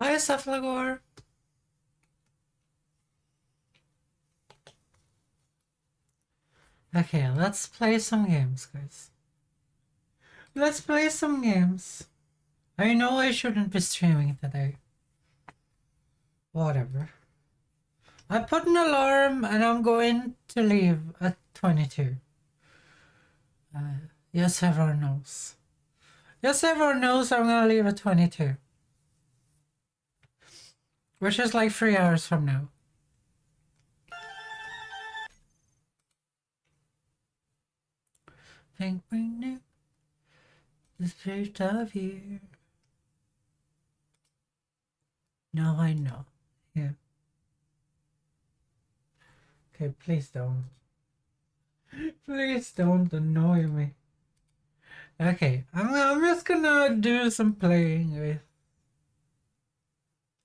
Hi, Cephalosaur. Okay, let's play some games, guys. Let's play some games. I know I shouldn't be streaming today. Whatever. I put an alarm and I'm going to leave at 22. Yes, everyone knows. Yes, everyone knows I'm gonna leave at 22. Which is like 3 hours from now. Think we knew this first of year. Now I know. Yeah. Okay, please don't. Please don't annoy me. Okay, I'm just gonna do some playing with.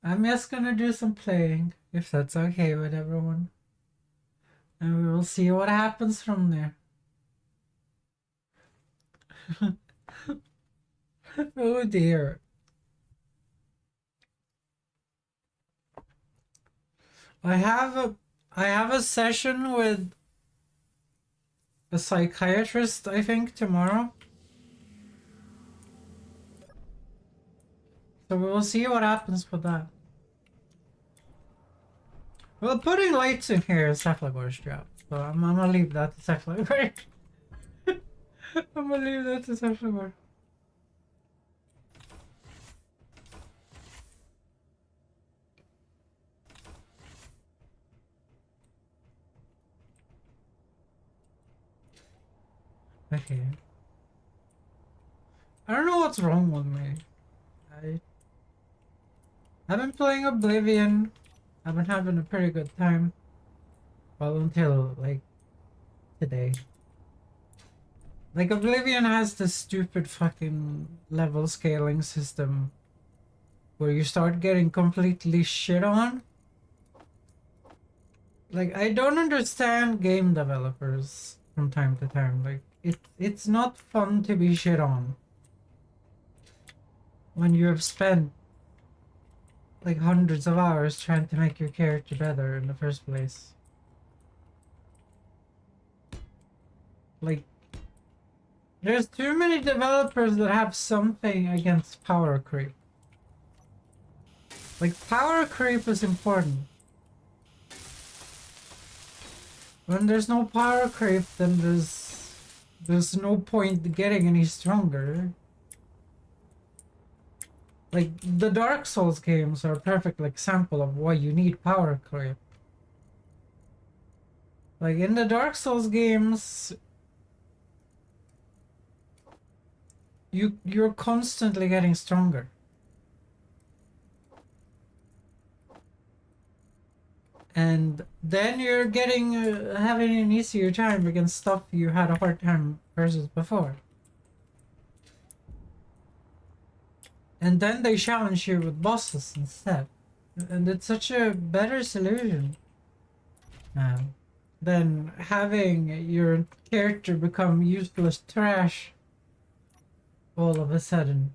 I'm just gonna do some playing, if that's okay with everyone. And we will see what happens from there. Oh dear. I have a I have a session with a psychiatrist, I think, tomorrow. So we will see what happens with that. Well, putting lights in here is Cephalogor's job. So I'm gonna leave that to Cephalogor. I'm gonna leave that to Cephalogor. Okay. I don't know what's wrong with me. I've been playing Oblivion. I've been having a pretty good time. Well, until, like, today. Like, Oblivion has this stupid fucking level scaling system where you start getting completely shit on. Like, I don't understand game developers from time to time. Like, it's not fun to be shit on when you have spent like hundreds of hours trying to make your character better in the first place. Like, there's too many developers that have something against power creep. Like, power creep is important. When there's no power creep, then there's no point getting any stronger. Like, the Dark Souls games are a perfect example of why you need power creep. Like, in the Dark Souls games, you're constantly getting stronger. And then you're getting having an easier time against stuff you had a hard time versus before. And then they challenge you with bosses instead. And it's such a better solution than having your character become useless trash all of a sudden.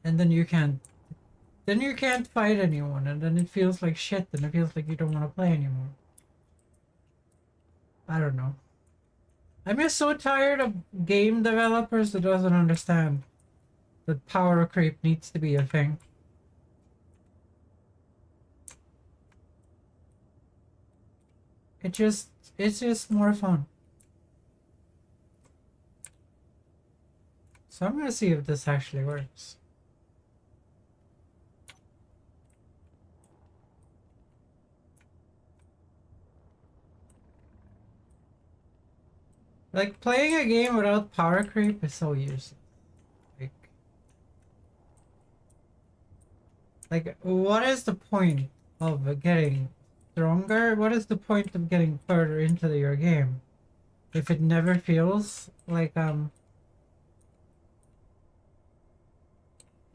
And then you can't fight anyone, and then it feels like shit, and it feels like you don't want to play anymore. I don't know. I'm just so tired of game developers that doesn't understand that power creep needs to be a thing. It's just more fun. So I'm gonna see if this actually works. Like, playing a game without power creep is so useless. Like, what is the point of getting stronger? What is the point of getting further into your game if it never feels like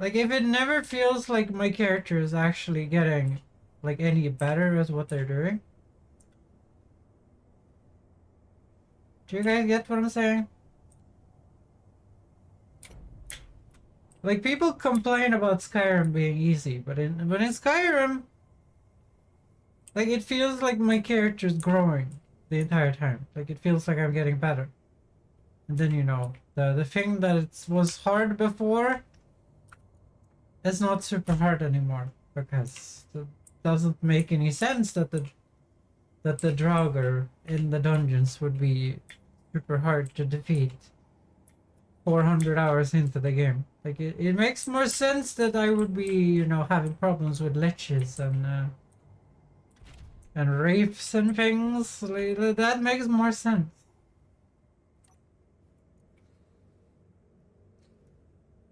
if it never feels like my character is actually getting like any better at what they're doing? Do you guys get what I'm saying? Like, people complain about Skyrim being easy, but in Skyrim, like, it feels like my character's growing the entire time. Like, it feels like I'm getting better. And then, you know, the thing that it was hard before is not super hard anymore, because it doesn't make any sense that the Draugr in the dungeons would be super hard to defeat 400 hours into the game. Like, it makes more sense that I would be, you know, having problems with liches and wraiths and things. Like, that makes more sense.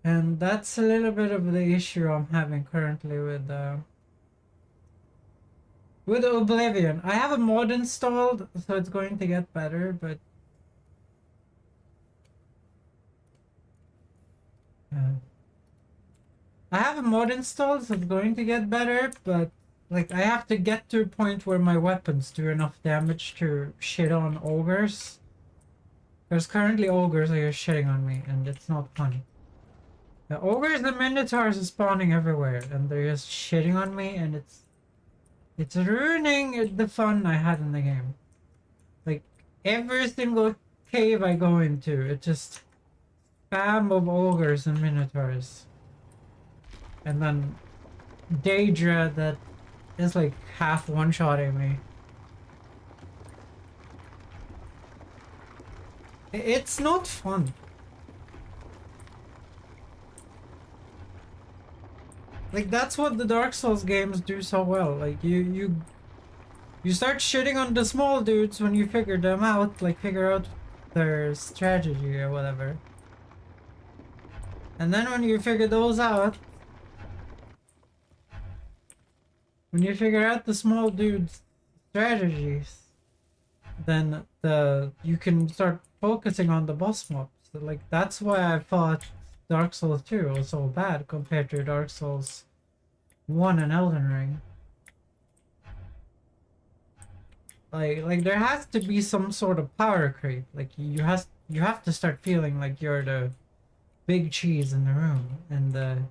And that's a little bit of the issue I'm having currently with Oblivion. I have a mod installed, so it's going to get better, but I have a mod installed, so it's going to get better, but like, I have to get to a point where my weapons do enough damage to shit on ogres. Because currently ogres are just shitting on me, and it's not fun. The ogres and minotaurs are spawning everywhere, and they're just shitting on me, and it's ruining the fun I had in the game. Like, every single cave I go into, it's just spam of ogres and minotaurs. And then Daedra that is like half one-shotting me. It's not fun. Like, that's what the Dark Souls games do so well. Like, you start shitting on the small dudes when you figure them out, like figure out their strategy or whatever. And then when you figure those out, when you figure out the small dude's strategies, then you can start focusing on the boss mobs. So, like, that's why I thought Dark Souls 2 was so bad compared to Dark Souls 1 and Elden Ring. Like there has to be some sort of power creep. Like, you have to start feeling like you're the big cheese in the room, and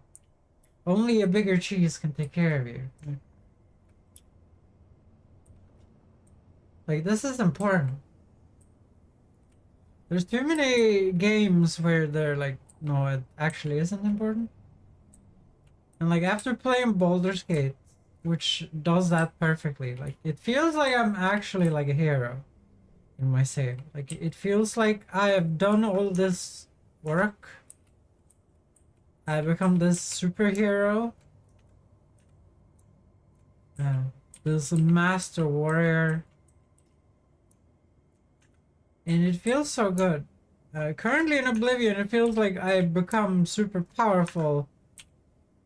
only a bigger cheese can take care of you. Like, this is important. There's too many games where they're like, no, it actually isn't important. And like, after playing Baldur's Gate, which does that perfectly, like, it feels like I'm actually like a hero in my save. Like, it feels like I have done all this work. I become this superhero. This master warrior. And it feels so good. Currently in Oblivion, it feels like I've become super powerful,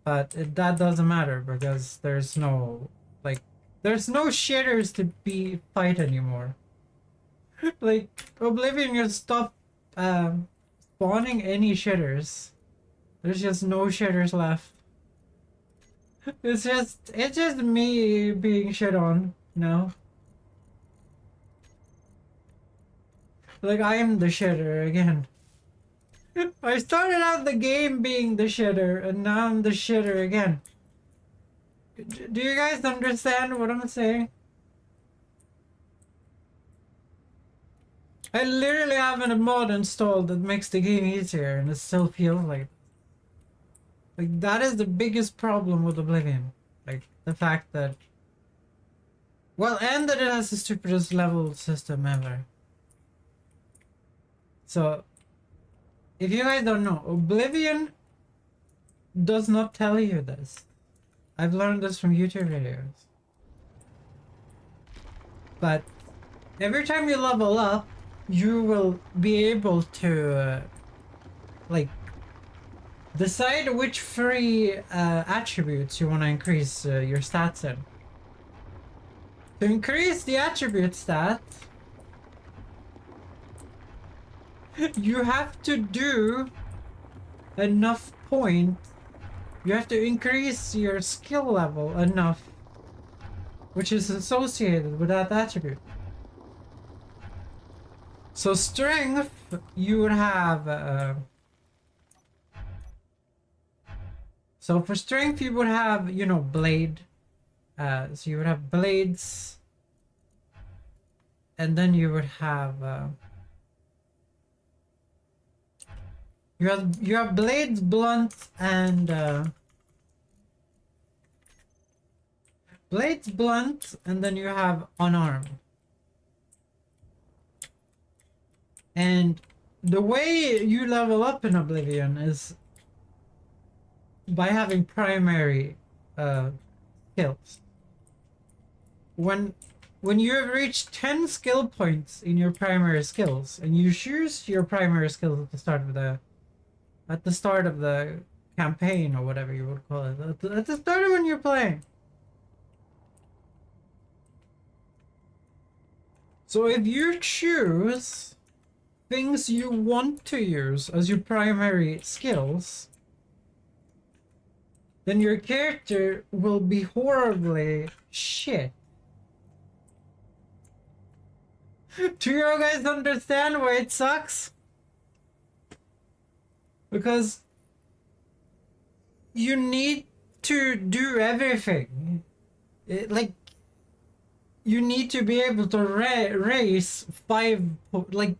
but that doesn't matter because there's no shitters to fight anymore. Like, Oblivion just stopped spawning any shitters. There's just no shitters left. It's just me being shit on, you know? Like, I am the shitter again. I started out the game being the shitter, and now I'm the shitter again. Do you guys understand what I'm saying? I literally have a mod installed that makes the game easier, and it still feels like that is the biggest problem with Oblivion. Like, the fact that, well, and that it has the stupidest level system ever. So, if you guys don't know, Oblivion does not tell you this. I've learned this from YouTube videos. But every time you level up, you will be able to, like, decide which free attributes you want to increase your stats in. To increase the attribute stat, you have to do enough points. You have to increase your skill level enough, which is associated with that attribute. So strength, you would have So for strength, you would have, you know, blade. So you would have blades, and then you would have you have blades, blunt, and blades, blunt, and then you have unarmed. And the way you level up in Oblivion is by having primary skills. When you have reached 10 skill points in your primary skills, and you choose your primary skills at the start of the campaign, or whatever you would call it, at the start of when you're playing. So if you choose things you want to use as your primary skills, then your character will be horribly shit. Do you guys understand why it sucks? Because you need to do everything. Like, you need to be able to raise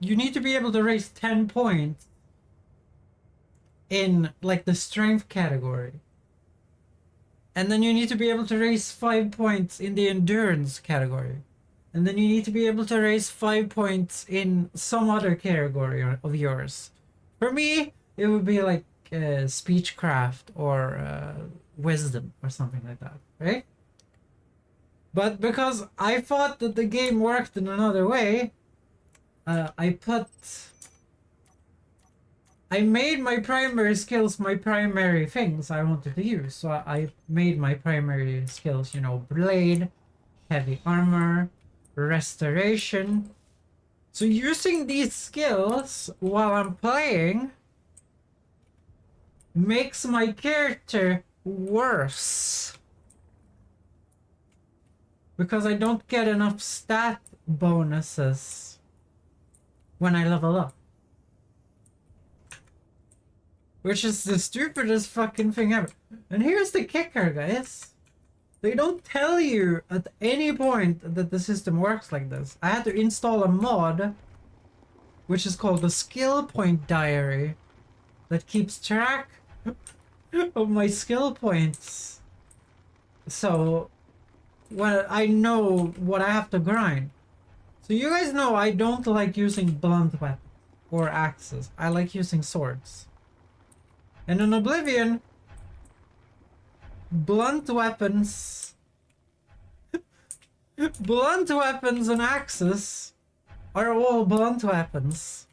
you need to be able to raise 10 points in, like, the strength category. And then you need to be able to raise 5 points in the endurance category. And then you need to be able to raise 5 points in some other category of yours. For me, it would be like speechcraft or wisdom or something like that, right? But because I thought that the game worked in another way, I made my primary skills my primary things I wanted to use. So I made my primary skills, you know, blade, heavy armor, restoration. So using these skills while I'm playing makes my character worse. Because I don't get enough stat bonuses when I level up. Which is the stupidest fucking thing ever. And here's the kicker, guys. They don't tell you at any point that the system works like this. I had to install a mod, which is called the skill point diary, that keeps track of my skill points. So, well, I know what I have to grind. So you guys know I don't like using blunt weapons or axes. I like using swords. And in Oblivion, blunt weapons and axes are all blunt weapons.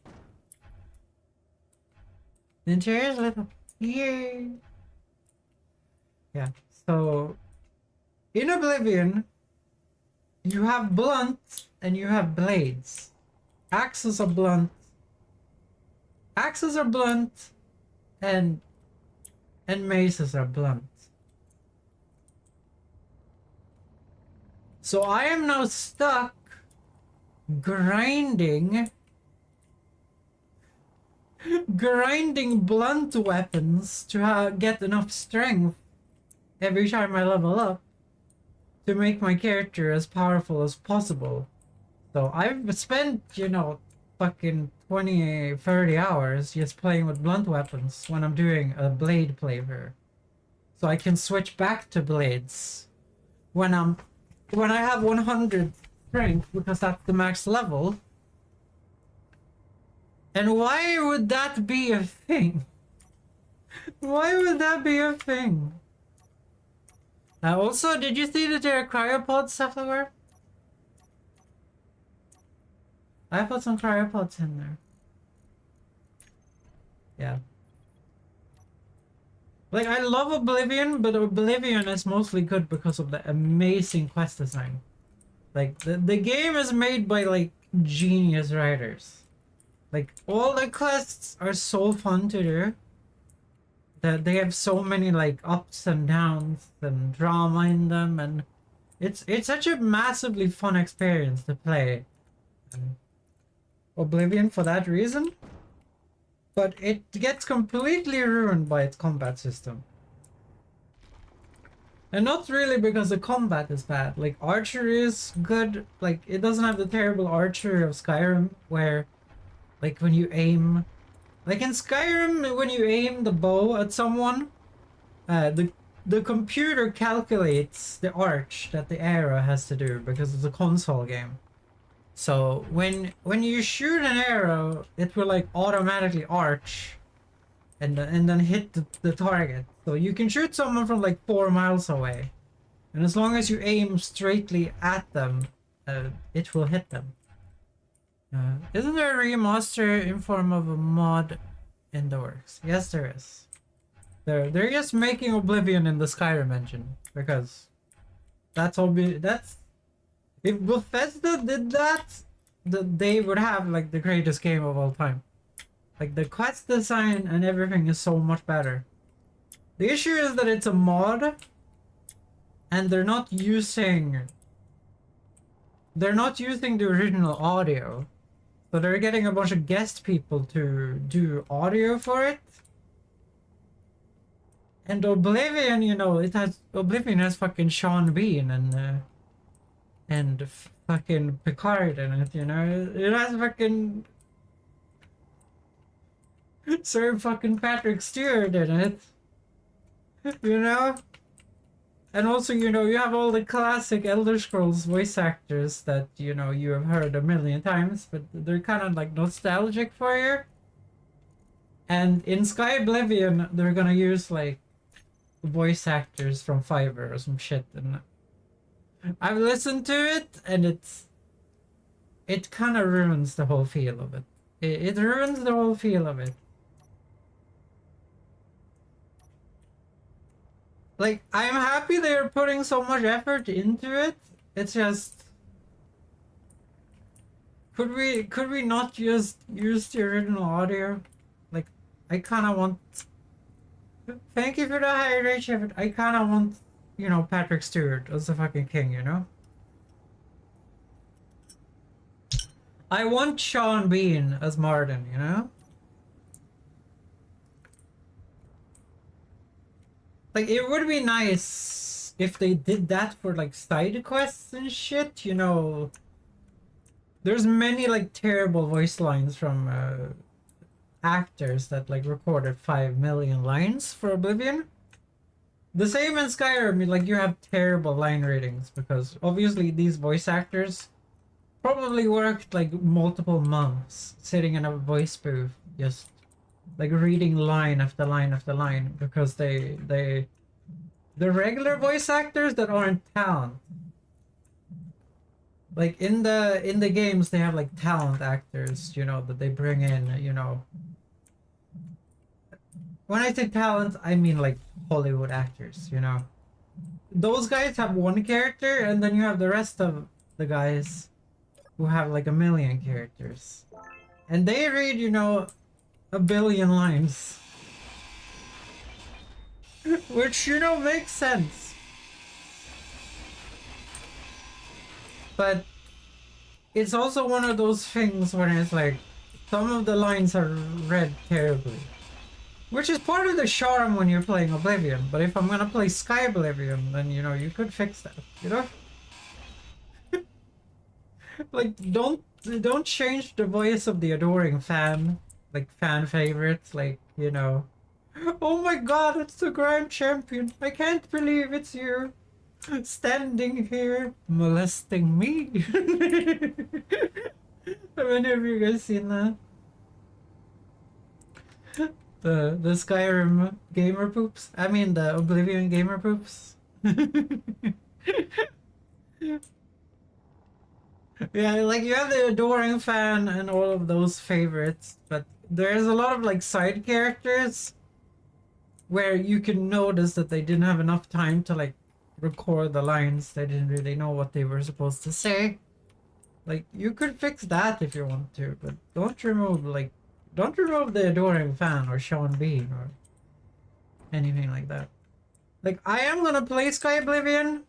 The interior is little. Yay! Yeah, so in Oblivion, you have blunt and you have blades. Axes are blunt. Axes are blunt, and maces are blunt. So I am now stuck grinding blunt weapons to get enough strength every time I level up to make my character as powerful as possible. So I've spent, you know, fucking 20, 30 hours just playing with blunt weapons when I'm doing a blade playthrough. So I can switch back to blades when I have 100 strength, because that's the max level. And why would that be a thing? Why would that be a thing? Also, did you see that there are cryopods everywhere? I put some cryopods in there. Yeah. Like, I love Oblivion, but Oblivion is mostly good because of the amazing quest design. Like, the game is made by, like, genius writers. Like, all the quests are so fun to do. That they have so many, like, ups and downs and drama in them, and it's such a massively fun experience to play Oblivion for that reason. But it gets completely ruined by its combat system. And not really because the combat is bad. Like, archery is good. Like, it doesn't have the terrible archery of Skyrim, where, like, when you aim... Like, in Skyrim, when you aim the bow at someone, the computer calculates the arch that the arrow has to do, because it's a console game. So, when you shoot an arrow, it will, like, automatically arch, and then hit the target. So you can shoot someone from like 4 miles away, and as long as you aim straightly at them, it will hit them. Isn't there a remaster in form of a mod in the works? Yes, there is. They're just making Oblivion in the Skyrim engine, because that's if Bethesda did that, they would have like the greatest game of all time. Like, the quest design and everything is so much better. The issue is that it's a mod, and they're not using the original audio. So they're getting a bunch of guest people to do audio for it. And Oblivion, you know, Oblivion has fucking Sean Bean and fucking Picard in it, you know. It has fucking Sir fucking Patrick Stewart in it, you know? And also, you know, you have all the classic Elder Scrolls voice actors that, you know, you have heard a million times, but they're kind of like nostalgic for you. And in Sky Oblivion, they're gonna use like voice actors from Fiverr or some shit, and I've listened to it, and it kind of ruins the whole feel of it. It ruins the whole feel of it. Like, I'm happy they're putting so much effort into it. It's just, could we not just use the original audio? Like, I kind of want. Thank you for the hydration. I kind of want, you know, Patrick Stewart as the fucking king, you know. I want Sean Bean as Martin, you know. Like, it would be nice if they did that for, like, side quests and shit, you know. There's many, like, terrible voice lines from actors that, like, recorded 5 million lines for Oblivion. The same in Skyrim, like, you have terrible line ratings, because obviously these voice actors probably worked, like, multiple months sitting in a voice booth, just like reading line after line after line, because the regular voice actors that aren't talent, like in the games, they have like talent actors, you know, that they bring in, you know. When I say talent, I mean like Hollywood actors, you know. Those guys have one character, and then you have the rest of the guys who have like a million characters, and they read, you know, a billion lines. Which, you know, makes sense. But it's also one of those things when it's like, some of the lines are read terribly. Which is part of the charm when you're playing Oblivion. But if I'm gonna play Sky Oblivion, then, you know, you could fix that, you know? Like, don't change the voice of the adoring fan. Like, fan favorites, like, you know. Oh my god, it's the Grand Champion. I can't believe it's you. Standing here, molesting me. Have any of you guys seen that? The Skyrim gamer poops? I mean, the Oblivion gamer poops? Yeah, like, you have the adoring fan and all of those favorites, but there's a lot of, like, side characters where you can notice that they didn't have enough time to, like, record the lines. They didn't really know what they were supposed to say. Like, you could fix that if you want to, but don't remove the adoring fan or Sean Bean or anything like that. Like, I am gonna play Sky Oblivion.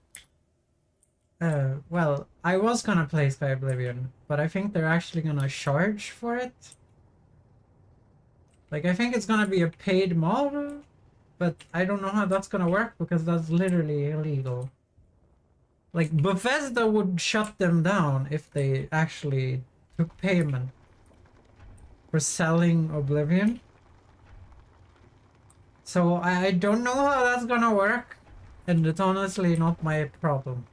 Well, I was gonna play Sky Oblivion, but I think they're actually gonna charge for it. Like, I think it's gonna be a paid mod. But I don't know how that's gonna work because that's literally illegal. Like, Bethesda would shut them down if they actually took payment for selling Oblivion. So I don't know how that's gonna work, and it's honestly not my problem.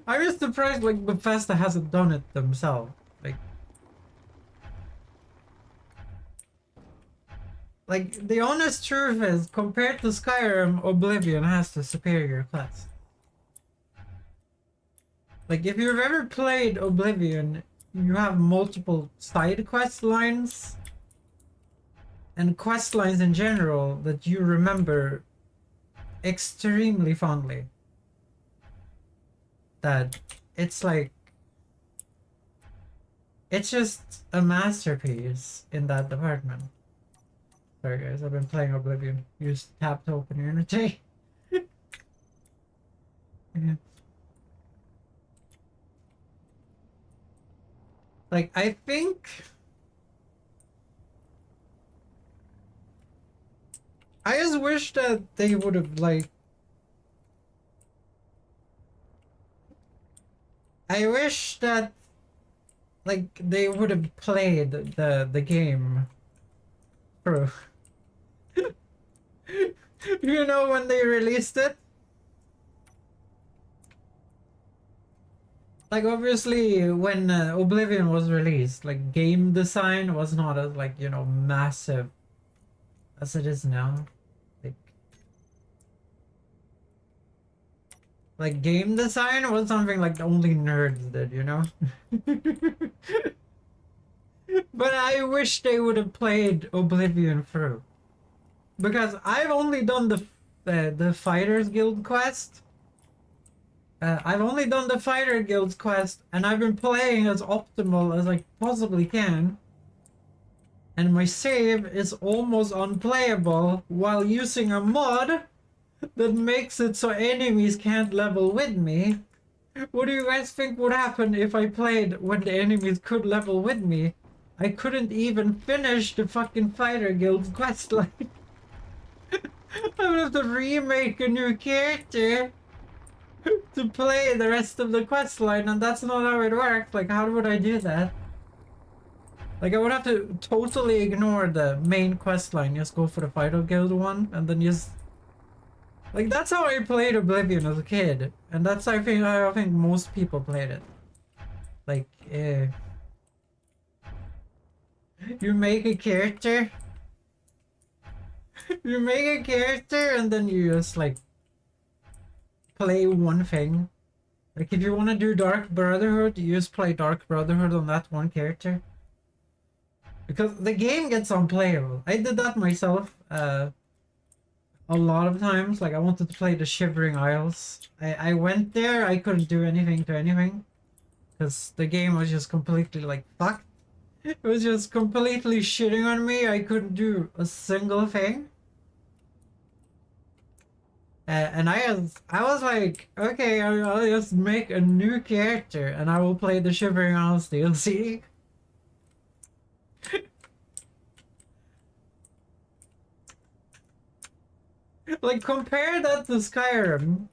I'm just surprised like Bethesda hasn't done it themselves. Like the honest truth is, compared to Skyrim, Oblivion has the superior quest. Like if you've ever played Oblivion, you have multiple side quest lines and quest lines in general that you remember extremely fondly. That it's like, it's just a masterpiece in that department. Sorry guys, I've been playing Oblivion. Use tab to open Unity. Yeah. Like I think I just wish that they would have like, I wish that like they would have played the game through. You know, when they released it? Like obviously when Oblivion was released, like game design was not as like, you know, massive as it is now. Like game design was something like only nerds did, you know? But I wish they would have played Oblivion through. Because I've only done the Fighters Guild quest. I've only done the Fighter Guild quest, and I've been playing as optimal as I possibly can. And my save is almost unplayable while using a mod that makes it so enemies can't level with me. What do you guys think would happen if I played when the enemies could level with me? I couldn't even finish the fucking Fighter Guild questline. I would have to remake a new character to play the rest of the questline, and that's not how it works. Like, how would I do that? Like, I would have to totally ignore the main questline, just go for the Fighter Guild one, and then just... Like, that's how I played Oblivion as a kid, and that's how I think most people played it. Like, you make a character, you make a character, and then you just, like, play one thing. Like, if you want to do Dark Brotherhood, you just play Dark Brotherhood on that one character. Because the game gets unplayable. I did that myself a lot of times. Like, I wanted to play the Shivering Isles. I went there, I couldn't do anything to anything. Because the game was just completely, like, fucked. It was just completely shitting on me. I couldn't do a single thing. And I was like, okay, I'll just make a new character and I will play the Shivering Isles DLC. Like, compare that to Skyrim.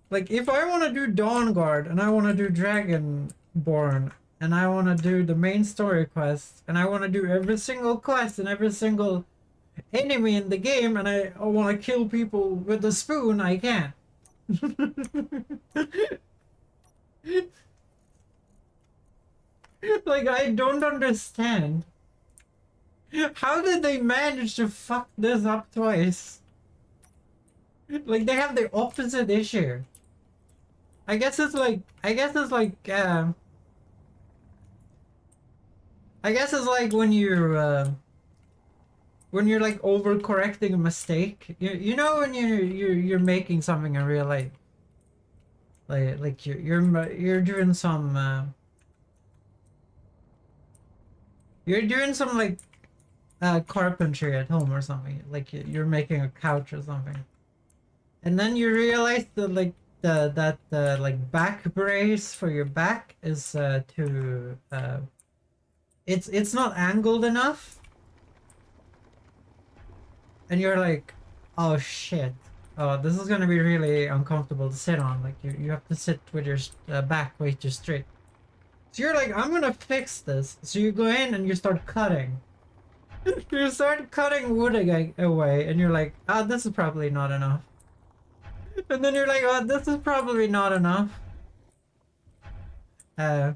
Like, if I want to do Dawnguard and I want to do Dragonborn and I want to do the main story quest and I want to do every single quest and every single enemy in the game and I want to kill people with a spoon, I can't. Like, I don't understand. How did they manage to fuck this up twice? Like, they have the opposite issue. I guess it's like when you're like overcorrecting a mistake. You know when you're making something in real life. Like you're doing some you're doing some like carpentry at home or something. Like you're making a couch or something. And then you realize that like the like back brace for your back is it's not angled enough. and you're like, oh shit, oh, this is gonna be really uncomfortable to sit on. Like you have to sit with your back way too straight. So you're like, I'm gonna fix this. So you go in and you start cutting. You start cutting wood away, and you're like, ah, this is probably not enough. And then you're like, oh, this is probably not enough. Uh,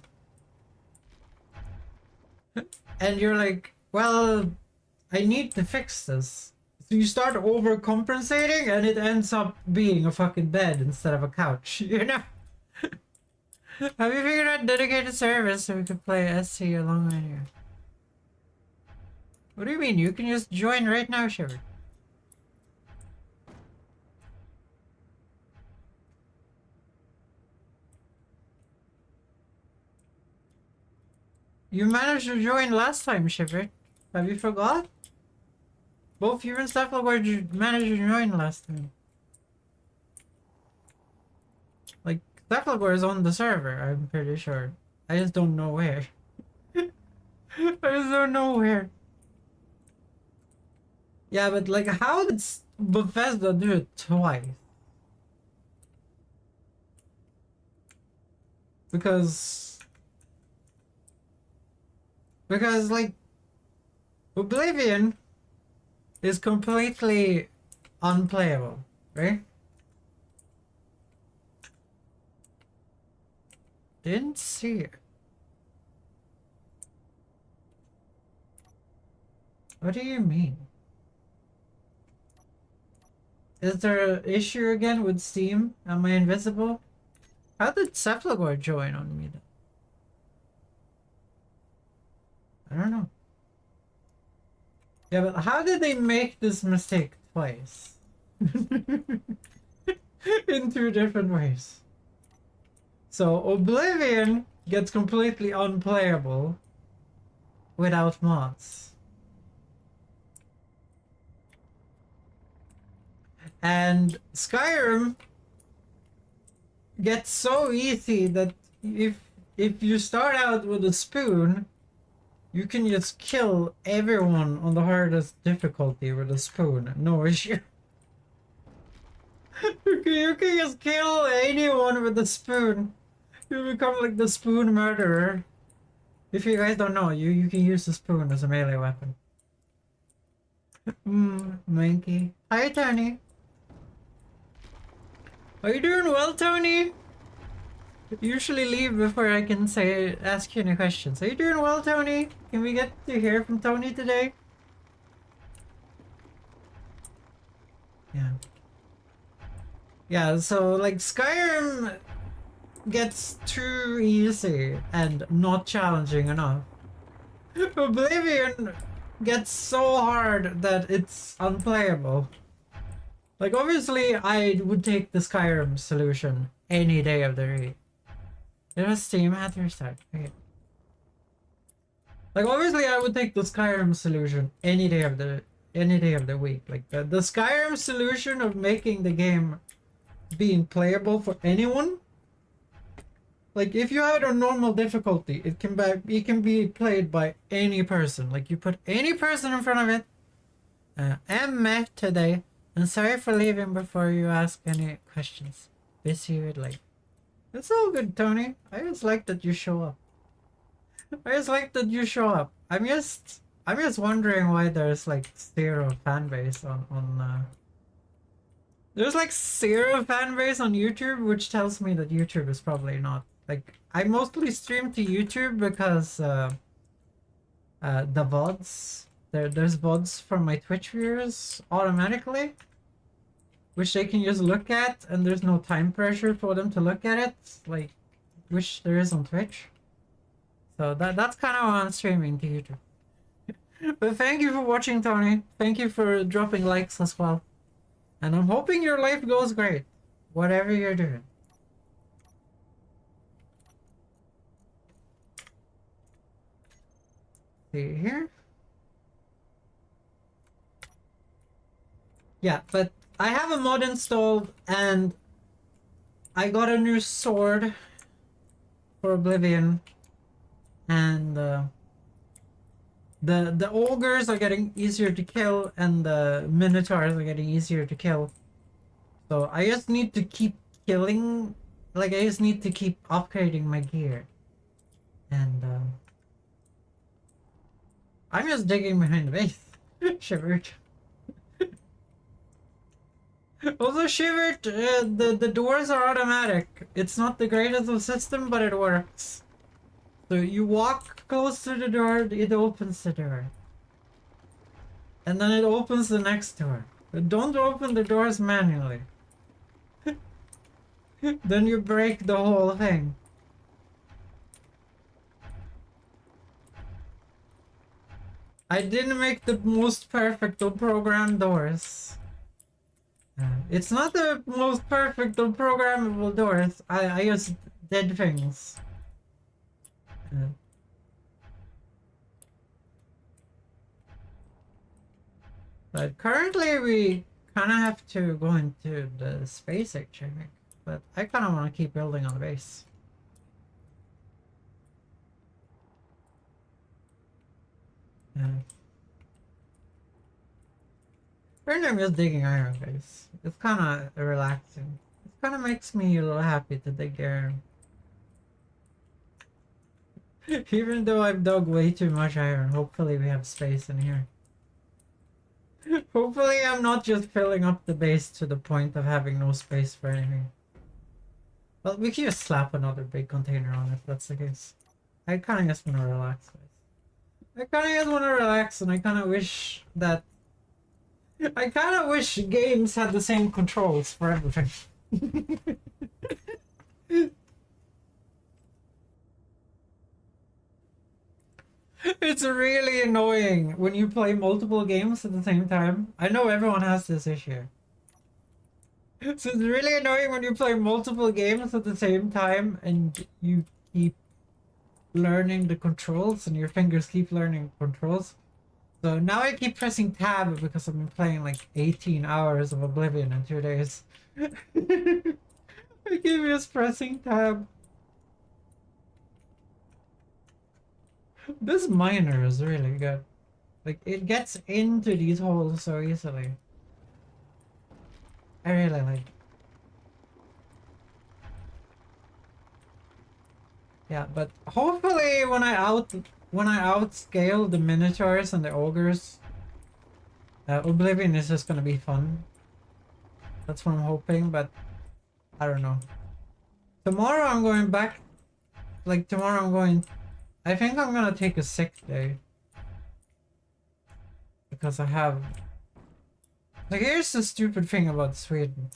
and you're like, well, I need to fix this. So you start overcompensating, and it ends up being a fucking bed instead of a couch, you know? Have you figured out dedicated service so we could play SC along with you? What do you mean? You can just join right now, Shiver. You managed to join last time, Shiver. Have you forgot? Both you and Cephalgor managed to join last time. Like, Cephalgor is on the server, I'm pretty sure. I just don't know where. I just don't know where. Yeah, but like, how did Bethesda do it twice? Because like, Oblivion is completely unplayable, right? Didn't see it. What do you mean? Is there an issue again with Steam? Am I invisible? How did Cephalgor join on me then? I don't know. Yeah, but how did they make this mistake twice? In two different ways. So Oblivion gets completely unplayable without mods. And Skyrim gets so easy that if you start out with a spoon, you can just kill everyone on the hardest difficulty with a spoon, no issue. You can just kill anyone with a spoon. You become like the spoon murderer. If you guys don't know, you can use the spoon as a melee weapon. Monkey. Hi, Tony. Are you doing well, Tony? Usually leave before I can ask you any questions. Are you doing well, Tony? Can we get to hear from Tony today? Yeah. Yeah, so like Skyrim gets too easy and not challenging enough. Oblivion gets so hard that it's unplayable. Like obviously I would take the Skyrim solution any day of the week. It was Steam had to restart. Okay. Like obviously I would take the Skyrim solution any day of the week. Like the Skyrim solution of making the game being playable for anyone. Like if you had a normal difficulty, it can be played by any person. Like you put any person in front of it. I'm met today, and sorry for leaving before you ask any questions. Busy with like. It's all good, Tony. I just like that you show up. I'm just wondering why there's like zero fan base on there's like zero fan base on YouTube, which tells me that YouTube is probably not like I mostly stream to YouTube because the VODs there's VODs from my Twitch viewers automatically, which they can just look at, and there's no time pressure for them to look at it, like which there is on Twitch. So that's kind of why I'm streaming to YouTube. But thank you for watching, Tony. Thank you for dropping likes as well. And I'm hoping your life goes great, whatever you're doing. See here? Yeah, but I have a mod installed, and I got a new sword for Oblivion, and The ogres are getting easier to kill, and the minotaurs are getting easier to kill. So I just need to keep killing. Like, I just need to keep upgrading my gear. And I'm just digging behind the base. Shivered. Also, Shivered, the doors are automatic. It's not the greatest of system, but it works. So you walk close to the door, it opens the door. And then it opens the next door. But don't open the doors manually. Then you break the whole thing. I didn't make the most perfect of programmed doors. It's not the most perfect of programmable doors. I just did things. But currently we kind of have to go into the space exchange. But I kind of want to keep building on the base. Currently I'm just digging iron, guys. It's kind of relaxing. It kind of makes me a little happy to dig iron. Even though I've dug way too much iron, hopefully we have space in here. Hopefully I'm not just filling up the base to the point of having no space for anything. Well, we can just slap another big container on if that's the case. I kind of just want to relax, guys. I kind of just want to relax, and I kind of wish that... I kind of wish games had the same controls for everything. It's really annoying when you play multiple games at the same time. I know everyone has this issue. So it's really annoying when you play multiple games at the same time and you keep learning the controls and your fingers keep learning controls. So now I keep pressing tab because I've been playing like 18 hours of Oblivion in 2 days. I keep just pressing tab. This miner is really good. Like, it gets into these holes so easily. I really like it. Yeah, but hopefully when I outscale the minotaurs and the ogres, Oblivion is just gonna be fun. That's what I'm hoping, but I don't know. Tomorrow I'm going back. Like, tomorrow I'm going... I think I'm gonna take a sick day. Because I have... Like, here's the stupid thing about Sweden.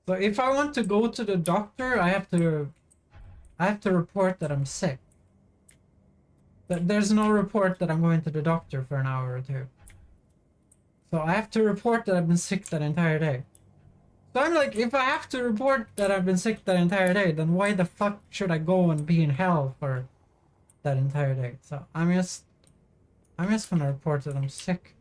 So if I want to go to the doctor, I have to report that I'm sick. There's no report that I'm going to the doctor for an hour or two. So I have to report that I've been sick that entire day. So I'm like, if I have to report that I've been sick that entire day, then why the fuck should I go and be in hell for that entire day? So I'm just gonna report that I'm sick.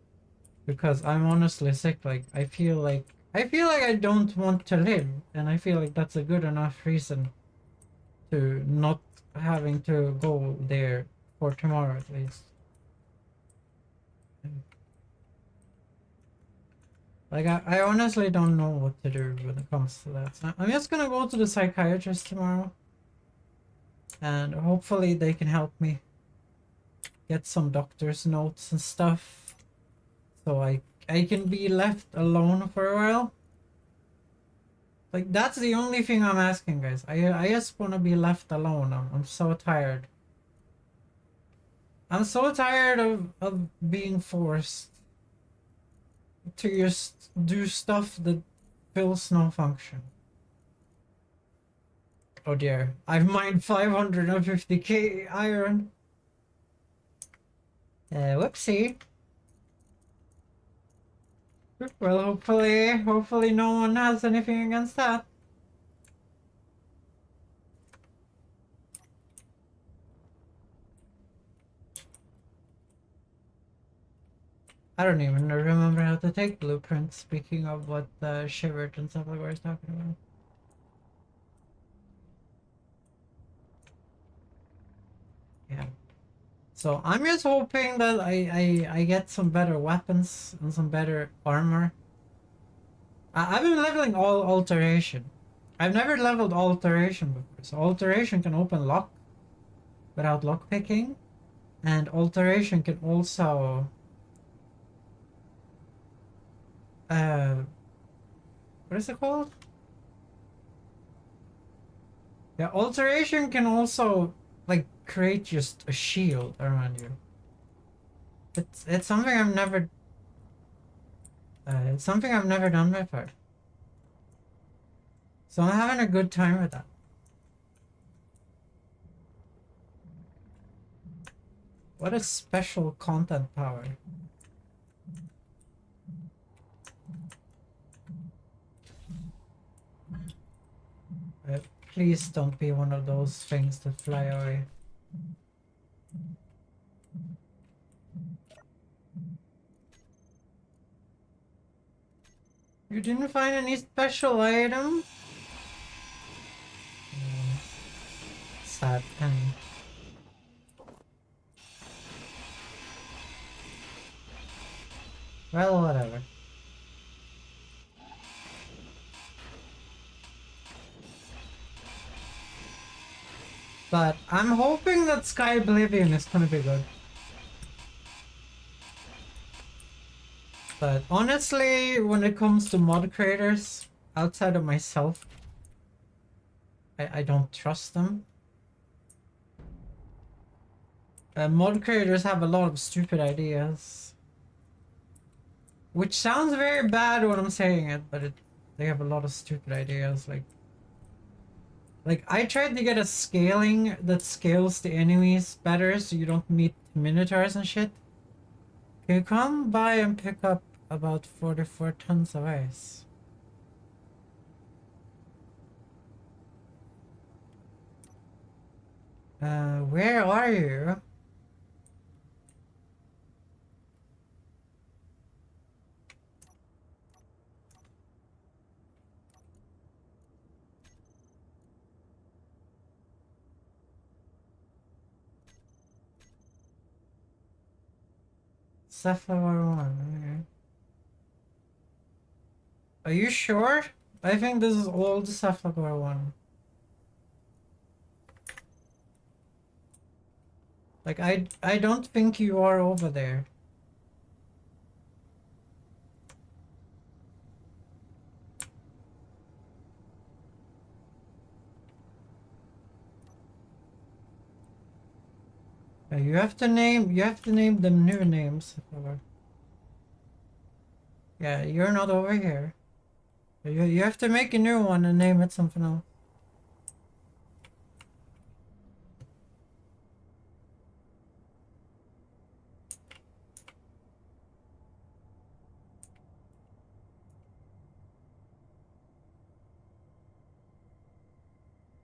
Because I'm honestly sick. Like, I feel like I don't want to live, and I feel like that's a good enough reason to not having to go there for tomorrow at least. Like, I honestly don't know what to do when it comes to that. So I'm just gonna go to the psychiatrist tomorrow, and hopefully they can help me get some doctor's notes and stuff, so I can be left alone for a while. Like, that's the only thing I'm asking, guys. I just want to be left alone. I'm so tired. I'm so tired of being forced to just do stuff that fills no function. Oh dear. I've mined 550k iron. Whoopsie. Well, hopefully no one has anything against that. I don't even remember how to take blueprints, speaking of what Shivered and stuff like I was talking about. Yeah. So I'm just hoping that I get some better weapons and some better armor. I've been leveling all alteration. I've never leveled alteration before, so alteration can open lock without lock picking, and alteration can also what is it called? Yeah, alteration can also like create just a shield around you. It's something I've never it's something I've never done before. So I'm having a good time with that. What a special content power. Uh, Please don't be one of those things that fly away. You didn't find any special item? Sad thing. Well, whatever. But I'm hoping that Sky Oblivion is gonna be good. But honestly, when it comes to mod creators, outside of myself, I don't trust them. Mod creators have a lot of stupid ideas. Which sounds very bad when I'm saying it, but they have a lot of stupid ideas. Like I tried to get a scaling that scales the enemies better so you don't meet minotaurs and shit. Can you come by and pick up about 44 tons of ice? Where are you? Sapphire 1, okay. Are you sure? I think this is old Sapphire 1. Like, I don't think you are over there. You have to name them new names. Yeah, you're not over here. You have to make a new one and name it something else.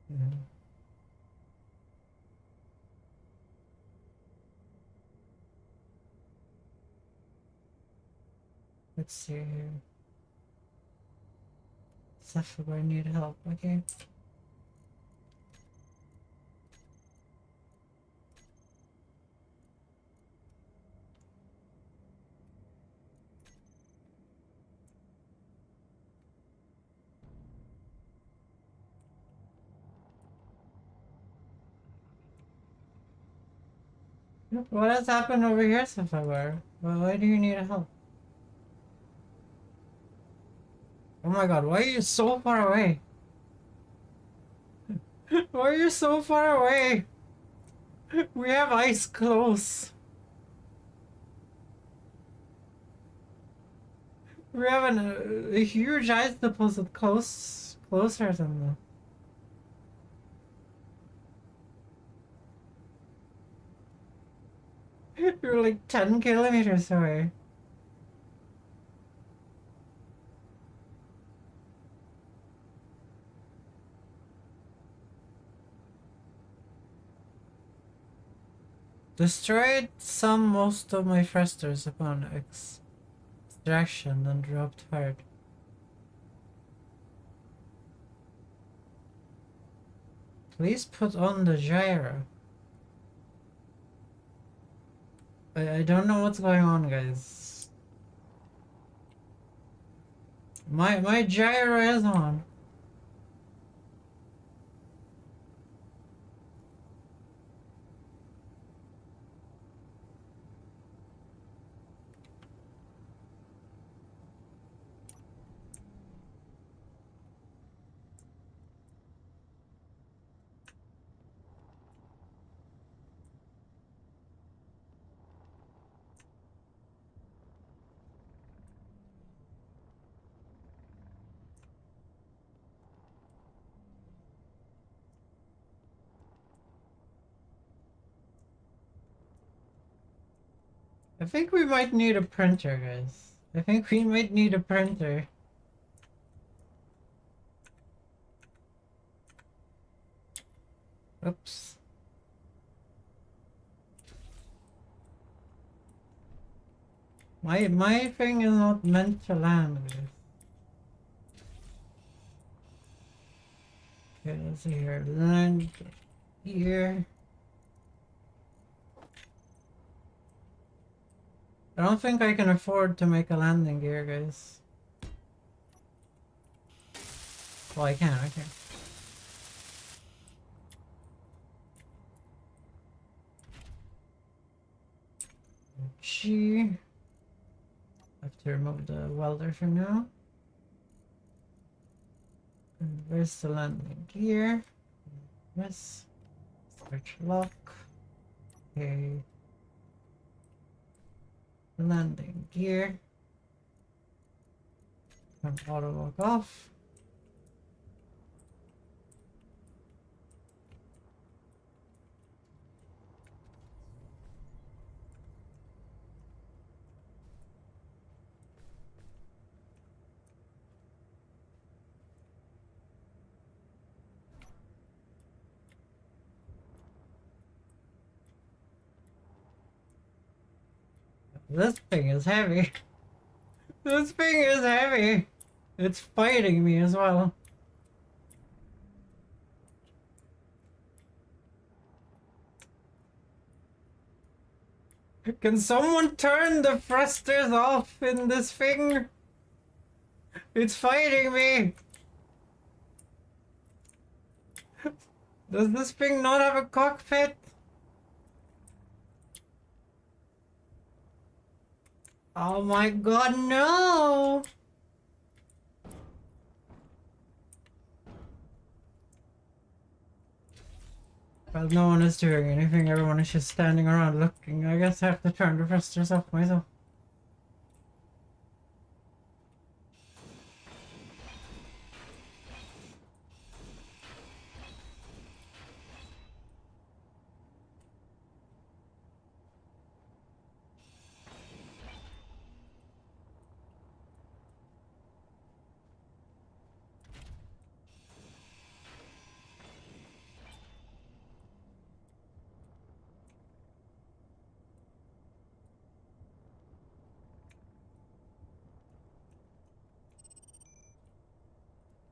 Yeah. Let's see here. Sapphire, I need help, okay? What has happened over here, Sapphire? Well, why do you need help? Oh my god, why are you so far away? Why are you so far away? We have ice close. We have a huge ice deposit closer than the... You're like 10 kilometers away. Destroyed most of my thrusters upon extraction and dropped hard. Please put on the gyro. I don't know what's going on, guys. My gyro is on. I think we might need a printer, guys. I think we might need a printer. Oops. My thing is not meant to land, guys. Okay, let's see here. Land here. I don't think I can afford to make a landing gear, guys. Well, I can. G. I have to remove the welder for now. And where's the landing gear? Yes. Search lock. Okay. Landing gear. Turn auto lock off. This thing is heavy. This thing is heavy. It's fighting me as well. Can someone turn the thrusters off in this thing? It's fighting me. Does this thing not have a cockpit? Oh my god, no! Well, no one is doing anything, everyone is just standing around looking. I guess I have to turn the thrusters off myself.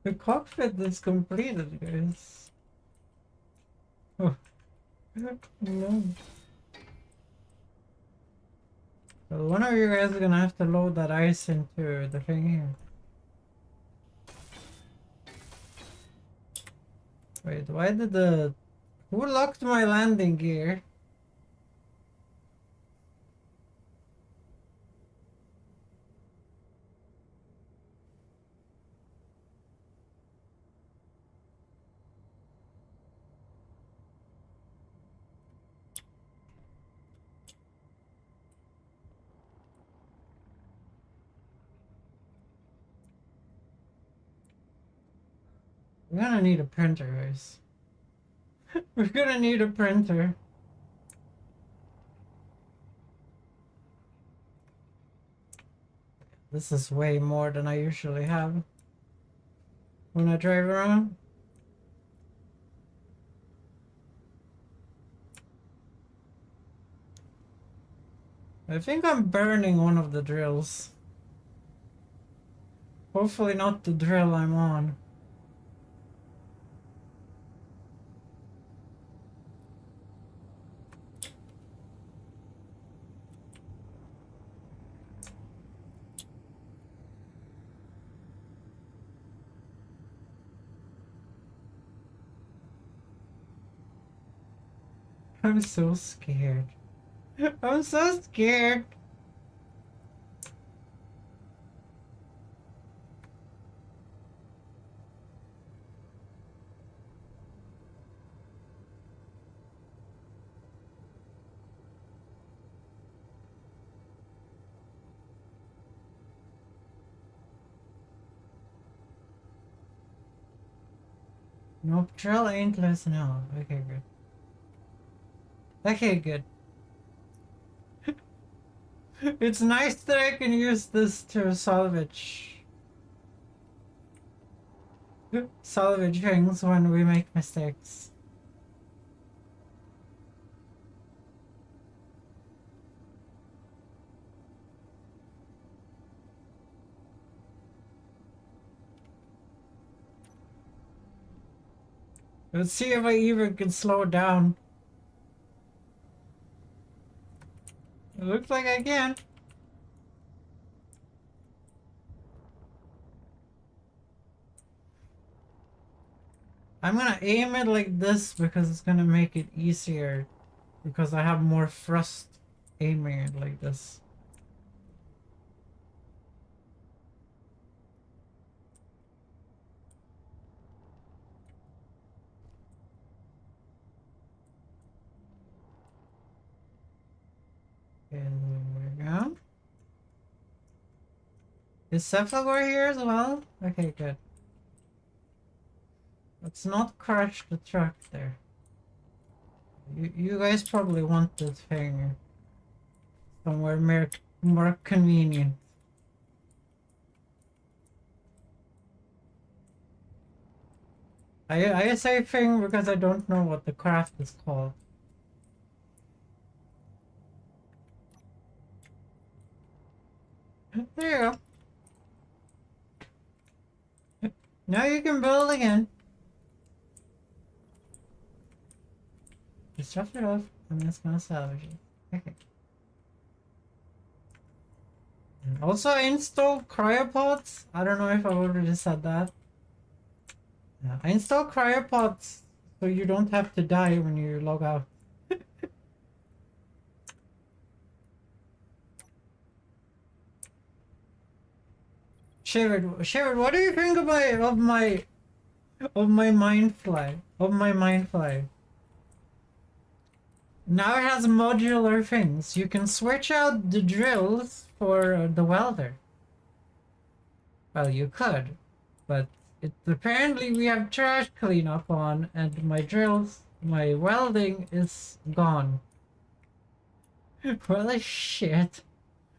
The cockpit is completed, guys. Oh. No. Well, one of you guys is gonna have to load that ice into the thing here. Wait, why did the... Who locked my landing gear? We're gonna need a printer, guys. We're gonna need a printer. This is way more than I usually have when I drive around. I think I'm burning one of the drills. Hopefully not the drill I'm on. I'm so scared. I'm so scared. Nope, drill ain't loose now. Okay, good. Okay, good. It's nice that I can use this to salvage things when we make mistakes. Let's see if I even can slow down. It looks like I can. I'm gonna aim it like this because it's gonna make it easier. Because I have more thrust aiming it like this. Okay, there we go. Is Cephagor here as well? Okay, good. Let's not crash the truck there. You guys probably want this thing somewhere more convenient. I say thing because I don't know what the craft is called. There you go. Now you can build again. Just drop it off. I'm just gonna salvage it. Okay. And also install cryopods. I don't know if I already said that. Yeah, I install cryopods so you don't have to die when you log out. Shivered, what do you think of my mind fly? Of my mind fly? Now it has modular things. You can switch out the drills for the welder. Well, you could, but apparently we have trash cleanup on, and my welding is gone. Well, shit.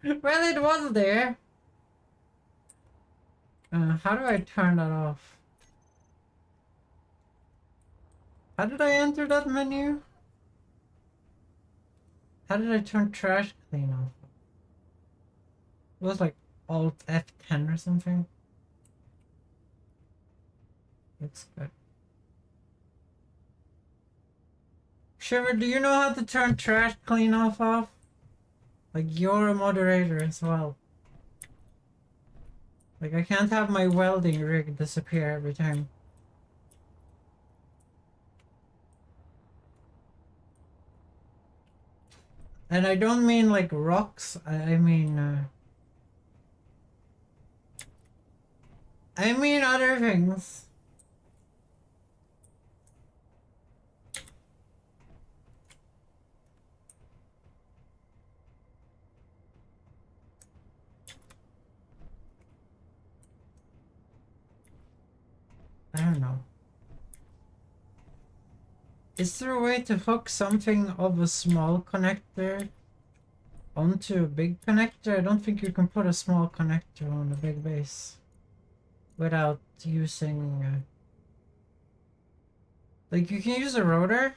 Well, it was there. How do I turn that off? How did I enter that menu? How did I turn trash clean off? It was like Alt F10 or something. Looks good. Shiver, do you know how to turn trash clean off? Like, you're a moderator as well. Like, I can't have my welding rig disappear every time. And I don't mean like rocks, I mean other things. I don't know. Is there a way to hook something of a small connector onto a big connector? I don't think you can put a small connector on a big base without using like, you can use a rotor.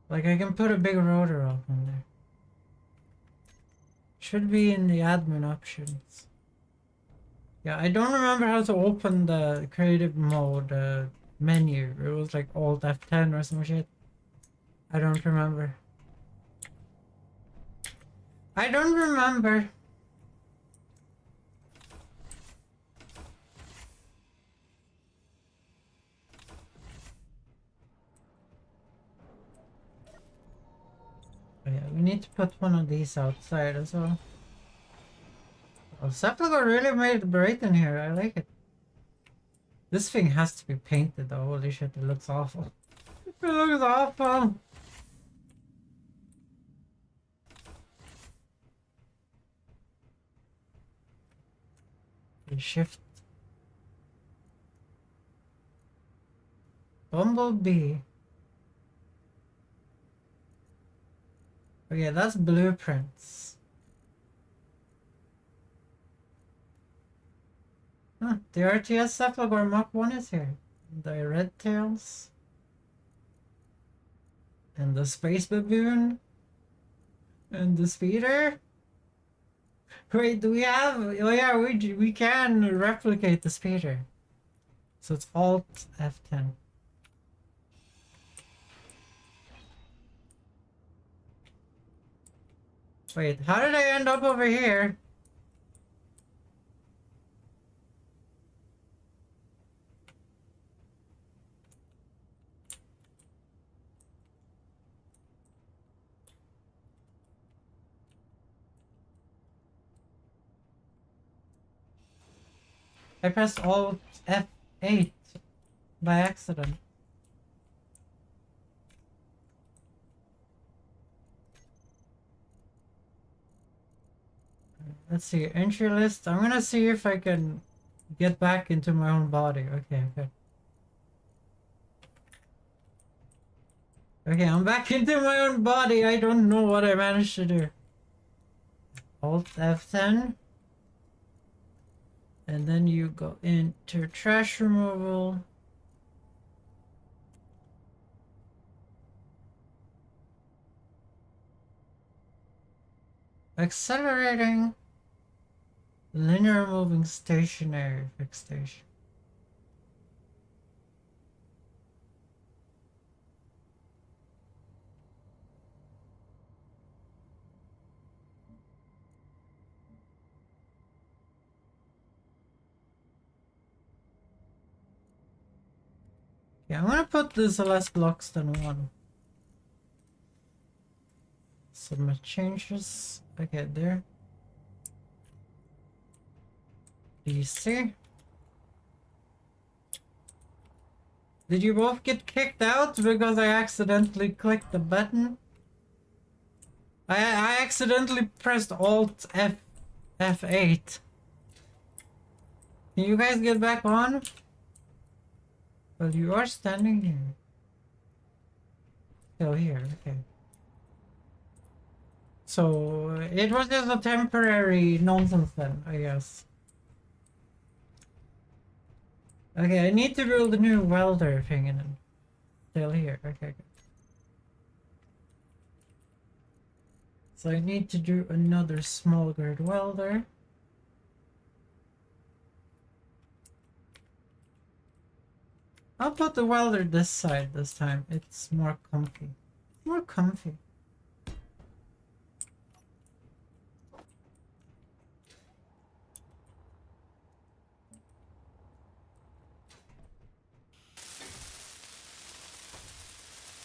Like, I can put a big rotor up on there. Should be in the admin options. Yeah, I don't remember how to open the creative mode menu. It was like Alt F10 or some shit. I don't remember. I don't remember. need to put one of these outside as well. Oh, Sepulchre really made it bright in here. I like it. This thing has to be painted though. Holy shit, it looks awful. It looks awful. Shift. Bumblebee. Okay, that's blueprints. Huh, the RTS Sepulchre Mach 1 is here. The red tails. And the space baboon. And the speeder. Wait, do we have... Oh yeah, we can replicate the speeder. So it's Alt F10. Wait, how did I end up over here? I pressed Alt F8 by accident. Let's see, entry list. I'm gonna see if I can get back into my own body. Okay, okay. Okay, I'm back into my own body. I don't know what I managed to do. Alt F10. And then you go into trash removal. Accelerating. Linear moving stationary fixation. Yeah, I'm gonna put this less blocks than one. Submit changes. Okay, there. DC. Did you both get kicked out because I accidentally clicked the button? I accidentally pressed Alt F8. Can you guys get back on? Well, you are standing here. Still here, okay. So, it was just a temporary nonsense then, I guess. Okay, I need to build a new welder thing and still here, okay, good. So I need to do another small gird welder. I'll put the welder this side this time. It's more comfy. More comfy.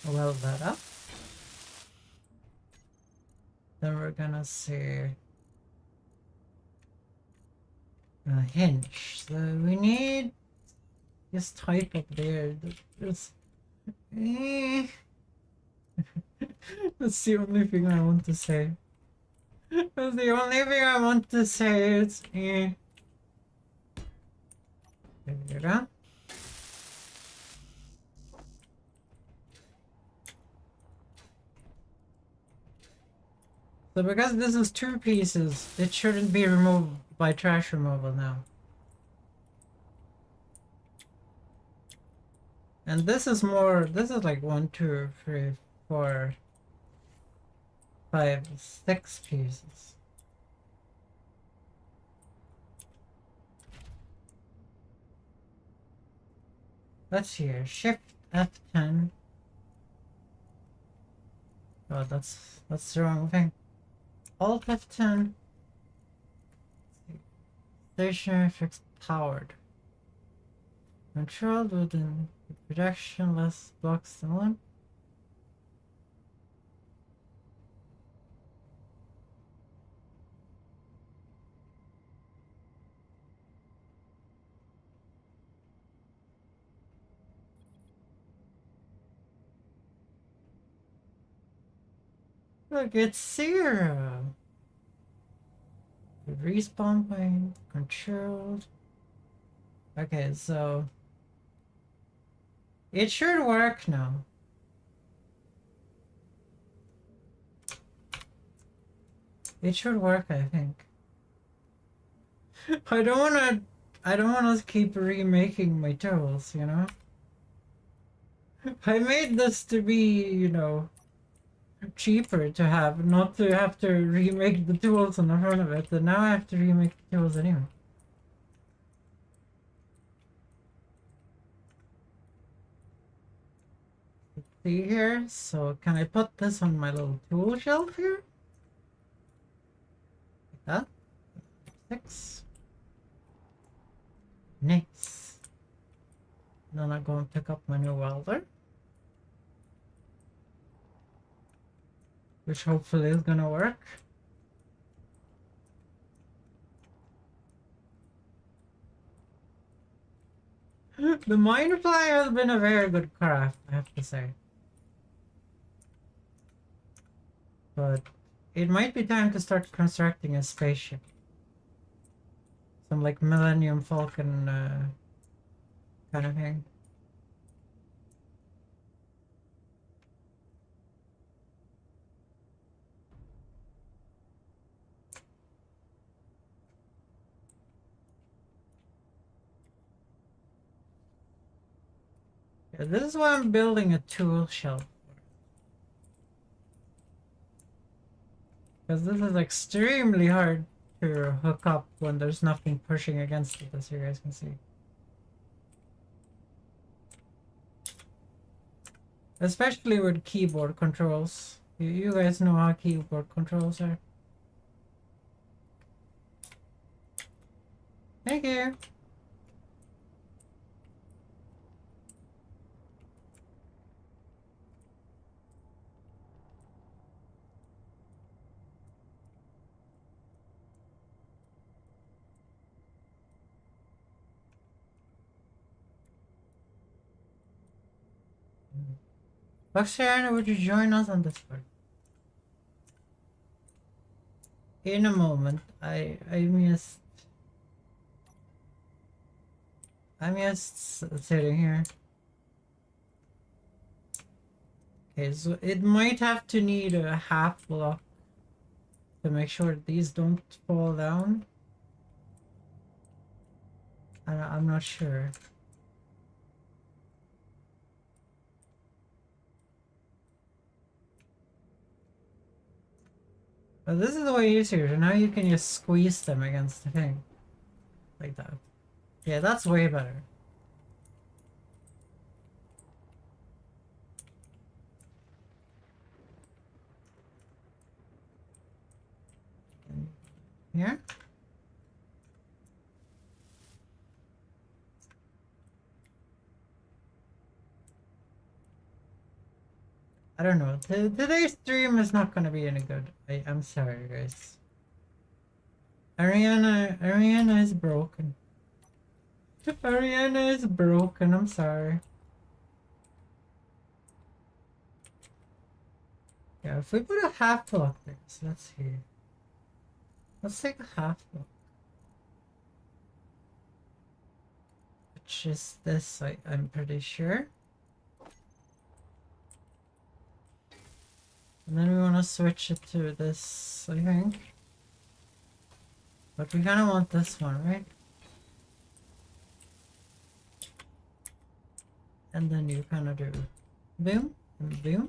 Weld that up. Then we're gonna say a hinge. So we need this type up there. That's the only thing I want to say. That's the only thing I want to say. It's There you go. So because this is two pieces, it shouldn't be removed by trash removal now. And this is more, this is like 1, 2, 3, 4, 5, 6 pieces. Let's see here, Shift F10. Oh, that's the wrong thing. Alt F10. Stationary fixed powered. Controlled within projection less blocks than one. Look, it's 0. The respawn point controlled. Okay, so it should work now. It should work, I think. I don't wanna keep remaking my tools, you know? I made this to be, you know, cheaper to have, not to have to remake the tools on the front of it, and now I have to remake the tools anyway. See here? So can I put this on my little tool shelf here? Like that? 6. Nice. Then I go and pick up my new welder, which hopefully is gonna work. The mine fly has been a very good craft, I have to say. But it might be time to start constructing a spaceship. Some like Millennium Falcon kind of thing. Yeah, this is why I'm building a tool shelf. Because this is extremely hard to hook up when there's nothing pushing against it, as you guys can see. Especially with keyboard controls. You guys know how keyboard controls are. Thank you. Foxgirl, would you join us on Discord? In a moment. I'm just sitting here. Okay, so it might have to need a half block to make sure these don't fall down. I'm not sure. But this is way easier, so now you can just squeeze them against the thing. Like that. Yeah, that's way better. Here? I don't know. Today's stream is not gonna be any good. I'm sorry, guys. Ariana is broken. Ariana is broken. I'm sorry. Yeah, if we put a half block there, so let's see. Let's take a half block. Which is this, I'm pretty sure. And then we want to switch it to this, I think. But we kind of want this one, right? And then you kind of do boom and boom.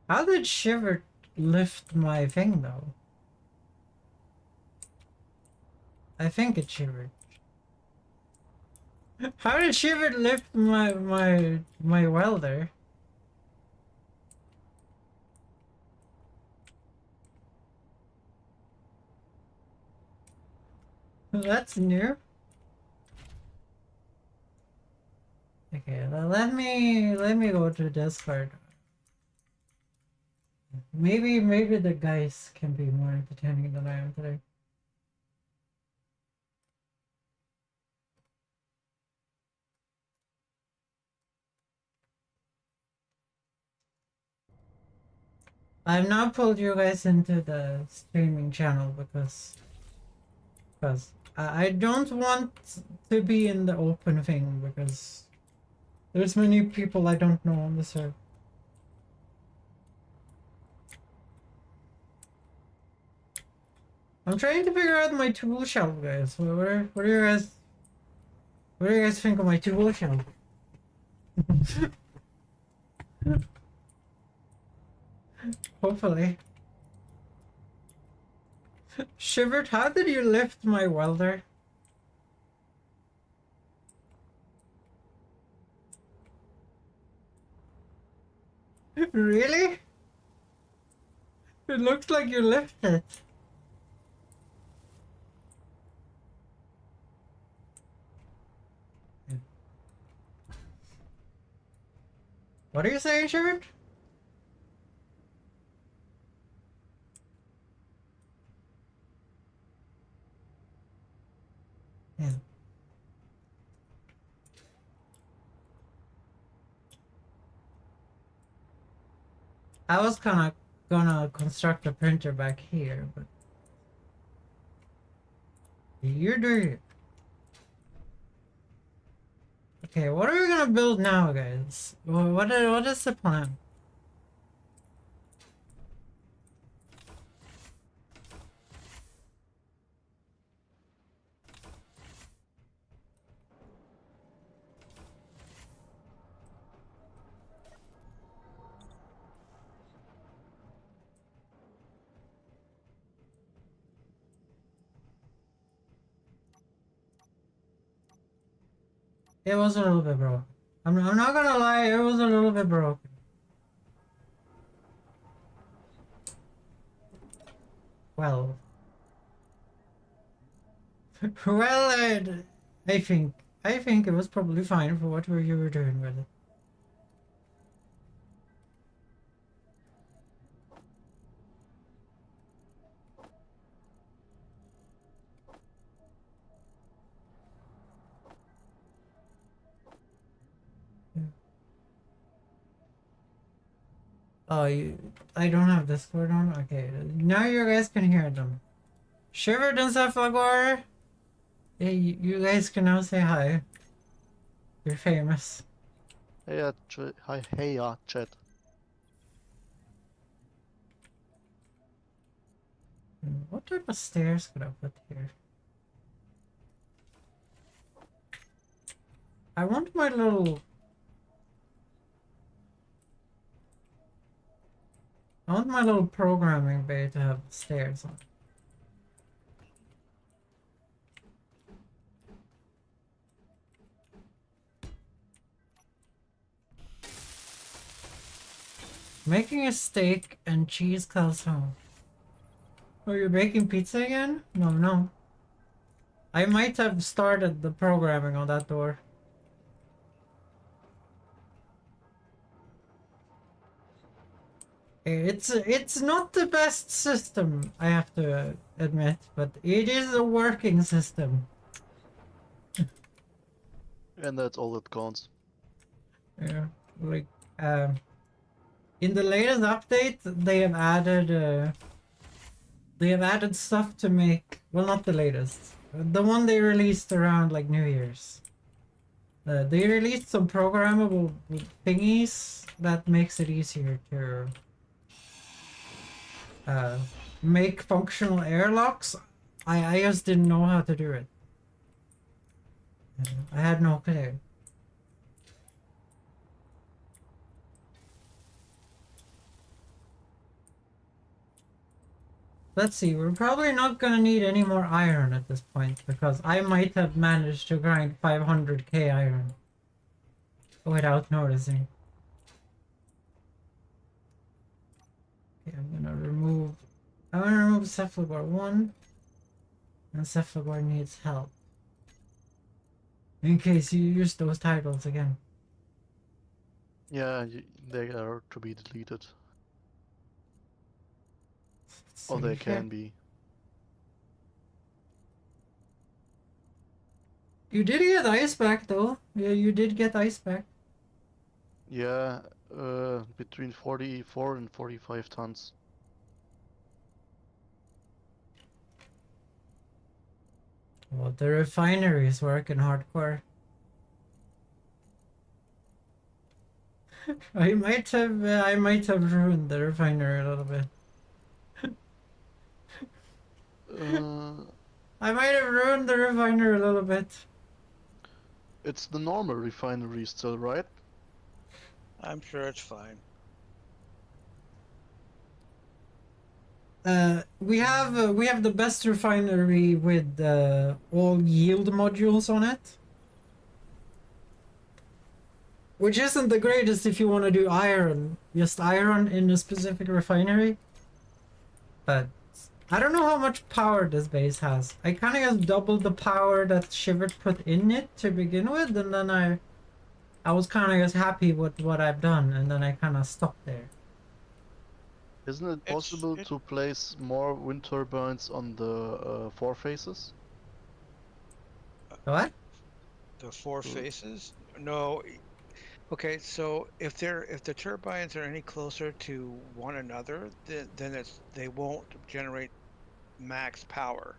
How did Shiver lift my thing though? I think it shivered. How did Shiver lift my welder? That's new. Okay, let me go to Discord. Maybe the guys can be more entertaining than I am today. I've now pulled you guys into the streaming channel because I don't want to be in the open thing because there's many people I don't know on the server. I'm trying to figure out my tool shelf, guys. What do you guys think of my tool shelf? Hopefully. Shivered, how did you lift my welder? Really? It looks like you lifted it. What are you saying, Shivered? Yeah. I was kinda gonna construct a printer back here, but you do it. Okay, what are we gonna build now, guys? What is the plan? It was a little bit broken. I'm not gonna lie, it was a little bit broken. Well, well, I think it was probably fine for what you were doing with it. Yeah. Oh, I don't have Discord on? Okay, now you guys can hear them. Shivered and Cephalosaur, hey, you guys can now say hi. You're famous. Hey, hi, hey, chat. What type of stairs could I put here? I want my little... I want my little programming bay to have stairs on. Making a steak and cheese calzone. Oh, you're baking pizza again? No. I might have started the programming on that door. It's not the best system, I have to admit, but it is a working system. And that's all that counts. Yeah, like in the latest update, they have added stuff to make. Well, not the latest. The one they released around like New Year's. They released some programmable thingies that makes it easier to make functional airlocks. I just didn't know how to do it. I had no clue. Let's see, we're probably not gonna need any more iron at this point because I might have managed to grind 500k iron without noticing. Okay, I'm gonna remove Cephalogore 1, and Cephalogore needs help. In case you use those titles again. Yeah, they are to be deleted. Or See they here. can be. You did get ice back though. Yeah, you did get ice back. Yeah, Between 44 and 45 tons. Well, the refinery is working hardcore. I might have ruined the refinery a little bit. Uh, I might have ruined the refinery a little bit. it's the normal refinery still, right? I'm sure it's fine. We have the best refinery with all yield modules on it, which isn't the greatest if you want to do iron, just iron in a specific refinery. But I don't know how much power this base has. I kind of just doubled the power that Shivert put in it to begin with, and then I was kind of just happy with what I've done, and then I kind of stopped there. Isn't it It's possible it, to place more wind turbines on the four faces? What? the four So- faces. No. Okay, so if the turbines are any closer to one another, then they won't generate max power,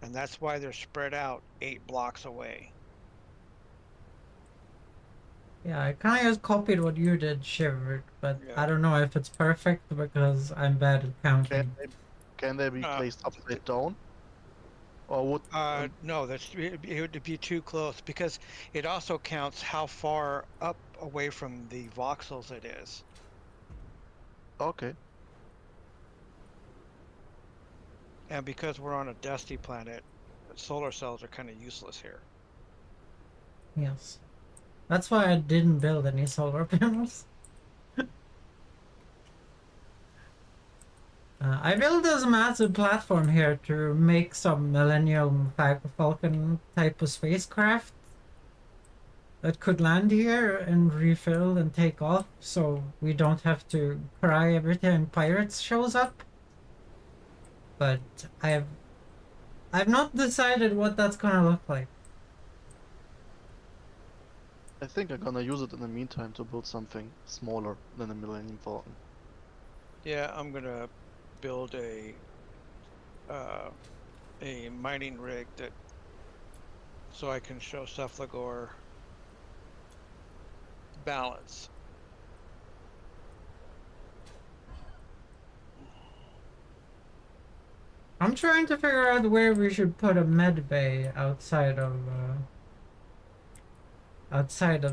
and that's why they're spread out 8 blocks away. Yeah, I kind of just copied what you did, Shivert, but Yeah. I don't know if it's perfect because I'm bad at counting. Can they be placed upside down? Or would No, it would be too close because it also counts how far up away from the voxels it is. okay. And because we're on a dusty planet, solar cells are kind of useless here. Yes. That's why I didn't build any solar panels. I built this massive platform here to make some Millennium Falcon type of spacecraft that could land here and refill and take off, so we don't have to cry every time pirates shows up. But I've not decided what that's gonna look like. I think I'm gonna use it in the meantime to build something smaller than a Millennium Falcon. Yeah, I'm gonna build a mining rig that so I can show Cephalogor balance. I'm trying to figure out where we should put a med bay outside of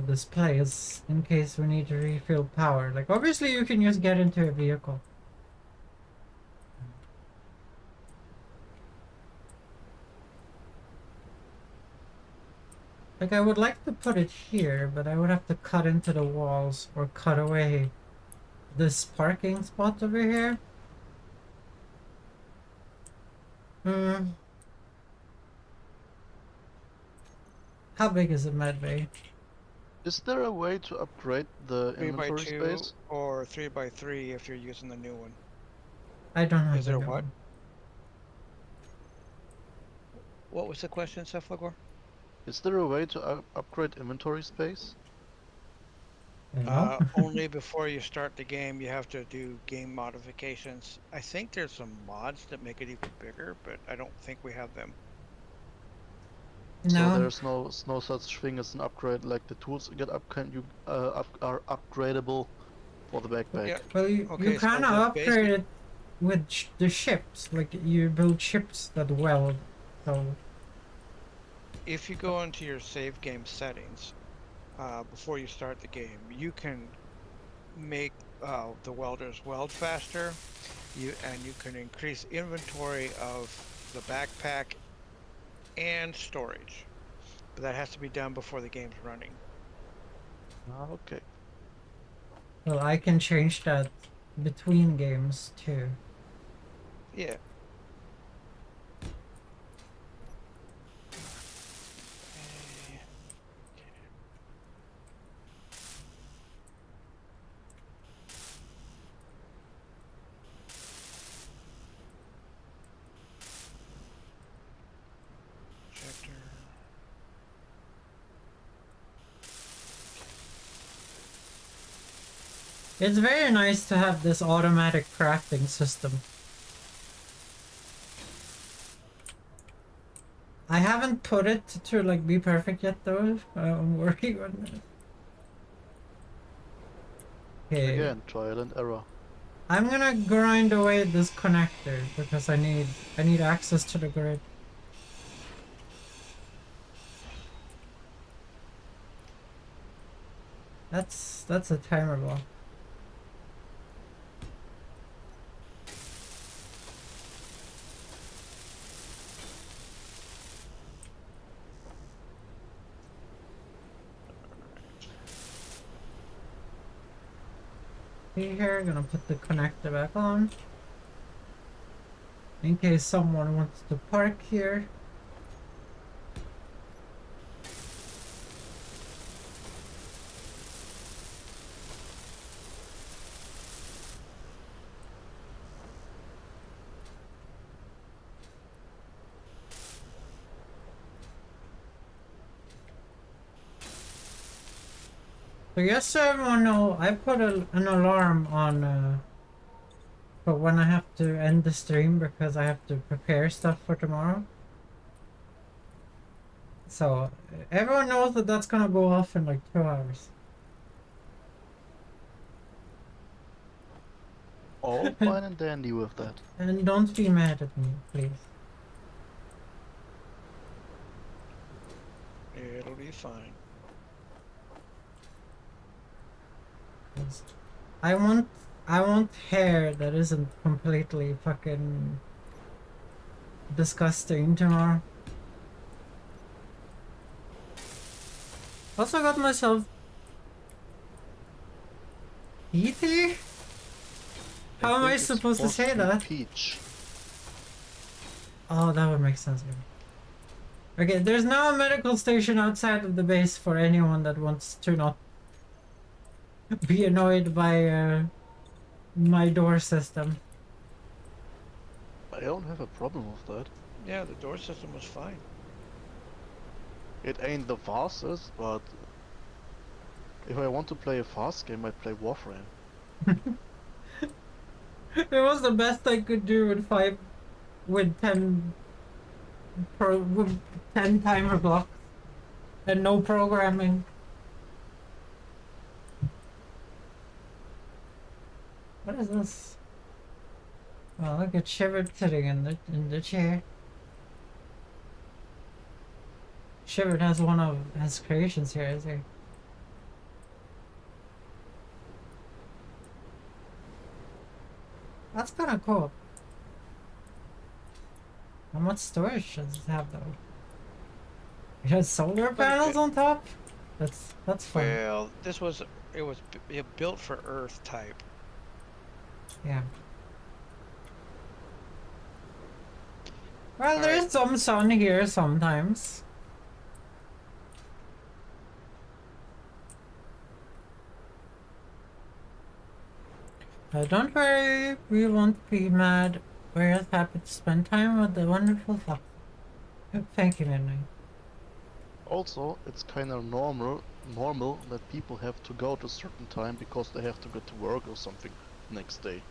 this place in case we need to refill power. Like obviously you can just get into a vehicle. Like I would like to put it here, but I would have to cut into the walls or cut away this parking spot over here. Hmm. How big is a med bay? Is there a way to upgrade the 3x2 inventory space? or 3x3 if you're using the new one. I don't have Is the there new what? one. What was the question, Cephalogor? Is there a way to upgrade inventory space? No? Only before you start the game, you have to do game modifications. I think there's some mods that make it even bigger, but I don't think we have them. So No. there's no such thing as an upgrade, like the tools get up can you are upgradable for the backpack. Yeah. Well, you Okay, so kind of the upgrade basic- it with the ships. Like you build ships that weld. So If you go into your save game settings before you start the game, you can make the welders weld faster. You can increase inventory of the backpack and storage, but that has to be done before the game's running. Okay. well, I can change that between games too. Yeah. Checker. It's very nice to have this automatic crafting system. I haven't put it to like be perfect yet though. I'm working on it. Okay. Again, trial and error. I'm gonna grind away this connector because I need access to the grid. That's a timer block. Here, gonna put the connector back on. In case someone wants to park here. So yes, so everyone know, I put an alarm on for when I have to end the stream because I have to prepare stuff for tomorrow. So everyone knows that that's gonna go off in like 2 hours. All fine and dandy with that. And don't be mad at me, please. It'll be fine. I want hair that isn't completely fucking disgusting tomorrow. Also got myself PT? How am I think it's supposed to say supposed be that? Peach. Oh, that would make sense. Okay, there's now a medical station outside of the base for anyone that wants to not be annoyed by my door system. I don't have a problem with that. Yeah, the door system was fine. It ain't the fastest, but if I want to play a fast game, I play Warframe. It was the best I could do with 10 with 10 timer blocks and no programming. What is this? Oh, look at Shivered sitting in the chair. Shivered has one of his creations here, is he? That's kind of cool. How much storage does it have though? It has solar panels on top? That's fun. Well, it was built for Earth type. Yeah. Well, there's some sun here sometimes. Don't worry, we won't be mad. We're just happy to spend time with the wonderful fox. Thank you, Midnight. Also, it's kind of normal that people have to go to a certain time because they have to go to work or something next day.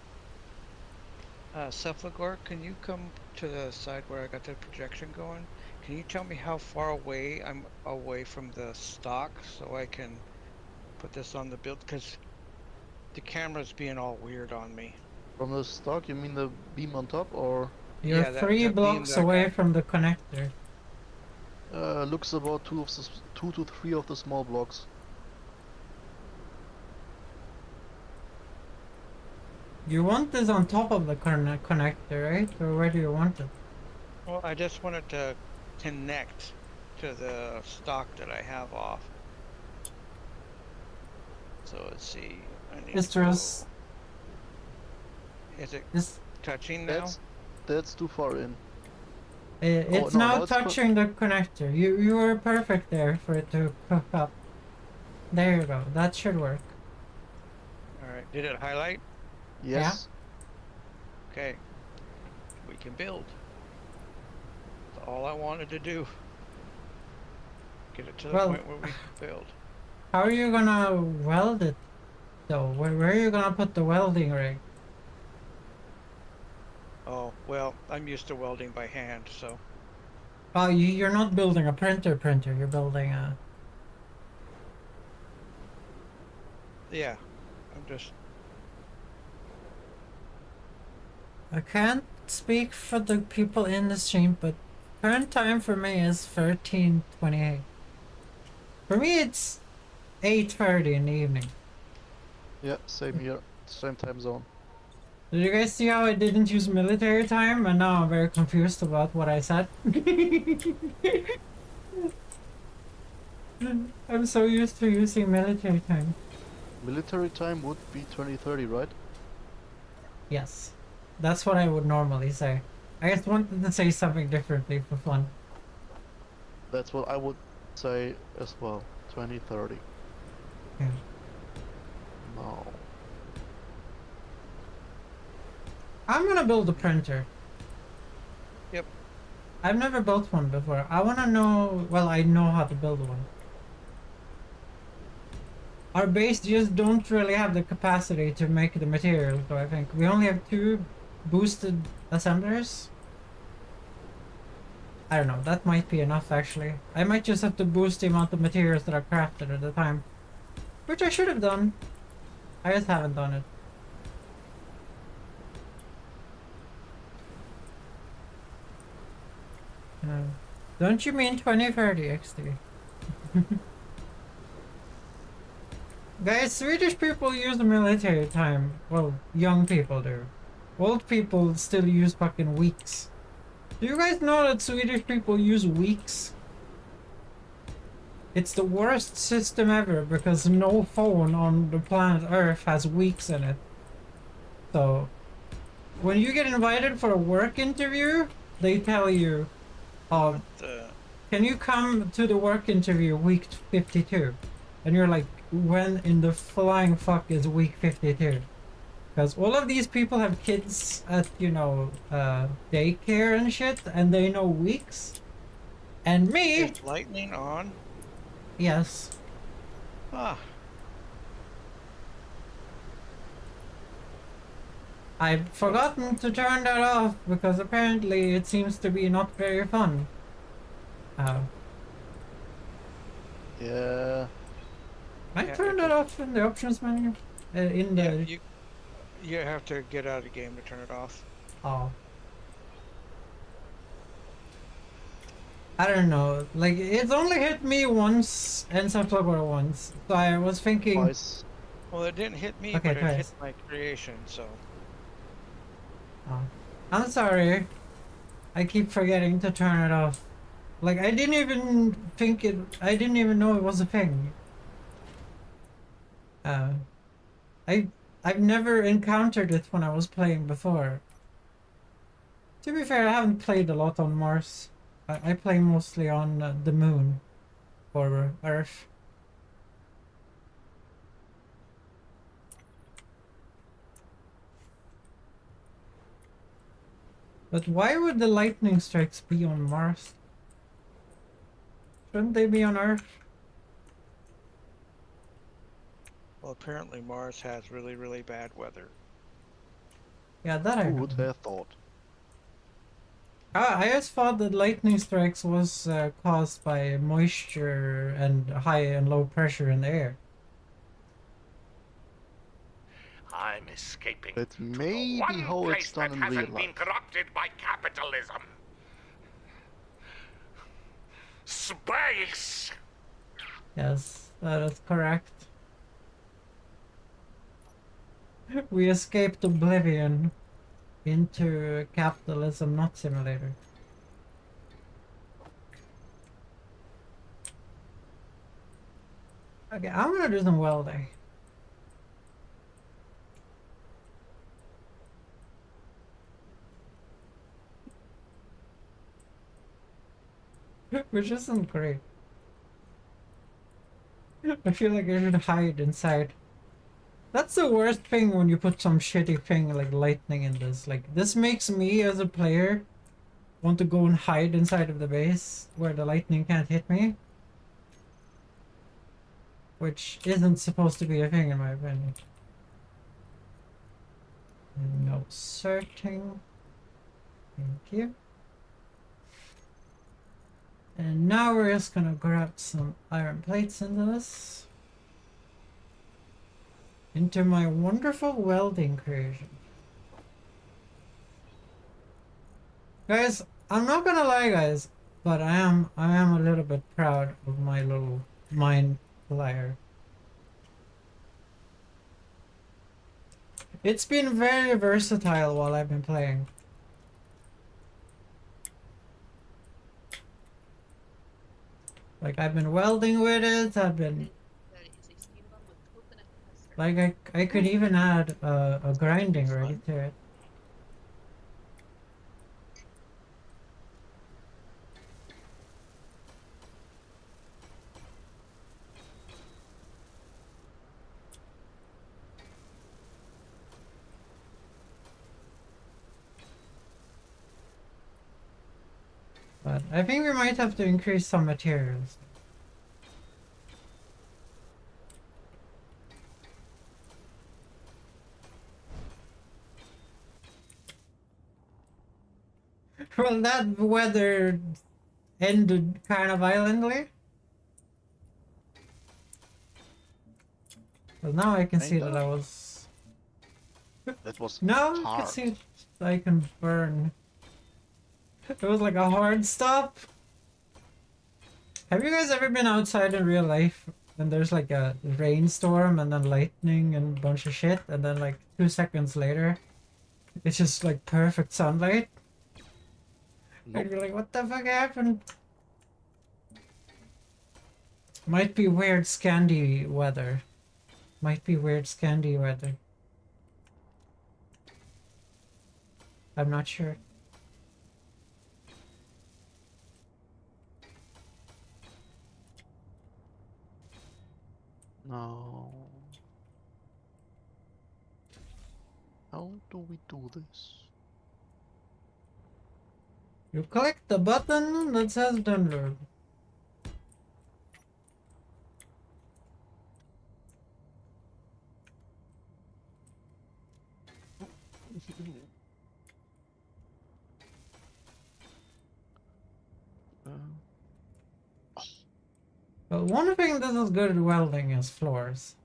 Cephalogor, can you come to the side where I got the projection going? Can you tell me how far away I'm away from the stock so I can put this on the build? Because the camera's being all weird on me. From the stock, you mean the beam on top, or? You're Yeah, that 3 beam blocks that away guy- from the connector. Looks about 2 to 3 of the small blocks. You want this on top of the connector, right? Or where do you want it? Well, I just wanted to connect to the stock that I have off. So let's see. I need It's to go- just... Is it It's, touching now? That's too far in. it's no, now no, it's touching the connector. You were perfect there for it to cook up. There you go. That should work. Alright, did it highlight? Yes. Okay. We can build. That's all I wanted to do. Get it to the Well- point where we can build. How are you gonna weld it? So where are you gonna put the welding rig? Oh, well, I'm used to welding by hand, so Oh, you're not building a printer. You're building a. yeah, I'm just I can't speak for the people in the stream, but current time for me is 13:28. For me, it's 8:30 in the evening. Yeah, same here. Same time zone. Did you guys see how I didn't use military time, and now I'm very confused about what I said? I'm so used to using military time. Military time would be 2030, right? Yes, that's what I would normally say. I just wanted to say something differently for fun. That's what I would say as well. 2030. Yeah. No. I'm gonna build a printer. yep. I've never built one before. I wanna know, well, I know how to build one. Our base just don't really have the capacity to make the materials, so I think. We only have 2 boosted assemblers. I don't know, that might be enough actually. I might just have to boost the amount of materials that are crafted at a time. Which I should have done. I just haven't done it. Don't you mean 2030 XD? Guys, Swedish people use the military time. Well, young people do. Old people still use fucking weeks. Do you guys know that Swedish people use weeks? It's the worst system ever because no phone on the planet Earth has weeks in it. So, when you get invited for a work interview, they tell you, can you come to the work interview week 52? And you're like, when in the flying fuck is week 52? Because all of these people have kids at, daycare and shit, and they know weeks. And me, Is lightning on? yes. Ah, I've forgotten to turn that off because apparently it seems to be not very fun. Yeah. I Yeah, turned it it off in the options menu. In yeah, the you have to get out of the game to turn it off. oh, I don't know. Like it's only hit me once and Subflubber once, so I was thinking. Twice. Well, it didn't hit me, Okay, but it hit twice. my creation, so. Oh, I'm sorry. I keep forgetting to turn it off. Like I didn't even think it. I didn't even know it was a thing. Uh, I've never encountered it when I was playing before. To be fair, I haven't played a lot on Mars. I play mostly on the moon or Earth. But why would the lightning strikes be on Mars? Shouldn't they be on Earth? Well, apparently Mars has really, really bad weather. Yeah, that I Who know. would have thought? I just thought that lightning strikes was caused by moisture and high and low pressure in the air. I'm escaping That to may the be one how it's place done that in real hasn't been life. corrupted by capitalism. Space! Yes, that is correct. We escaped oblivion into capitalism, not simulator. Okay, I'm gonna do some welding. Which isn't great. I feel like I should hide inside. That's the worst thing when you put some shitty thing like lightning in this. Like, this makes me as a player want to go and hide inside of the base where the lightning can't hit me. Which isn't supposed to be a thing in my opinion. No searching. Thank you. And now we're just gonna grab some iron plates into this. Into my wonderful welding creation. Guys, I'm not gonna lie, guys, but I am a little bit proud of my little mine layer. It's been very versatile while I've been playing. Like, I've been welding with it, I've been... Like, I could even add a grinding rig to it. But I think we might have to increase some materials. Well, that weather ended kind of violently. Well, now I can see that I was... That was No, I can hard. see that I can burn. It was like a hard stop. Have you guys ever been outside in real life and there's like a rainstorm and then lightning and a bunch of shit, and then like 2 seconds later it's just like perfect sunlight? Nope. And you're like, what the fuck happened? Might be weird Scandi weather. Might be weird Scandi weather. I'm not sure. No. How do we do this? You click the button that says download. But one thing that is good at welding is floors.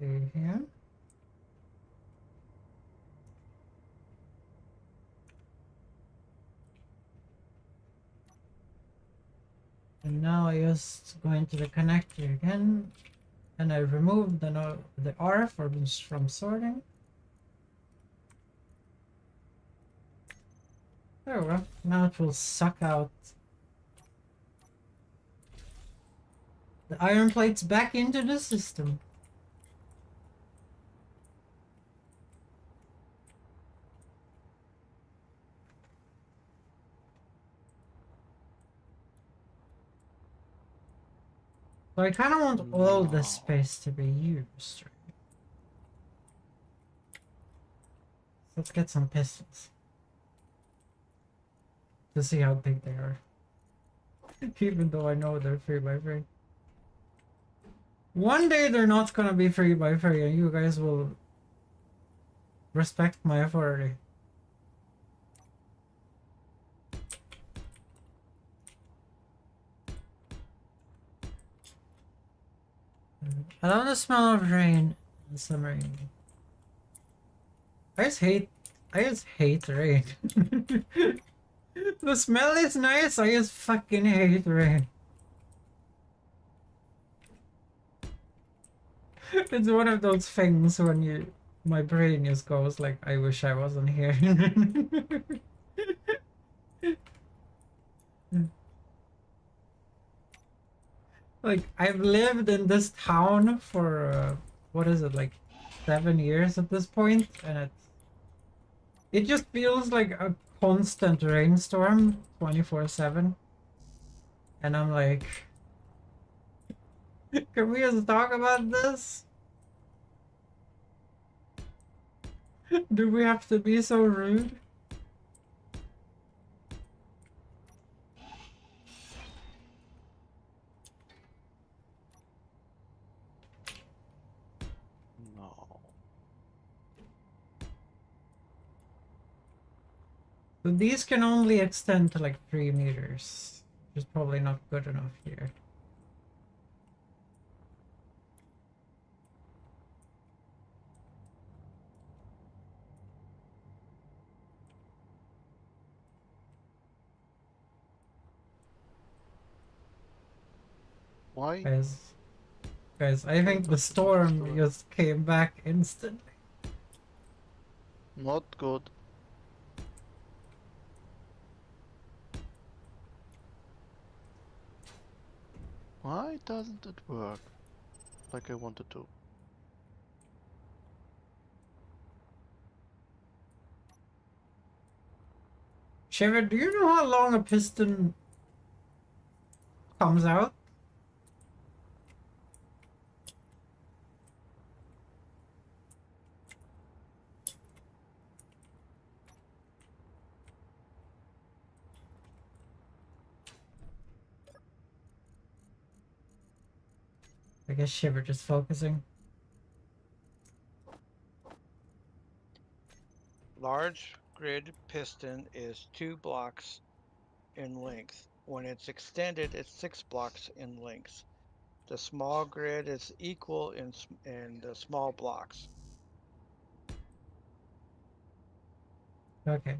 See here. And now I just go into the connector again, and I remove the R from sorting. There we go. Now it will suck out the iron plates back into the system. So I kind of want all this space to be used. Right? Let's get some pistons to see how big they are. Even though I know they're 3x3. One day they're not gonna be 3x3 and you guys will respect my authority. I love the smell of rain and summer rain. I just hate rain. The smell is nice, I just fucking hate rain. It's one of those things when my brain just goes like, I wish I wasn't here. Like, I've lived in this town for, what is it, like 7 years at this point, and it just feels like a constant rainstorm 24/7. And I'm like, can we just talk about this? Do we have to be so rude? No. So these can only extend to like 3 meters, which is probably not good enough here. Why? Guys, I think the storm just came back instantly. Not good. Why doesn't it work like I wanted to? Shiver, do you know how long a piston comes out? I guess Shiver just focusing. Large grid piston is 2 blocks in length. When it's extended, it's 6 blocks in length. The small grid is equal in the small blocks. Okay.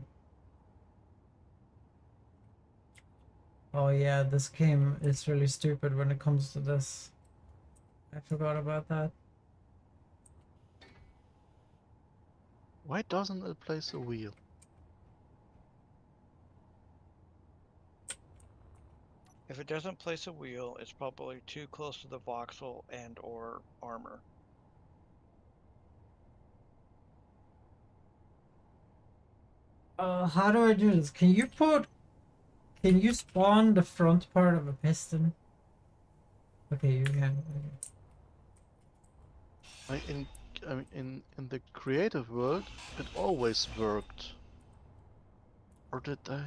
Oh yeah, this game is really stupid when it comes to this. I forgot about that. Why doesn't it place a wheel? If it doesn't place a wheel, it's probably too close to the voxel and or armor. How do I do this? Can you spawn the front part of a piston? Okay, you can. Okay. I mean, in the creative world, it always worked. Or did I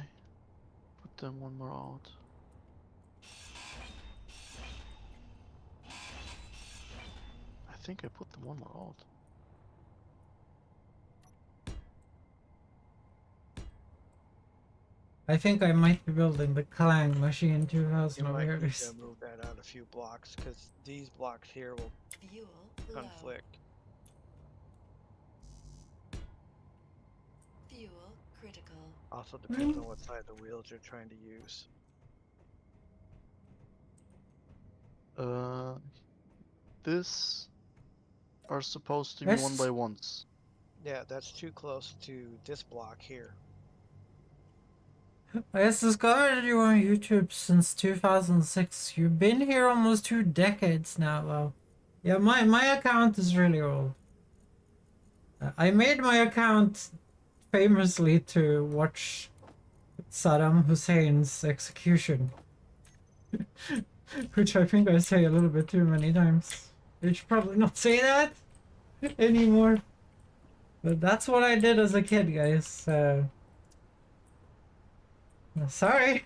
put them one more out? I think I put them one more out. I think I might be building the Clang Machine 2000 You over might here. need to move that out a few blocks because these blocks here will Fuel low. conflict. Fuel critical. Also depends on what side of the wheels you're trying to use. This are supposed to be Yes. 1x1s. Yeah, that's too close to this block here. I has discovered you on YouTube since 2006. You've been here almost 2 decades now, though. Yeah, my account is really old. I made my account famously to watch Saddam Hussein's execution, which I think I say a little bit too many times. I should probably not say that anymore. But that's what I did as a kid, guys. Sorry.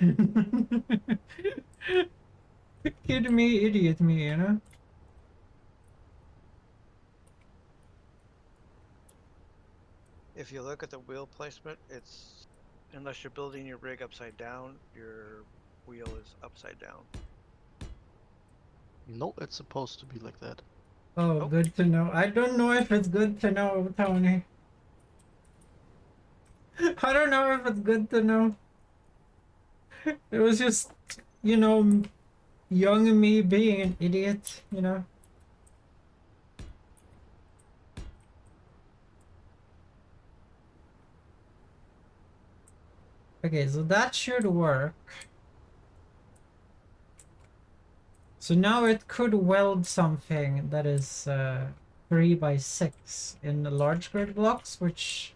Kid me, idiot me, you know? If you look at the wheel placement, it's unless you're building your rig upside down, your wheel is upside down. No, it's supposed to be like that. Oh, Oh. good to know. I don't know if it's good to know, Tony. I don't know if it's good to know. It was just, you know, young me being an idiot, you know? Okay, so that should work. So now it could weld something that is 3x6 in the large grid blocks, which...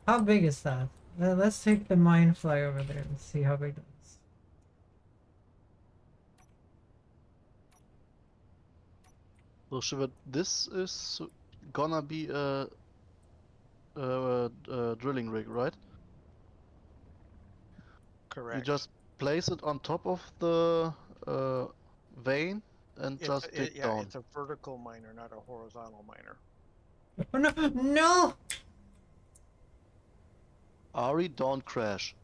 How big is that? Let's take the mine fly over there and see how big that is. So Shiva, this is gonna be a drilling rig, right? Correct. You just place it on top of the vein and just dig Yeah, down. it's a vertical miner, not a horizontal miner. Oh, no! No! Ari, don't crash.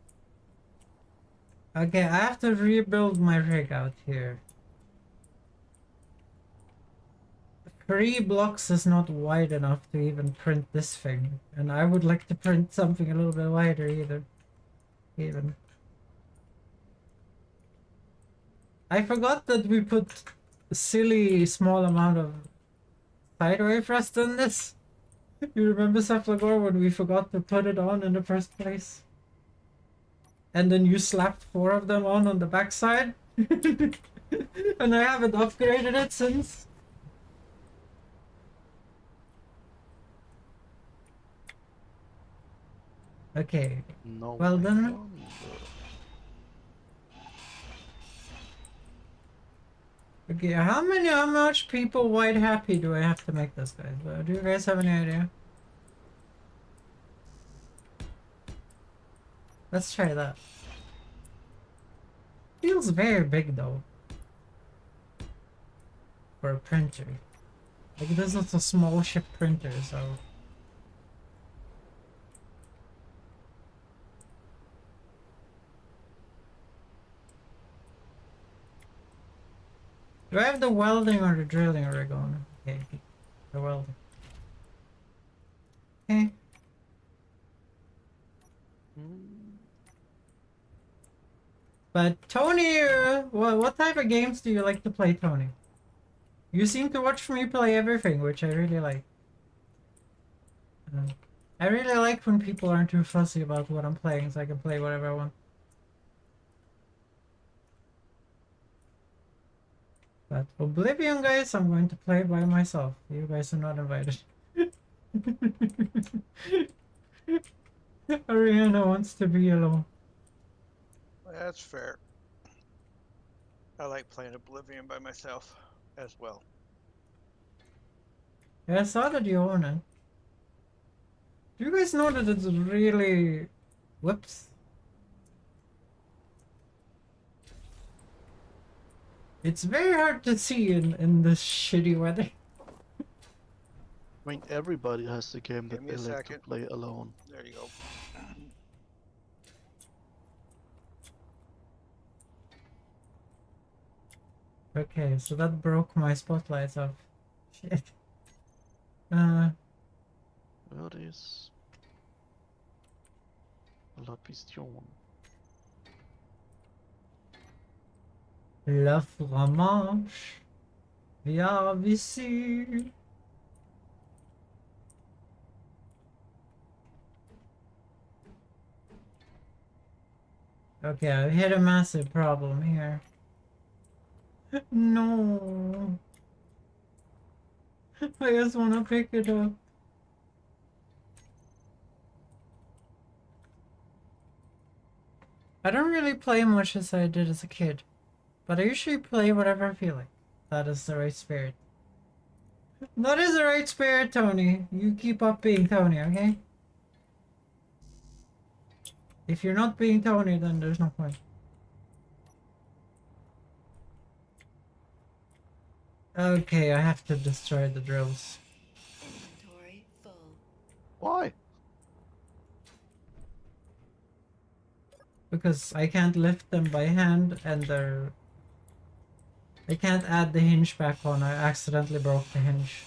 Okay, I have to rebuild my rig out here. 3 blocks is not wide enough to even print this thing, and I would like to print something a little bit wider even. I forgot that we put a silly small amount of sideway thrust in this. You remember Cephalosaur when we forgot to put it on in the first place? And then you slapped 4 of them on the backside? And I haven't upgraded it since. Okay. No, Well I then. wonder. Okay, how much people white happy do I have to make this, guys? Do you guys have any idea? Let's try that. Feels very big though. For a printer. Like this is a small ship printer, so. Do I have the welding or the drilling rig on? Okay, the welding. Okay. But Tony, what type of games do you like to play, Tony? You seem to watch me play everything, which I really like. I really like when people aren't too fussy about what I'm playing, so I can play whatever I want. But Oblivion, guys, I'm going to play by myself. You guys are not invited. Ariana wants to be alone. That's fair. I like playing Oblivion by myself as well. Yeah, I saw that you own it. Do you guys know that it's really... Whoops. It's very hard to see in this shitty weather. I mean, everybody has the game that Give me they a like to second. play alone. There you go. Okay, so that broke my spotlights off. Shit. Where is La Piston? La Flamanche. Viens ici. Okay, I hit a massive problem here. No. I just want to pick it up. I don't really play much as I did as a kid, but I usually play whatever I feel like. That is the right spirit. That is the right spirit, Tony. You keep up being Tony, okay? If you're not being Tony, then there's no point. Okay, I have to destroy the drills. Inventory full. Why? Because I can't lift them by hand and they're... I can't add the hinge back on. I accidentally broke the hinge.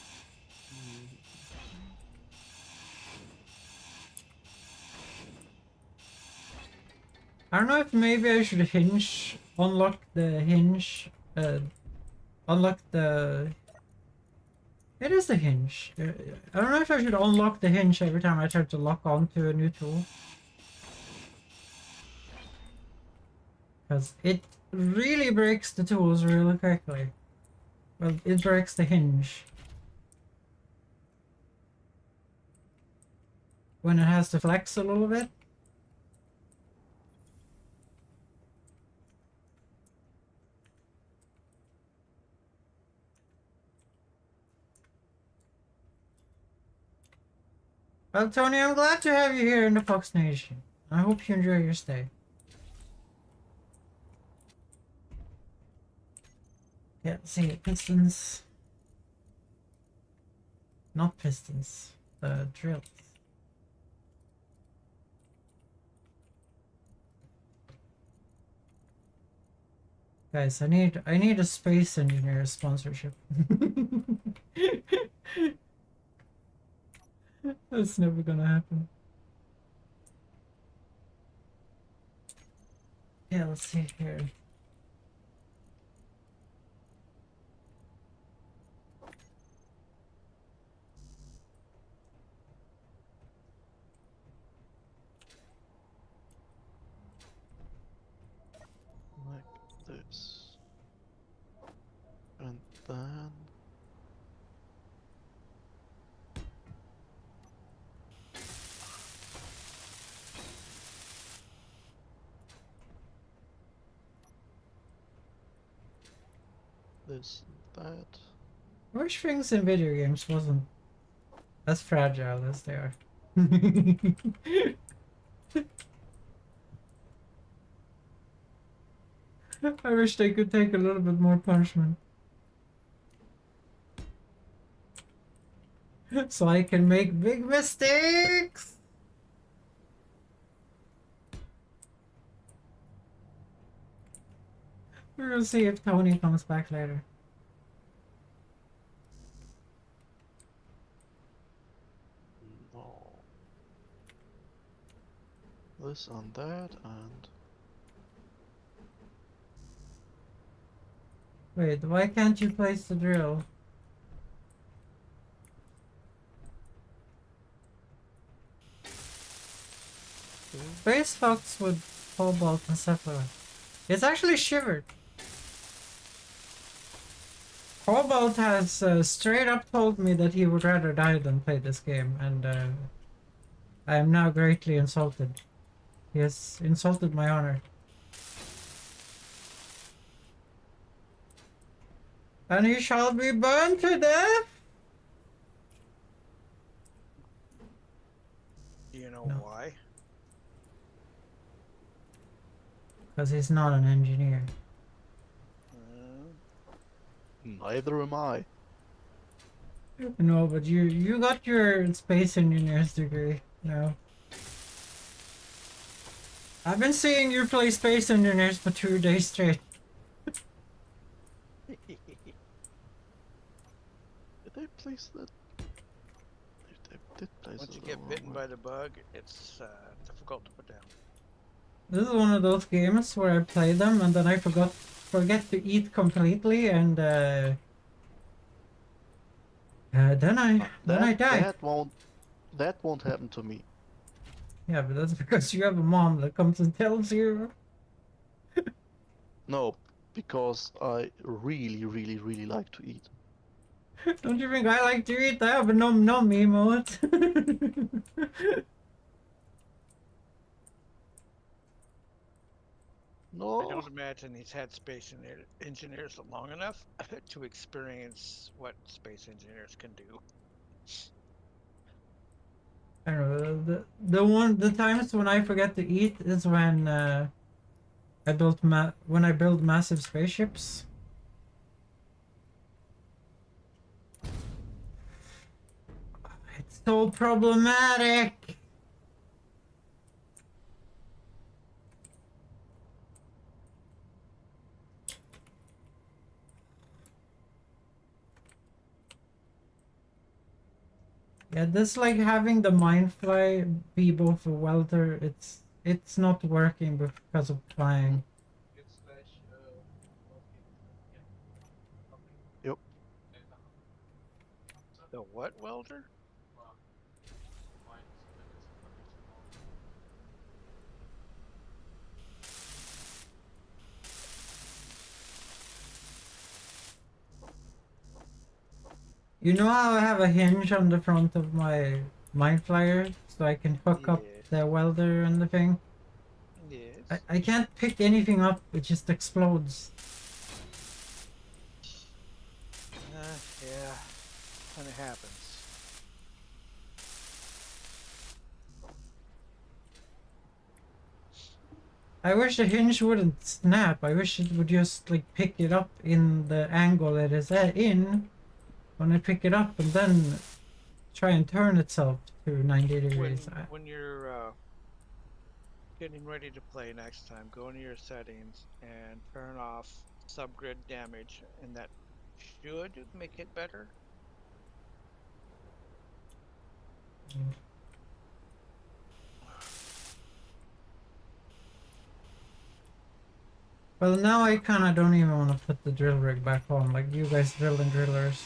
I don't know if maybe I should unlock the hinge, unlock the... It is the hinge. I don't know if I should unlock the hinge every time I try to lock onto a new tool. Because it really breaks the tools really quickly. Well, it breaks the hinge. When it has to flex a little bit. Well, Tony, I'm glad to have you here in the Fox Nation. I hope you enjoy your stay. Yeah, see, pistons. Not pistons. The drills. Guys, I need a space engineer sponsorship. That's never gonna happen. Yeah, let's see here. Like this. And then this and that. I wish things in video games wasn't as fragile as they are. I wish they could take a little bit more punishment. So I can make big mistakes! We're gonna see if Tony comes back later. No. This and that and Wait, why can't you place the drill? Space Fox with Cobalt and Sapphire. It's actually shivered. Cobalt has straight up told me that he would rather die than play this game, and I am now greatly insulted. He has insulted my honor. And he shall be burned to death? Do you know No. why? Because he's not an engineer. neither am I. No, but you got your space engineer's degree. No. I've been seeing you play space engineers for 2 days straight. Did I place that? I did place Once you it get the bitten wrong by way. the bug, it's difficult to put down. This is one of those games where I play them and then I forget to eat completely, and then I die. That won't happen to me. Yeah, but that's because you have a mom that comes and tells you. No, because I really, really, really like to eat. Don't you think I like to eat? I have a nom nom emote. I No, don't imagine he's had space engineers long enough to experience what space engineers can do. I don't know. The times when I forget to eat is when when I build massive spaceships. It's so problematic. Yeah, this like having the mind fly be both a welder. It's not working because of flying. yep. The what welder? You know how I have a hinge on the front of my mind flyer so I can hook up Yes. the welder and the thing? Yes. I can't pick anything up, it just explodes. Yeah, when it happens. I wish the hinge wouldn't snap. I wish it would just like pick it up in the angle it is in when I pick it up and then try and turn itself to 90 degrees. When you're getting ready to play next time, go into your settings and turn off subgrid damage, and that should make it better. Well, now I kind of don't even want to put the drill rig back on, like you guys drilling drillers.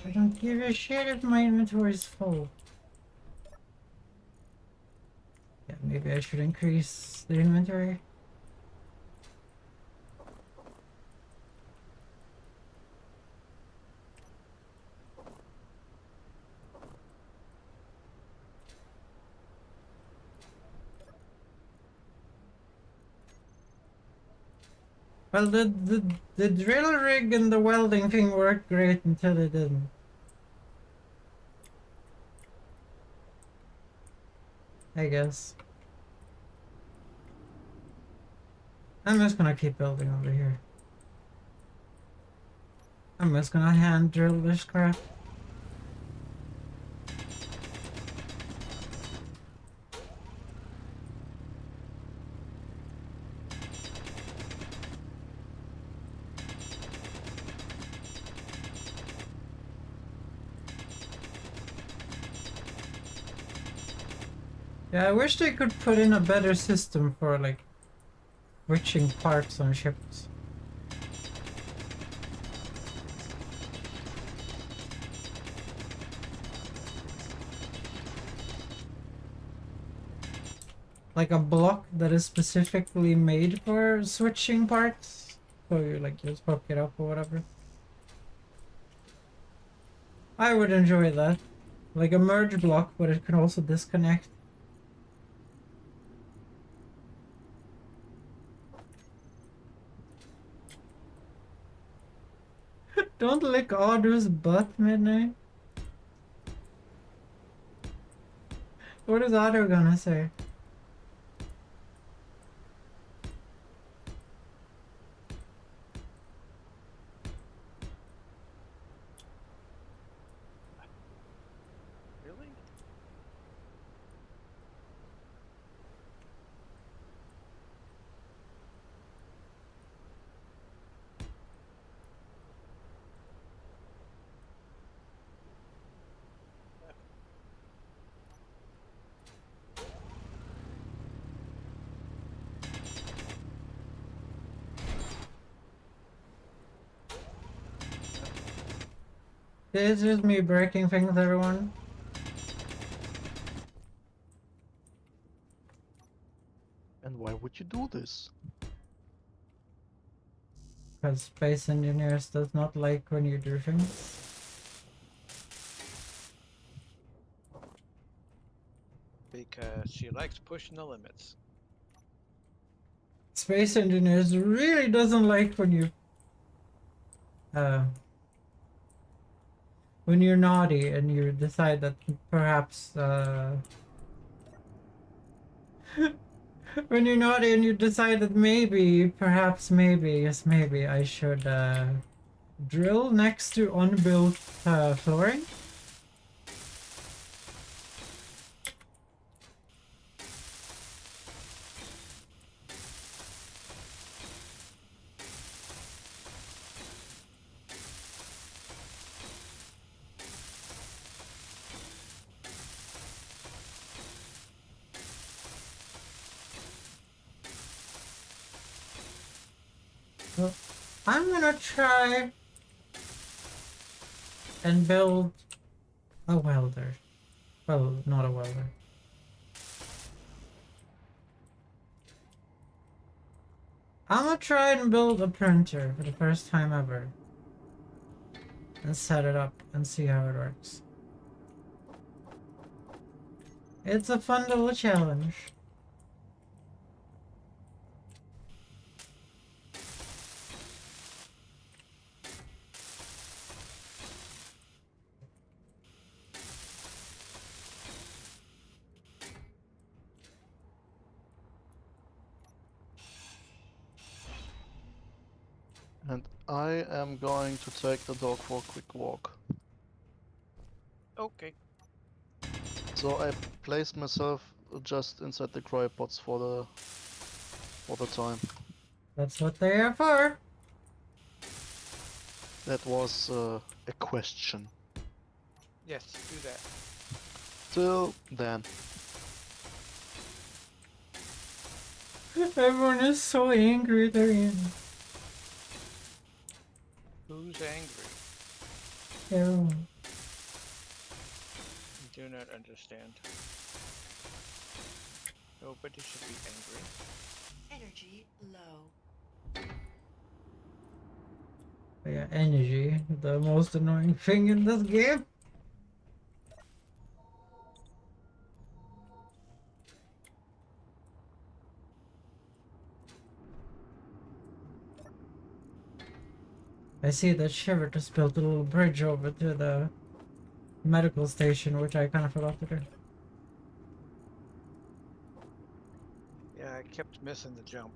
Inventory full. I Inventory don't give a shit if my inventory is full. Yeah, maybe I should increase the inventory. Well, the drill rig and the welding thing worked great until it didn't. I guess. I'm just gonna keep building over here. I'm just gonna hand drill this crap. Yeah, I wish they could put in a better system for like switching parts on ships. Like a block that is specifically made for switching parts. So you like just hook it up or whatever. I would enjoy that. Like a merge block, but it can also disconnect. Don't lick Audrey's butt, Midnight. What is Audrey gonna say? Really? This is me breaking things, everyone. And why would you do this? Because Space Engineers does not like when you do things. Because she likes pushing the limits. Space Engineers really doesn't like when you're naughty and you decide that perhaps when you're naughty and you decide that maybe, perhaps maybe, yes maybe I should drill next to unbuilt flooring. So I'm gonna try and build a welder. Well, not a welder. I'm gonna try and build a printer for the first time ever. And set it up and see how it works. It's a fun little challenge. And I am going to take the dog for a quick walk. Okay. So I place myself just inside the cryopods for the time. That's what they are for. That was a question. Yes, do that. Till then. Everyone is so angry they're in. Who's angry? Everyone. I do not understand. Nobody should be angry. Energy low. Yeah, energy. The most annoying thing in this game. I see that Shiver just built a little bridge over to the medical station, which I kind of forgot to do. Yeah, I kept missing the jump.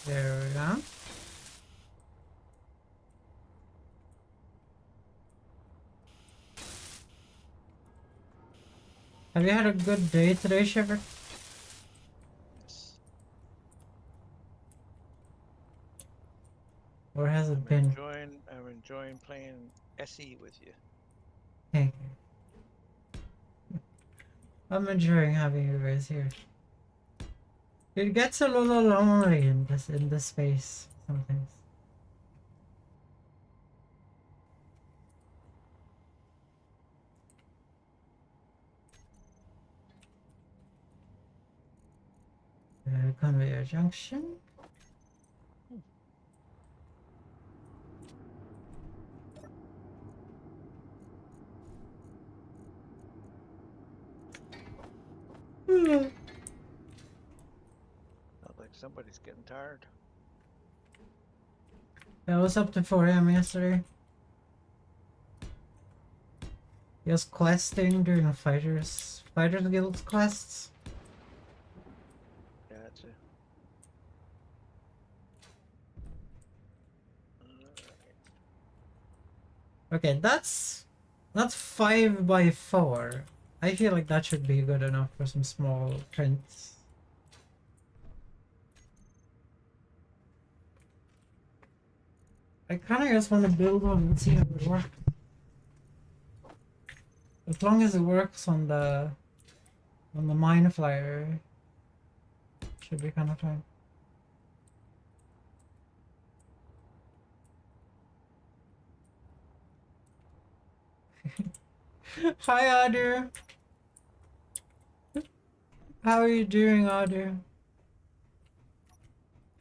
There we go. Have you had a good day today, Shiver? Yes. Or has it been? I'm enjoying playing SE with you. Hey. I'm enjoying having you guys here. It gets a little lonely in this space sometimes. Conveyor junction. Sounds like somebody's getting tired. I was up to 4 AM yesterday. Just questing during Fighters Guild quests. Gotcha. Okay, that's 5 by 4. I feel like that should be good enough for some small prints. I kind of just want to build one and see how it works. As long as it works on the mine flyer, should be kind of fine. Hi, Adu. How are you doing, Adu?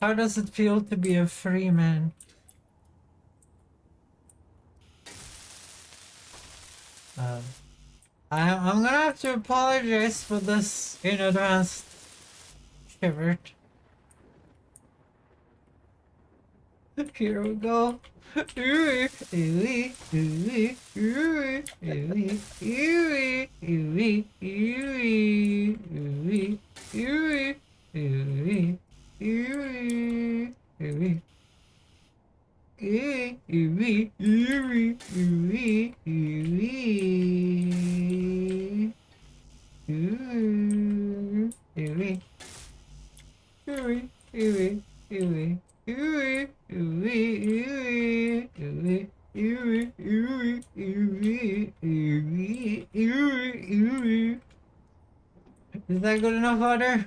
How does it feel to be a free man? I'm gonna have to apologize for this in advance, Shivert. Here we go. Ooey, ooey, ooey, ooey, ooey, ooey, ooey, ooey, ooey, ooey, ooey, ooey, ooey. Ooey, ooey, ooey, ooey, ooey. Ooey, ooey. Ooey, ooey, ooey. Ooey, ooey, ooey, ooey, ooey, ooey, ooey, ooey, ooey. Is that good enough, Otter?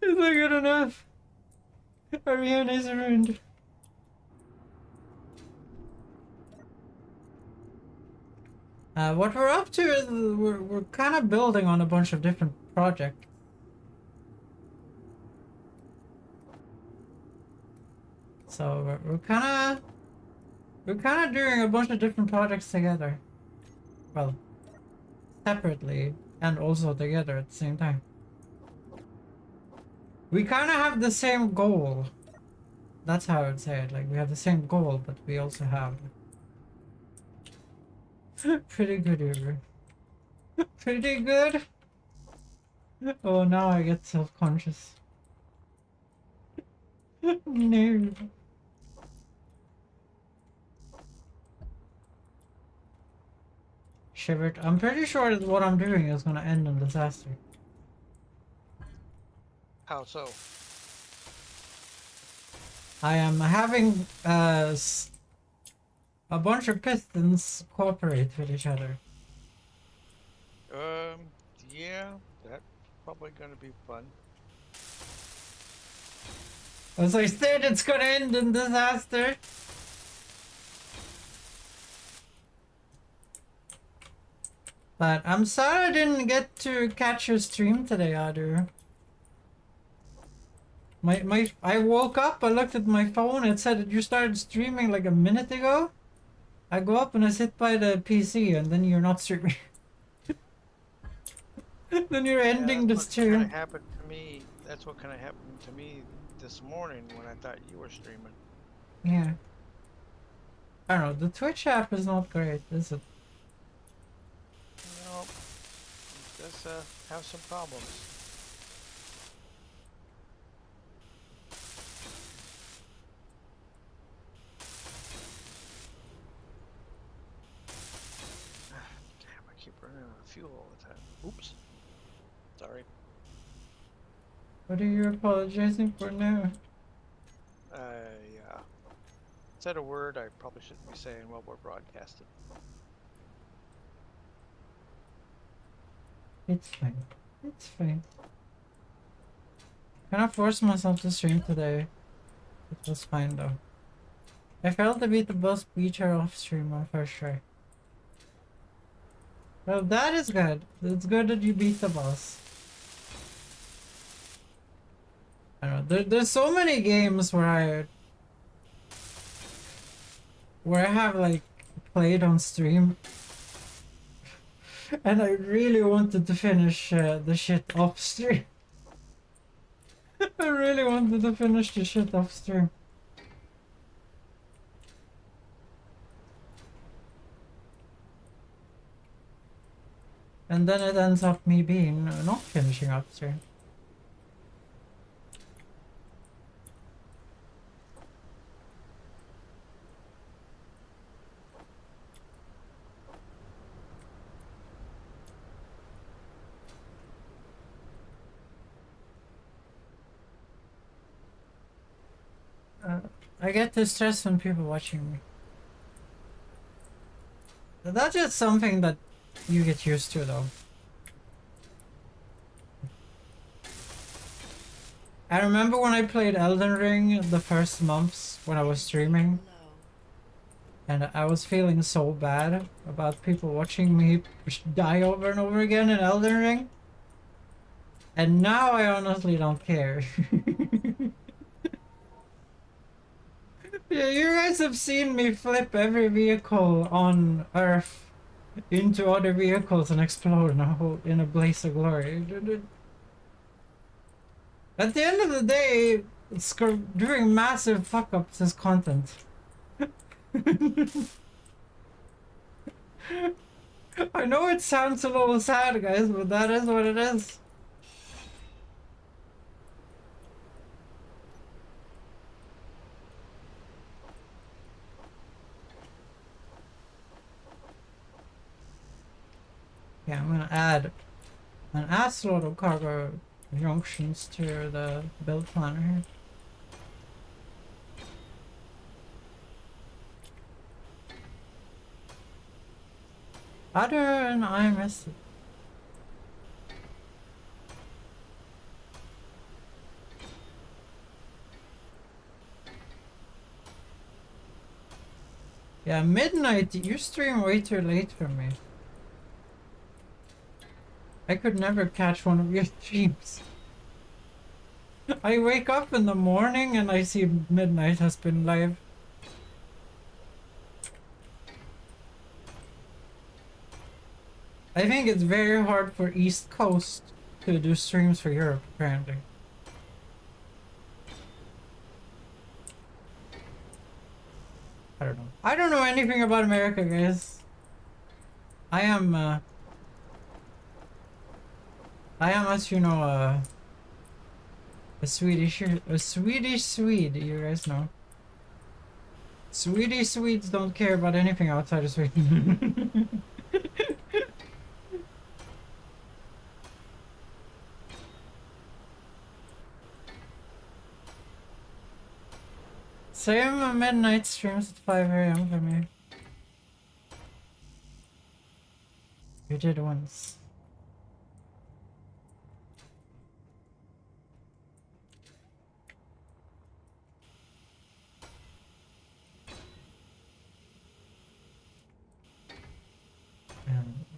Is that good enough? Ariana is ruined. What we're up to is we're kind of building on a bunch of different projects. So we're kind of doing a bunch of different projects together. Well, separately and also together at the same time. We kind of have the same goal. That's how I would say it. Like, we have the same goal, but we also have pretty good Uber. Pretty good. Oh, now I get self-conscious. No. Shivered. I'm pretty sure that what I'm doing is gonna end in disaster. How so? I am having a bunch of pistons cooperate with each other. Yeah, that's probably gonna be fun. As I said, it's gonna end in disaster. But I'm sorry I didn't get to catch your stream today, Adu. I woke up, I looked at my phone, it said that you started streaming like a minute ago. I go up and I sit by the PC and then you're not streaming. Then you're ending the That's what kind stream. of happened to me. That's what kind of happened to me this morning when I thought you were streaming. Yeah. I don't know, the Twitch app is not great, is it? No, it does have some problems. Damn, I keep running out of fuel all the time. Oops. Sorry. What are you apologizing for now? Yeah. Said a word I probably shouldn't be saying while we're broadcasting. It's fine. It's fine. Kind of forced myself to stream today. It was fine though. I failed to beat the boss beater off stream on first try. Well, that is good. It's good that you beat the boss. I don't know. There's so many games where I have like played on stream, and I really wanted to finish the shit off stream. I really wanted to finish the shit off stream. And then it ends up me being not finishing up stream. I get distressed when people watching me. That's just something that you get used to though. I remember when I played Elden Ring the first months when I was streaming, Low. and I was feeling so bad about people watching me die over and over again in Elden Ring. And now I honestly don't care. Yeah, you guys have seen me flip every vehicle on Earth into other vehicles and explode in a blaze of glory. At the end of the day, doing massive fuck ups is content. I know it sounds a little sad, guys, but that is what it is. Yeah, I'm gonna add an assload of cargo junctions to the build planner here. Other and I missed it. Yeah, midnight, you stream way too late for me. I could never catch one of your streams. I wake up in the morning and I see midnight has been live. I think it's very hard for East Coast to do streams for Europe, apparently. I don't know. I don't know anything about America, guys. I am, as you know, a Swedish Swede, you guys know. Swedish Swedes don't care about anything outside of Sweden. Same midnight streams at 5 AM for me. You did once.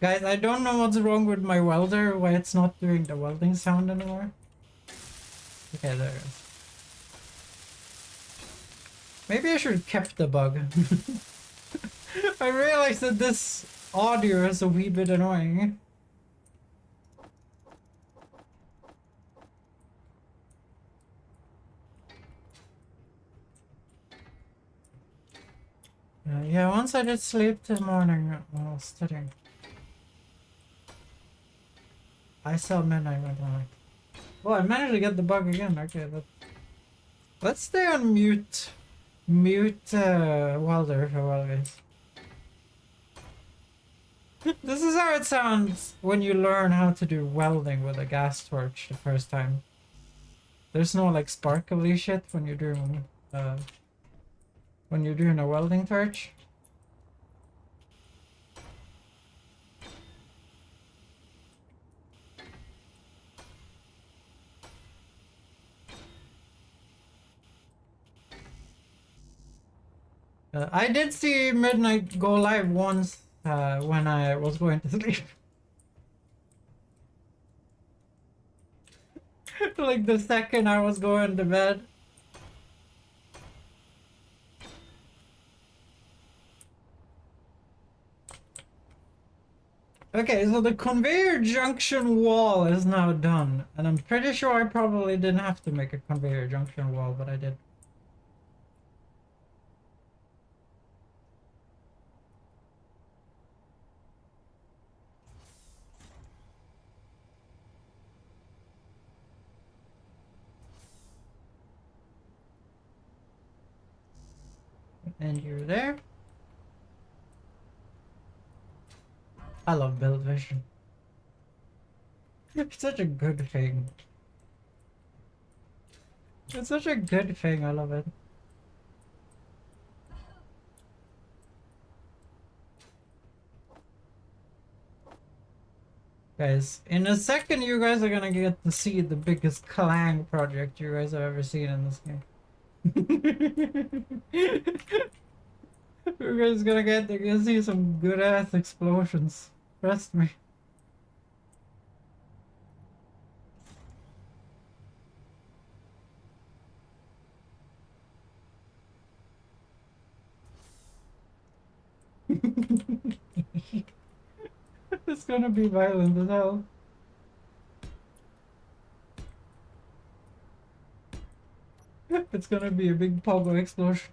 Guys, I don't know what's wrong with my welder, why it's not doing the welding sound anymore. Okay, there it is. Maybe I should have kept the bug. I realized that this audio is a wee bit annoying. Yeah, once I did sleep this morning while I was studying. I saw midnight went on. Well, I managed to get the bug again. Okay, let's stay on mute. Mute welder for a while, guys. This is how it sounds when you learn how to do welding with a gas torch the first time. There's no like sparkly shit when you're doing a welding torch. I did see midnight go live once when I was going to sleep. Like the second I was going to bed. Okay, so the conveyor junction wall is now done. And I'm pretty sure I probably didn't have to make a conveyor junction wall, but I did. And you're there. I love build vision. It's such a good thing. It's such a good thing, I love it. Guys, in a second you guys are gonna get to see the biggest clang project you guys have ever seen in this game. You guys gonna get to see some good ass explosions. Trust me. It's gonna be violent as hell. It's gonna be a big pogo explosion.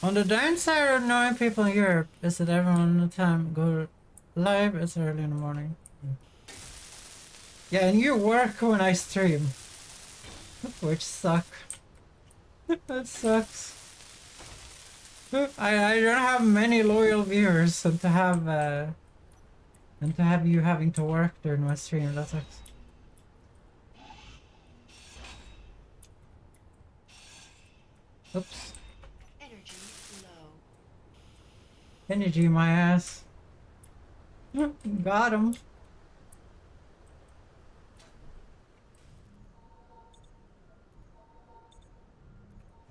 On the downside of knowing people in Europe is that everyone at the time go live it's early in the morning. Yeah, and you work when I stream. Which suck. That sucks. I don't have many loyal viewers and to have you having to work during my stream, that sucks. Oops. Energy low. Energy my ass. Got him.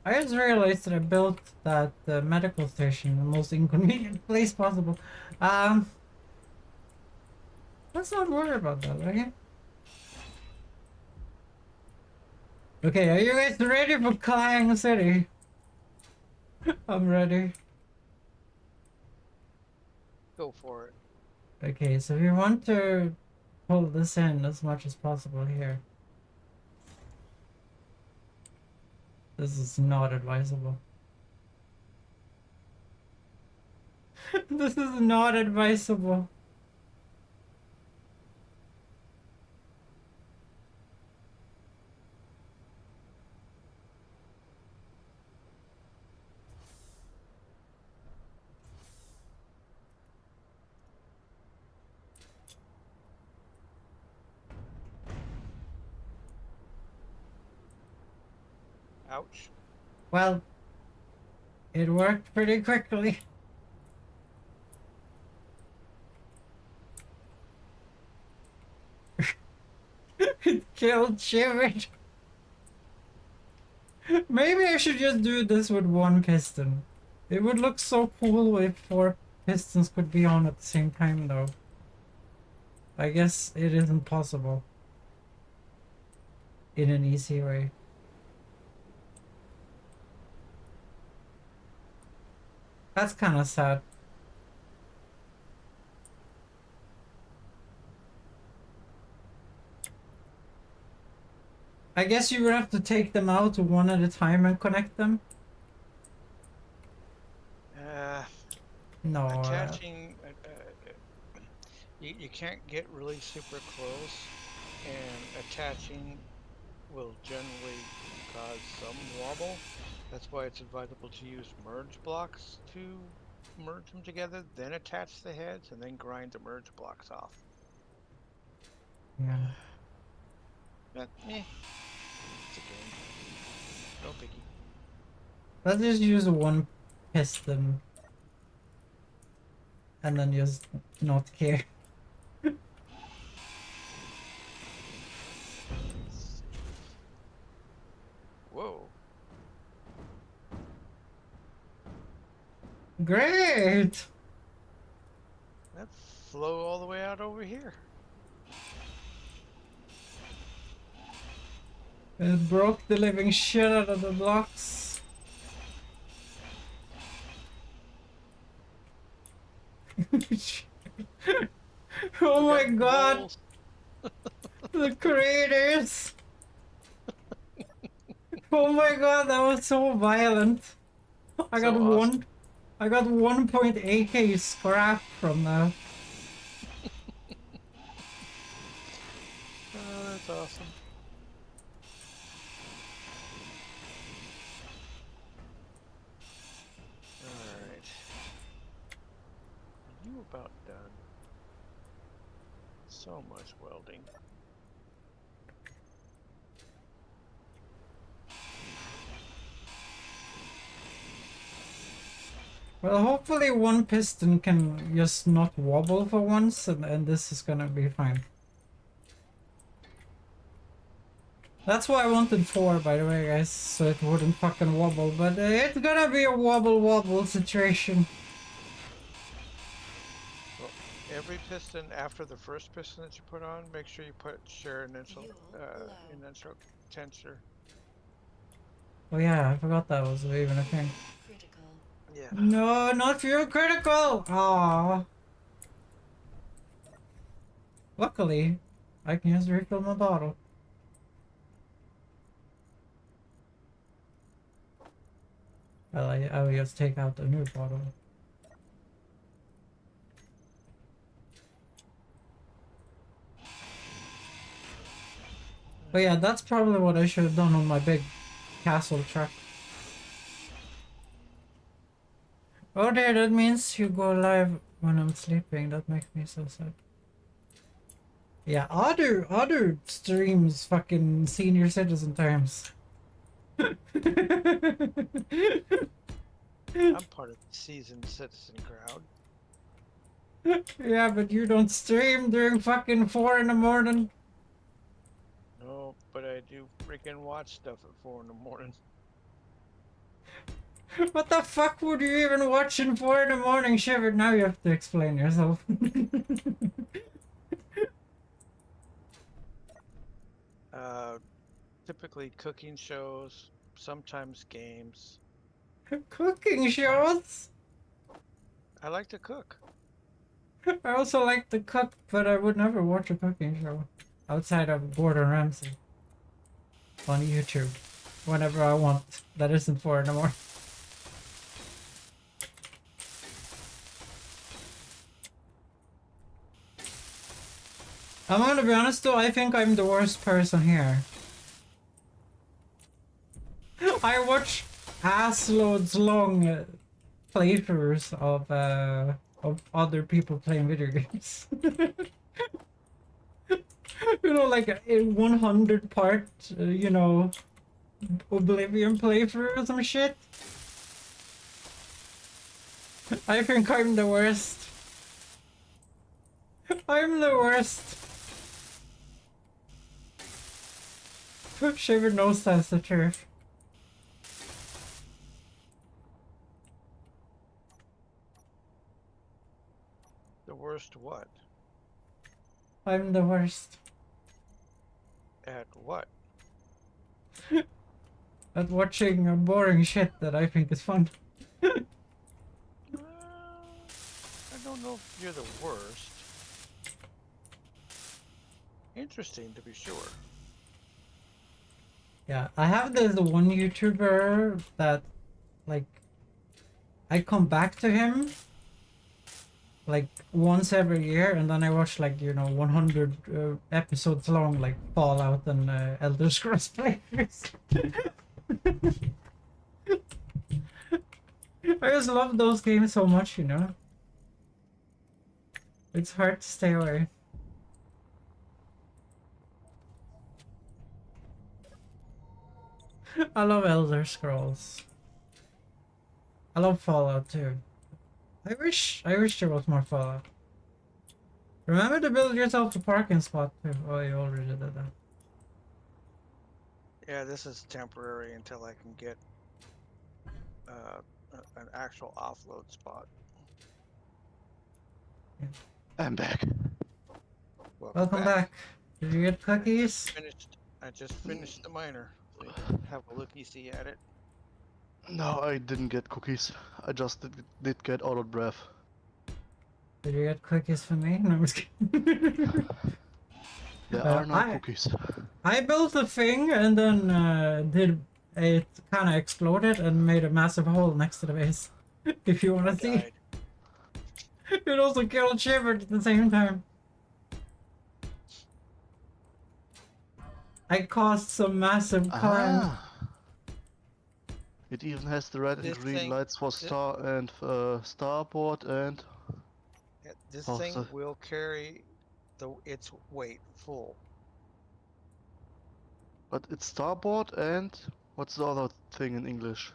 I just realized that I built that medical station in the most inconvenient place possible. Let's not worry about that, okay? Okay, are you guys ready for Klang City? I'm ready. Go for it. Okay, so we want to pull this in as much as possible here. This is not advisable. This is not advisable. Ouch. Well, it worked pretty quickly. It killed Shivered. Maybe I should just do this with one piston. It would look so cool if 4 pistons could be on at the same time, though. I guess it isn't possible. In an easy way. That's kind of sad. I guess you would have to take them out one at a time and connect them. No. Attaching. You can't get really super close, and attaching will generally cause some wobble. That's why it's advisable to use merge blocks to merge them together, then attach the heads, and then grind the merge blocks off. Yeah. But, it's a game. No biggie. Let's just use one piston. And then just not care. Whoa. Great! That flow all the way out over here. It broke the living shit out of the blocks. Oh my god! Balls. The creators! Oh my god, that was so violent. I got So awesome. I got 1.8k scrap from that. Oh, that's awesome. Alright. Are you about done? So much welding. Well, hopefully one piston can just not wobble for once, and this is gonna be fine. That's why I wanted 4, by the way, guys, so it wouldn't fucking wobble, but it's gonna be a wobble situation. Well, every piston after the first piston that you put on, make sure you put share initial tensor. Oh yeah, I forgot that was even a thing. Critical. Yeah. No, not fuel critical! Aww. Luckily, I can just refill my bottle. Well, I will just take out the new bottle. But yeah, that's probably what I should have done on my big castle truck. Oh dear, that means you go live when I'm sleeping. That makes me so sad. Yeah, other streams fucking senior citizen times. I'm part of the seasoned citizen crowd. Yeah, but you don't stream during fucking 4 in the morning. No, but I do freaking watch stuff at 4 in the morning. What the fuck would you even watch in 4 in the morning, Shiver? Now you have to explain yourself. Typically cooking shows, sometimes games. Cooking shows? I like to cook. I also like to cook, but I would never watch a cooking show outside of Gordon Ramsay on YouTube whenever I want. That isn't 4 in the morning. I'm gonna be honest though, I think I'm the worst person here. I watch ass loads long playthroughs of other people playing video games. You know, like a 100 part, you know, Oblivion playthrough or some shit. I think I'm the worst. I'm the worst. Shaver knows that's the truth. The worst what? I'm the worst. At what? At watching boring shit that I think is fun. I don't know if you're the worst. Interesting to be sure. Yeah, I have this one YouTuber that, like, I come back to him, like, once every year, and then I watch, like, you know, 100 episodes long, like, Fallout and Elder Scrolls playthroughs. I just love those games so much, you know? It's hard to stay away. I love Elder Scrolls. I love Fallout too. I wish there was more Fallout. Remember to build yourself a parking spot too. Oh, you already did that. Yeah, this is temporary until I can get an actual offload spot. I'm back. Welcome back. Did you get cookies? I just finished the miner. So you can have a looky-see at it. No, I didn't get cookies. I just did get out of breath. Did you get cookies for me? No, I'm just kidding. There are no cookies. I built a thing and then it kind of exploded and made a massive hole next to the base. If you want to see. Died. It also killed Shiver at the same time. I caused some massive climb. Ah. It even has the red and This green thing- lights for star and starboard and Yeah, this Oh, thing so- will carry its weight full. but it's starboard and what's the other thing in English?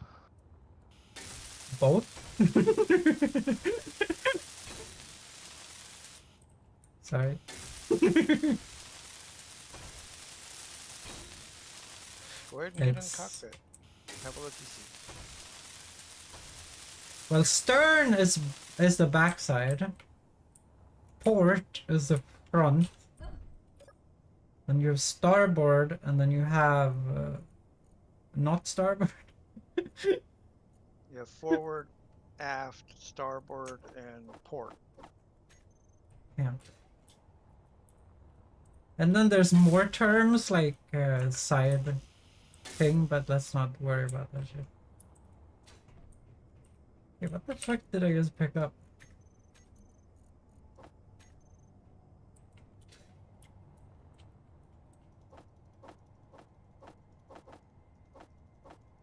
Both? Sorry. Go ahead and get in the It's- cockpit. Have a looky-see. Well, stern is the backside. Port is the front. Then you have starboard, and then you have not starboard. You have forward, aft, starboard, and port. Yeah. And then there's more terms like side thing, but let's not worry about that shit. Okay, what the fuck did I just pick up?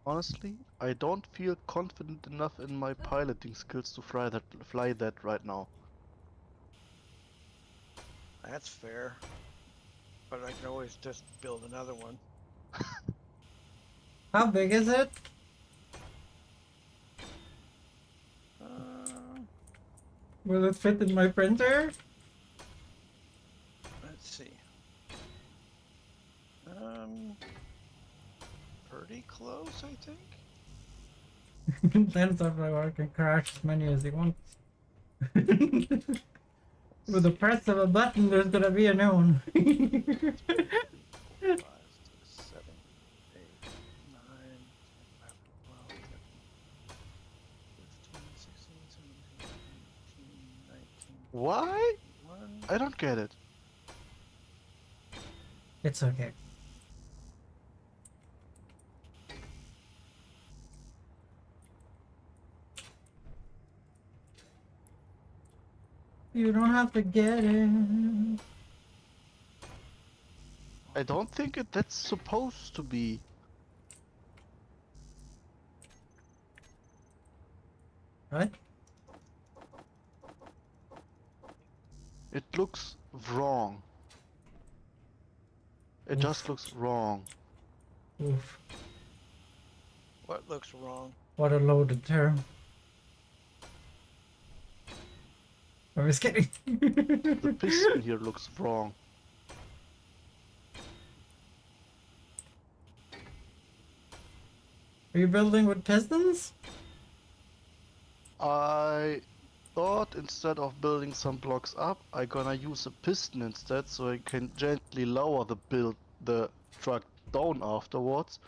Honestly, I don't feel confident enough in my piloting skills to fly that right now. That's fair. But I can always just build another one. How big is it? Will it fit in my printer? Let's see. Pretty close, I think. Then I can crash as many as he wants. With the press of a button, there's gonna be a new one. 5, 6, 7, 8, 9, 10, 11, 12, 13, 15, 16, 17, 18, 19, Why? One. I don't get it. It's okay. You don't have to get it. I don't think that's supposed to be. Right? It looks wrong. It Oof. just looks wrong. Oof. What looks wrong? What a loaded term. I was kidding. The piston here looks wrong. Are you building with pistons? I thought instead of building some blocks up, I gonna use a piston instead, so I can gently lower the truck down afterwards.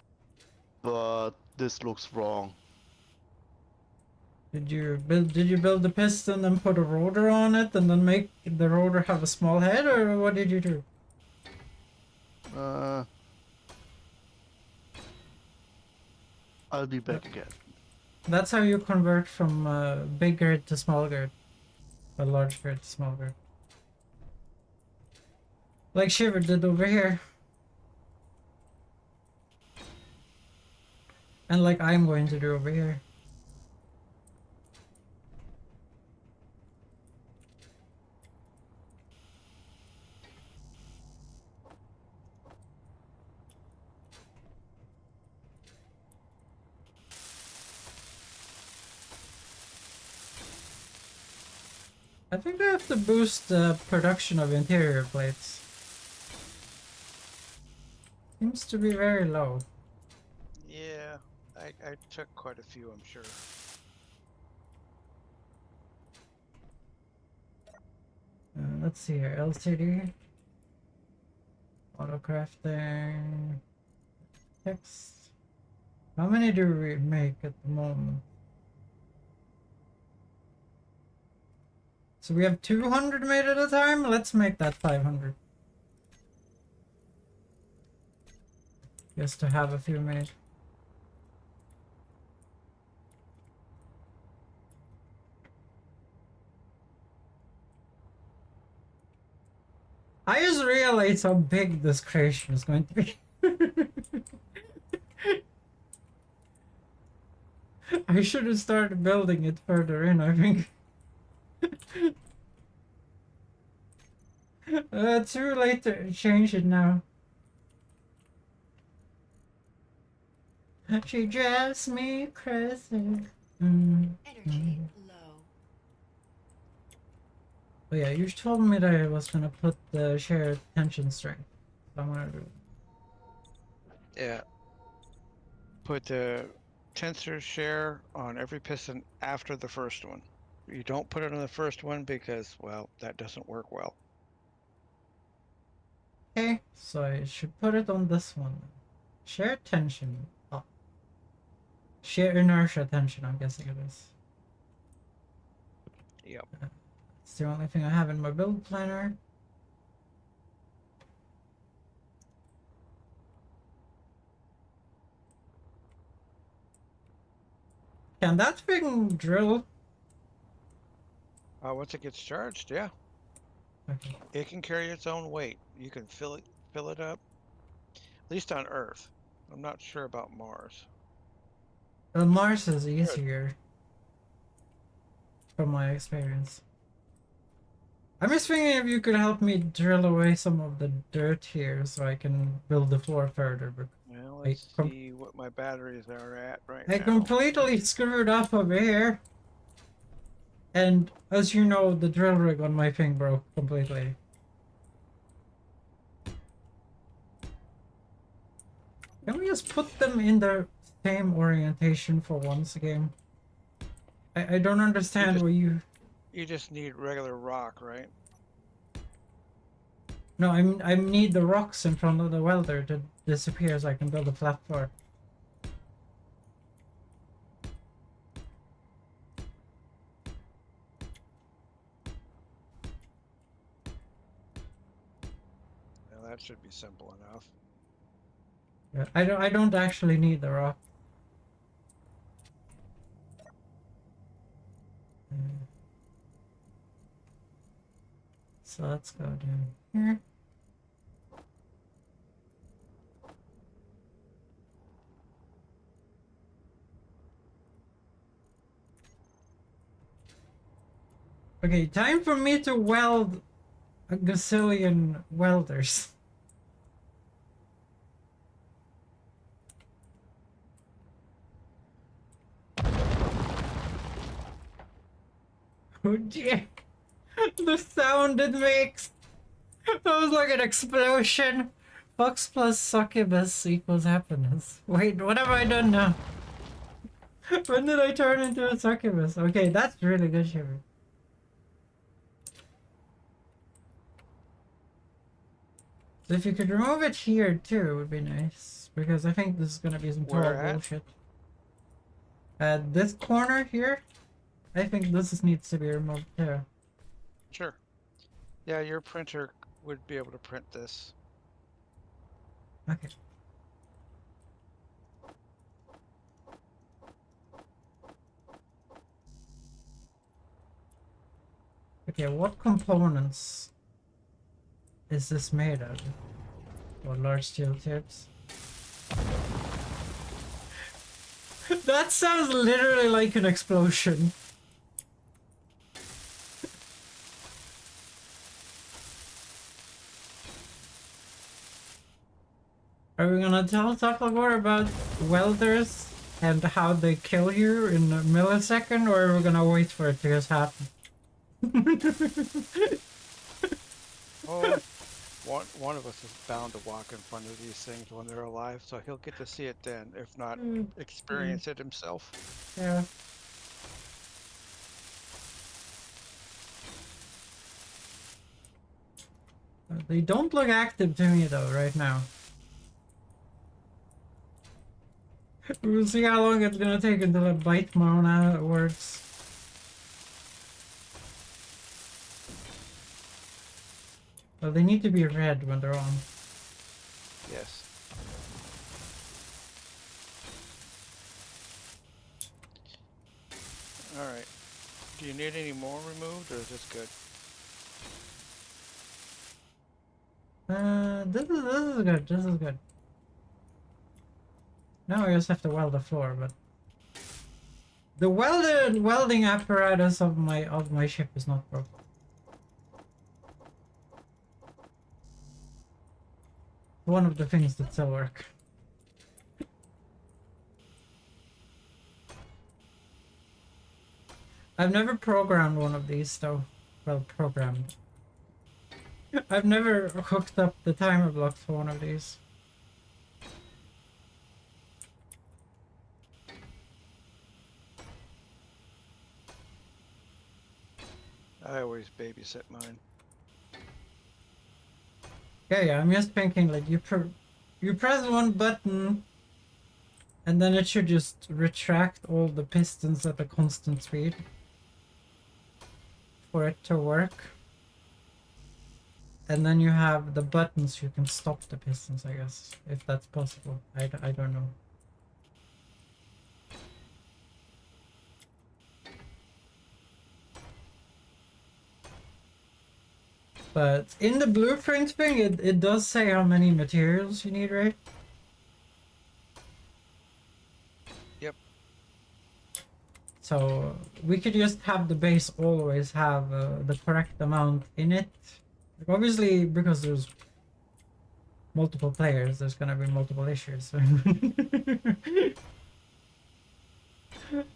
But this looks wrong. Did you build the piston and put a rotor on it and then make the rotor have a small head, or what did you do? I'll be back again. That's how you convert from big gird to small gird. A large gird to small gird. Like Shiver did over here. And like I'm going to do over here. I think I have to boost the production of interior plates. Seems to be very low. Yeah, I took quite a few, I'm sure. Let's see here. LCD. Auto crafting. Text. How many do we make at the moment? So we have 200 made at a time? Let's make that 500. Just to have a few made. I just realized how big this creation is going to be. I should have started building it further in, I think. Too late to change it now. She drives me crazy. Energy low. Oh yeah, you told me that I was gonna put the shared tension strength. I'm gonna do it. Yeah. Put the tensor share on every piston after the first one. You don't put it on the first one because, well, that doesn't work well. Okay, so I should put it on this one. Shared tension. Oh. Shear inertia tension, I'm guessing it is. Yep. It's the only thing I have in my build planner. Can that thing drill? Once it gets charged, yeah, Okay. it can carry its own weight. You can fill it up. At least on Earth. I'm not sure about Mars. Mars is easier. From my experience. I'm just thinking if you could help me drill away some of the dirt here so I can build the floor further. But Well, I let's see what my batteries are at right I now. completely screwed up over here. And as you know, the drill rig on my thing broke completely. Can we just put them in the same orientation for once again? I don't understand why you... You just need regular rock, right? No, I need the rocks in front of the welder to disappear so I can build a flat floor. that should be simple enough. Yeah, I don't actually need the rock. Mm. So let's go down here. Okay, time for me to weld a gazillion welders. Oh dear. The sound it makes. That was like an explosion. Fox plus succubus equals happiness. Wait, what have I done now? When did I turn into a succubus? Okay, that's really good, Shiver. So if you could remove it here too, it would be nice. Because I think this is gonna be some total Where at? bullshit. This corner here, I think this needs to be removed too. Sure. Yeah, your printer would be able to print this. Okay. Okay, what components is this made of? Or large steel tips? That sounds literally like an explosion. Are we gonna talk more about welders and how they kill you in a millisecond, or are we gonna wait for it to just happen? Oh, one of us is bound to walk in front of these things when they're alive, so he'll get to see it then, if not experience it himself. Yeah. They don't look active to me though right now. We'll see how long it's gonna take until I bite Mona works. Well, they need to be red when they're on. Yes. Alright. Do you need any more removed, or is this good? This is good. This is good. Now I just have to weld the floor, but the welding apparatus of my ship is not broken. One of the things that still work. I've never programmed one of these though. Well, programmed. I've never hooked up the timer blocks for one of these. I always babysit mine. Yeah, I'm just thinking like you press one button and then it should just retract all the pistons at a constant speed for it to work. And then you have the buttons you can stop the pistons, I guess, if that's possible. I don't know. But in the blueprint thing, it does say how many materials you need, right? Yep. So we could just have the base always have the correct amount in it. Like, obviously, because there's multiple players, there's gonna be multiple issues.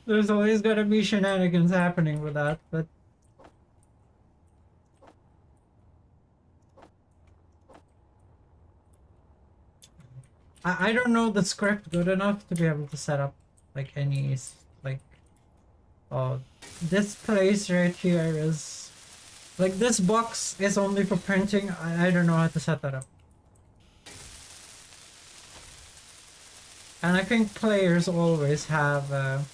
There's always gonna be shenanigans happening with that, but I don't know the script good enough to be able to set up like any like this place right here is like this box is only for printing. I don't know how to set that up. And I think players always have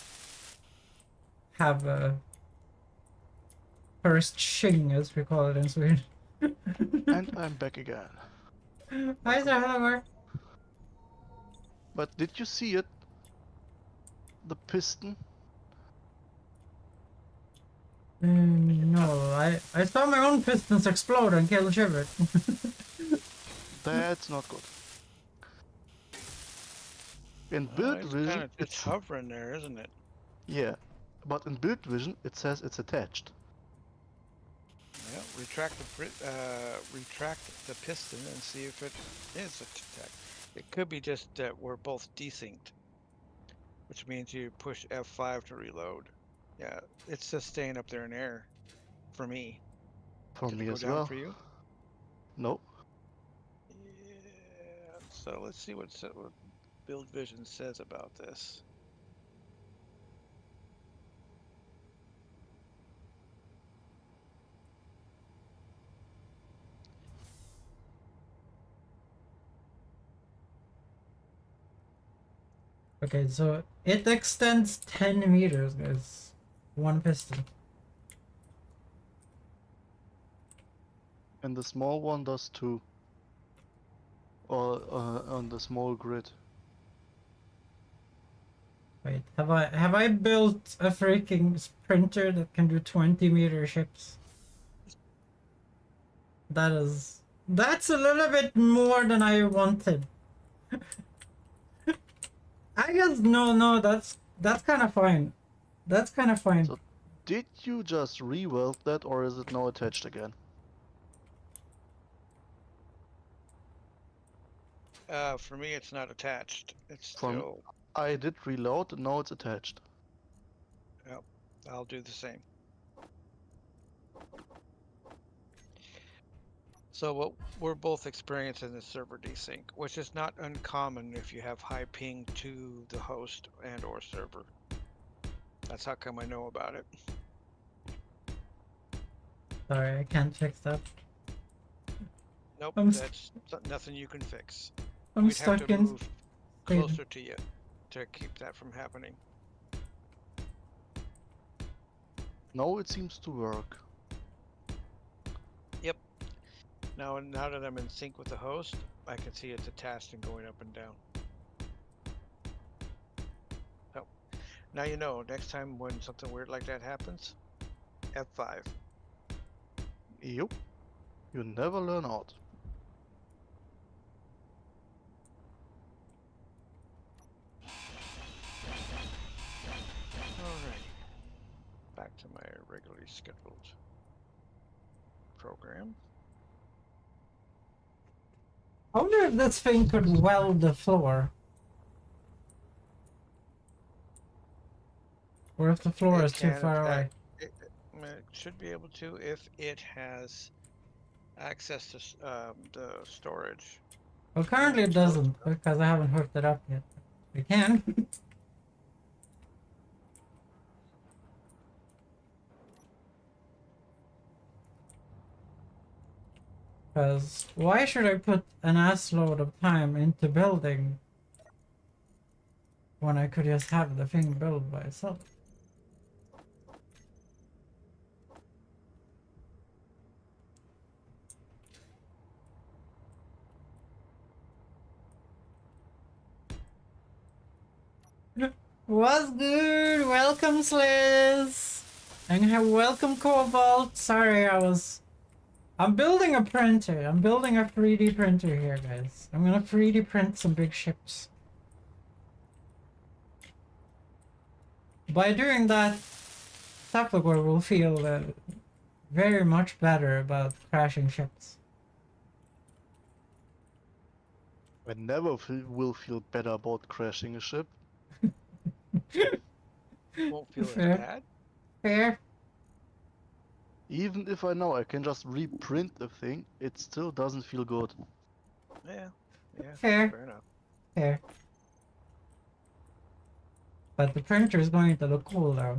first shing, as we call it in Sweden. And I'm back again. Hi there, hello. But did you see it? The piston? No, I saw my own pistons explode and kill Shiver. That's not good. In build It's kind vision, of just it's hovering there, isn't it? yeah, but in build vision it says it's attached. Yeah, retract the piston and see if it is attached. It could be just that we're both desynced, which means you push F5 to reload. Yeah, it's just staying up there in air for me. For Did it me go as down well. for you? No. Yeah. So let's see what Build Vision says about this. Okay, so it extends 10 meters, guys. One piston. And the small one does too. Or on the small grid. Wait, have I built a freaking printer that can do 20-meter ships? That's a little bit more than I wanted. I guess no, that's kind of fine. That's kind of fine. So did you just re-weld that or is it now attached again? For me, it's not attached. It's From still. I did reload and now it's attached. Yep, I'll do the same. So what we're both experiencing is server desync, which is not uncommon if you have high ping to the host and or server. That's how come I know about it. Sorry, I can't fix that. Nope, I'm that's nothing you can fix. I'm We'd have stuck to in. move closer to you to keep that from happening. Now it seems to work. Yep. Now that I'm in sync with the host, I can see it's attached and going up and down. So now you know, next time when something weird like that happens, F5. Yup. You never learn out. Alright. Back to my regularly scheduled program. I wonder if this thing could weld the floor. Or if the floor is too far away. It should be able to if it has access to the storage. Well, currently it doesn't because I haven't hooked it up yet. It can. Because why should I put an assload of time into building when I could just have the thing build by itself? What's good? Welcome, Sliz! And welcome, Cobalt! Sorry, I'm building a printer. I'm building a 3D printer here, guys. I'm gonna 3D print some big ships. By doing that, Tapagor will feel very much better about crashing ships. I never will feel better about crashing a ship. Won't feel as Fair. bad. Fair. Even if I know I can just reprint the thing, it still doesn't feel good. Yeah. Fair. Fair enough. Fair. But the printer is going to look cool though.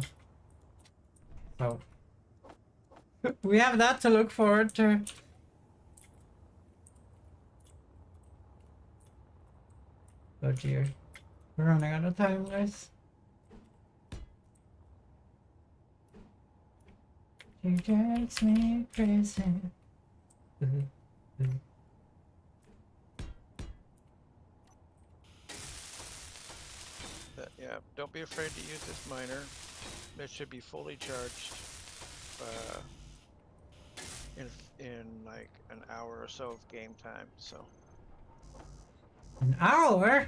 So we have that to look forward to. Oh dear. We're running out of time, guys. She drives me crazy. Yeah, don't be afraid to use this miner. It should be fully charged uh, in like an hour or so of game time. So, An hour?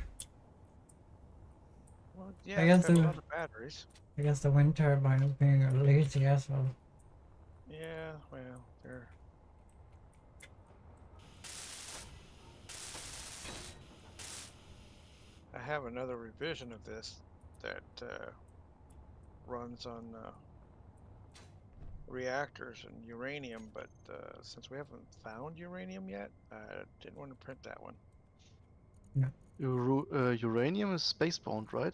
well, I yeah, it's guess got a the lot of batteries. I guess the wind turbine is being a lazy asshole. Yeah, well, they're. I have another revision of this that runs on reactors and uranium, but since we haven't found uranium yet, I didn't want to print that one. No. Uranium is spacebound, right?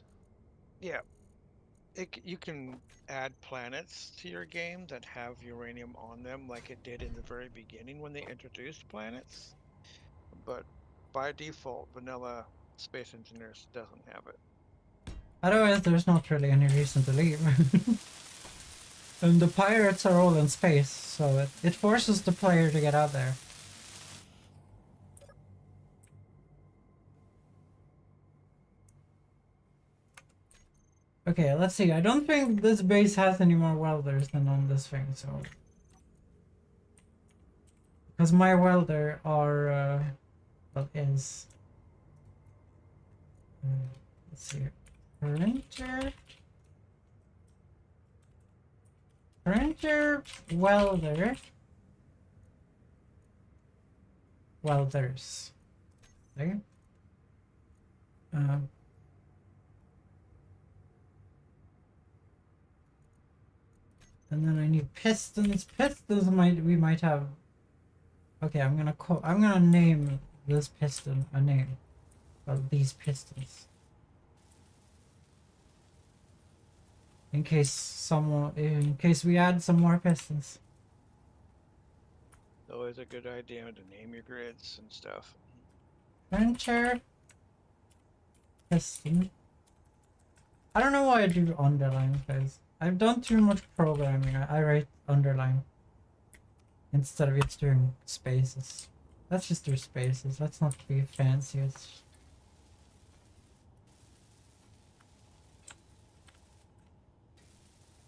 Yeah, you can add planets to your game that have uranium on them, like it did in the very beginning when they introduced planets. But by default, vanilla Space Engineers doesn't have it. Otherwise, there's not really any reason to leave. And the pirates are all in space, so it forces the player to get out there. Okay, let's see. I don't think this base has any more welders than on this thing, so... Because my welder are, well, is... let's see. Printer... Printer... Welder... Welders. Okay? Um... And then I need pistons. Pistons we might have. Okay, I'm gonna name this piston a name. Well, these pistons. In case we add some more pistons. Always a good idea to name your grids and stuff. Printer. Piston. I don't know why I do underline, guys. I've done too much programming. I write underline instead of it doing spaces. Let's just do spaces. Let's not be fancy. It's...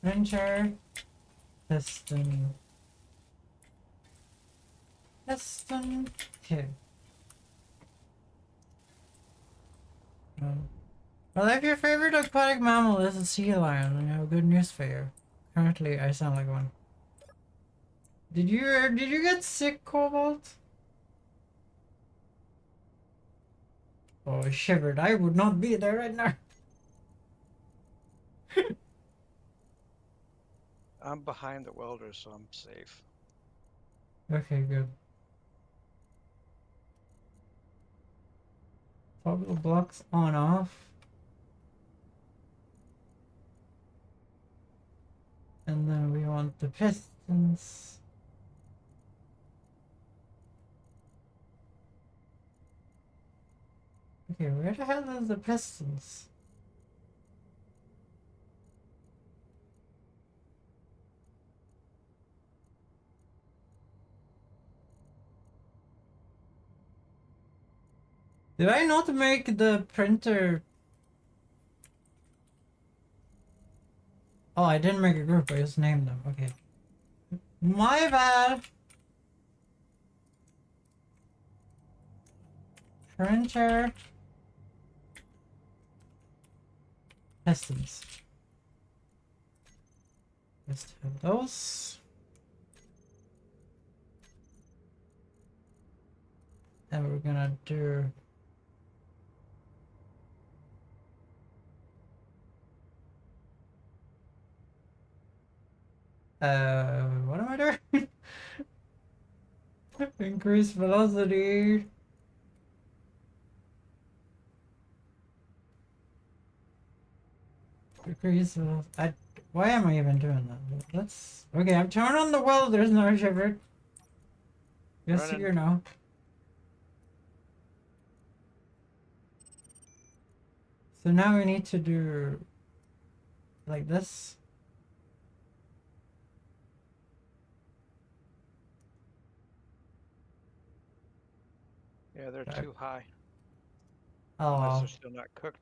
Printer. Piston. Piston. Okay. Well, if your favorite aquatic mammal is a sea lion, I have good news for you. Currently, I sound like one. Did you get sick, Cobalt? Oh, I shivered. I would not be there right now. I'm behind the welders, so I'm safe. Okay, good. Toggle blocks on off. And then we want the pistons. Okay, where the hell are the pistons? Did I not make the printer? Oh, I didn't make a group, I just named them. Okay. My bad! Printer. Pistons. Just have those. And we're gonna do... what am I doing? Increase velocity. Decrease velocity. Why am I even doing that? Let's... Okay, I've turned on the welders now, Shivered. Just so Running. you know. So now we need to do... like this. Yeah, they're Okay. too high. Unless Oh, they're still not cooked.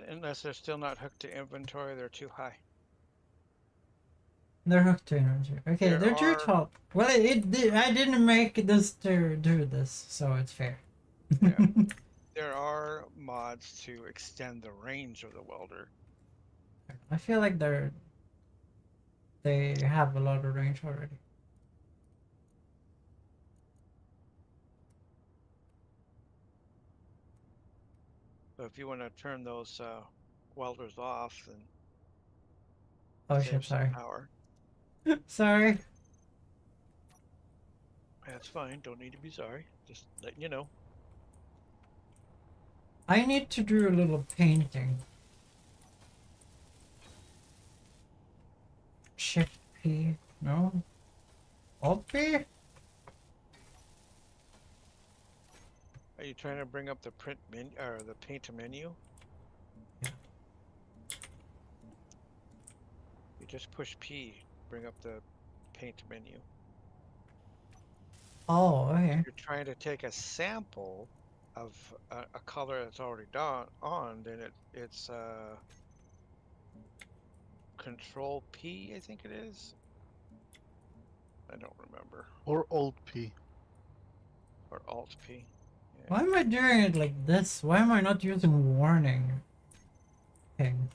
Unless they're still not hooked to inventory, they're too high. They're hooked to energy. Okay, There they're too are tall. Well, I didn't make this to do this, so it's fair. yeah, there are mods to extend the range of the welder. I feel like they have a lot of range already. So if you want to turn those welders off, then Oh save shit, some sorry. power. Sorry. That's fine. Don't need to be sorry. Just letting you know. I need to do a little painting. Shift P. No? Alt P? Are you trying to bring up the print menu or the paint menu? Yeah. You just push P, bring up the paint menu. Oh, If okay. you're trying to take a sample of a color that's already on, then it's Control P, I think it is. I don't remember. Or Alt P. Or Alt P. Yeah. Why am I doing it like this? Why am I not using warning? Ping.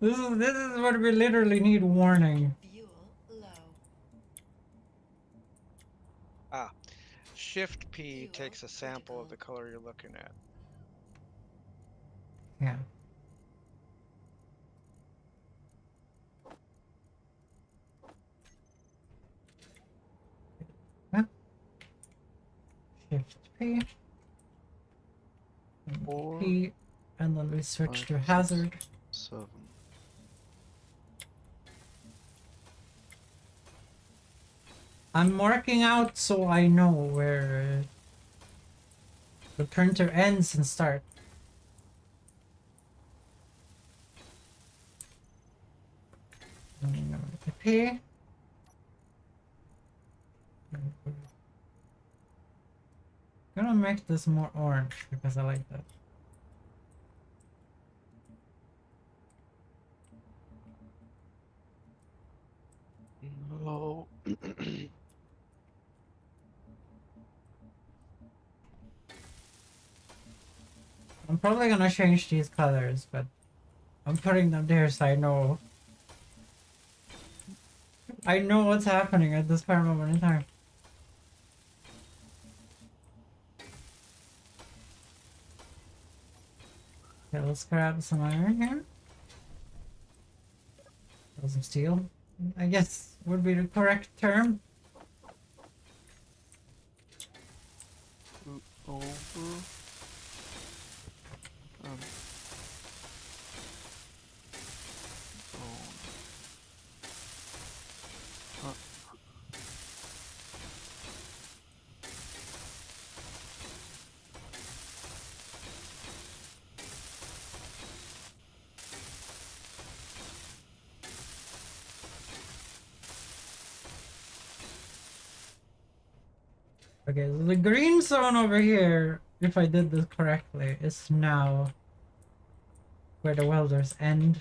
This is what we literally need, warning. Fuel low. Ah, Shift P Fuel takes a sample critical. of the color you're looking at. Yeah. Huh? Shift P. And 4, P. And then we switch 5, to 6, hazard. 7. I'm marking out so I know where the printer ends and starts. P. I'm gonna make this more orange because I like that. No. I'm probably gonna change these colors, but I'm putting them there so I know what's happening at this current moment in time. Okay, let's grab some iron here. Or some steel, I guess would be the correct term. Over. And down. Up. Okay, so the green zone over here, if I did this correctly, is now where the welders end.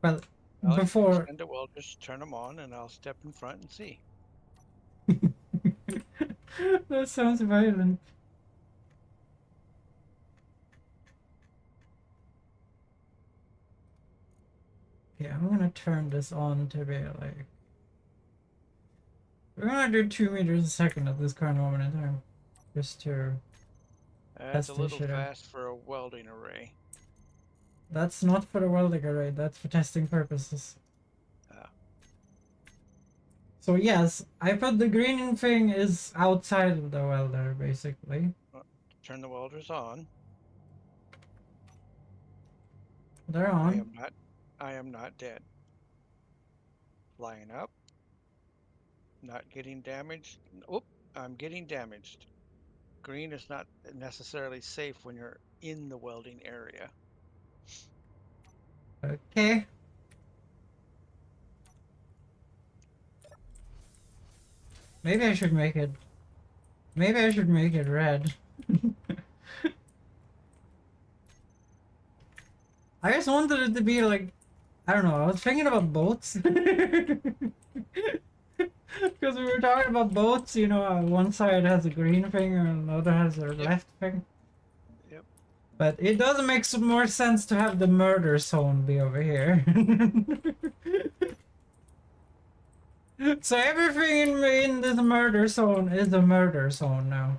Well, Well, you can before. extend the welders, turn them on, and I'll step in front and see. That sounds violent. Yeah, I'm gonna turn this on to be like. We're gonna do 2 meters a second at this current moment in time. Just to. That's a Test this little shit out. fast for a welding array. That's not for the welding array, that's for testing purposes. Ah. So yes, I put the green thing is outside of the welder, basically. Turn the welders on. They're on. I am not dead. Flying up. Not getting damaged. Oop, I'm getting damaged. Green is not necessarily safe when you're in the welding area. Okay. Maybe I should make it. Maybe I should make it red. I just wanted it to be like, I don't know, I was thinking about boats. Because we were talking about boats, you know, one side has a green thing and the other has a left thing. Yep. But it does make some more sense to have the murder zone be over here. So everything in this murder zone is a murder zone now.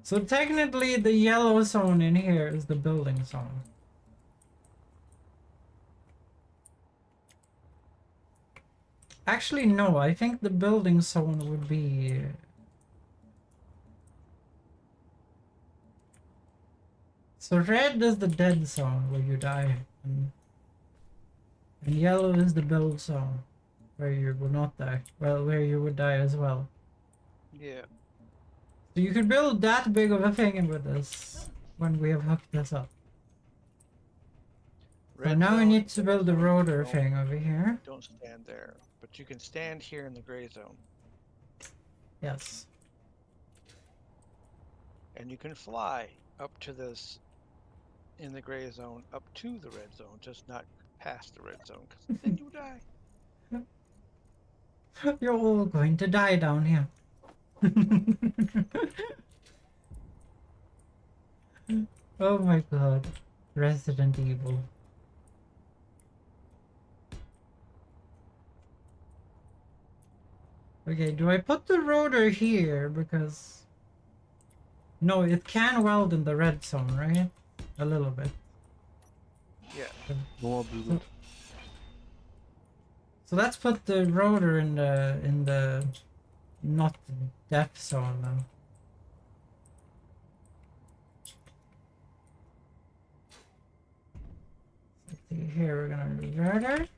So technically the yellow zone in here is the building zone. Actually, no, I think the building zone would be... So red is the dead zone where you die. And yellow is the build zone where you will not die. Well, where you would die as well. Yeah. So you could build that big of a thing with this when we have hooked this up. So Red now we zone, need to yellow build the zone, rotor thing over here. don't stand there. But you can stand here in the gray zone. Yes. And you can fly up to this in the gray zone, up to the red zone, just not past the red zone, because then you die. You're all going to die down here. Oh my god. Resident Evil. Okay, do I put the rotor here? Because... No, it can weld in the red zone, right? A little bit. Yeah. More build. So let's put the rotor in the not death zone then. Let's see here, we're gonna do rotor.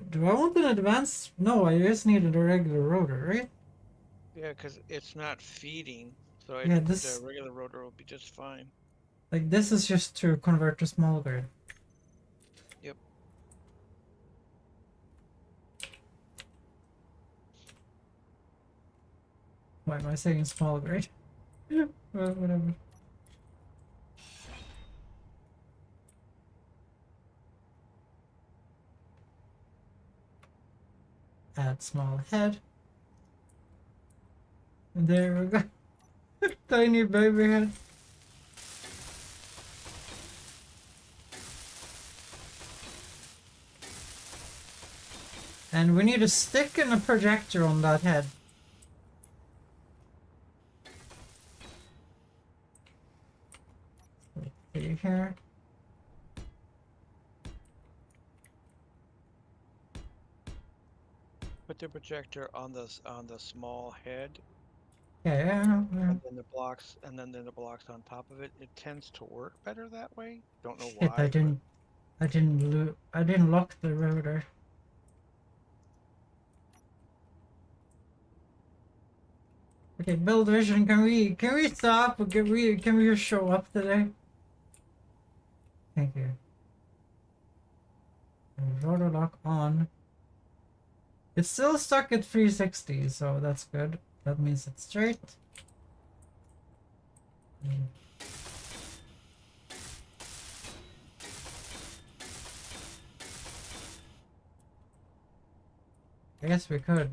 Do I want an advanced? No, I just needed a regular rotor, right? Yeah, because it's not feeding, so Yeah, the regular rotor will be just fine. Like this is just to convert to small grid. Yep. Why am I saying small grid? Well, whatever. Add small head. And there we go. Tiny baby head. And we need a stick and a projector on that head. See here. Put the projector on the small head, Yeah. and then the blocks, on top of it. It tends to work better that way. Don't know Shit, why. I didn't lock the rotor. Okay, build vision. Can we stop? Or can we just show up today? Thank you. Rotor lock on. It's still stuck at 360, so that's good. That means it's straight. I guess we could.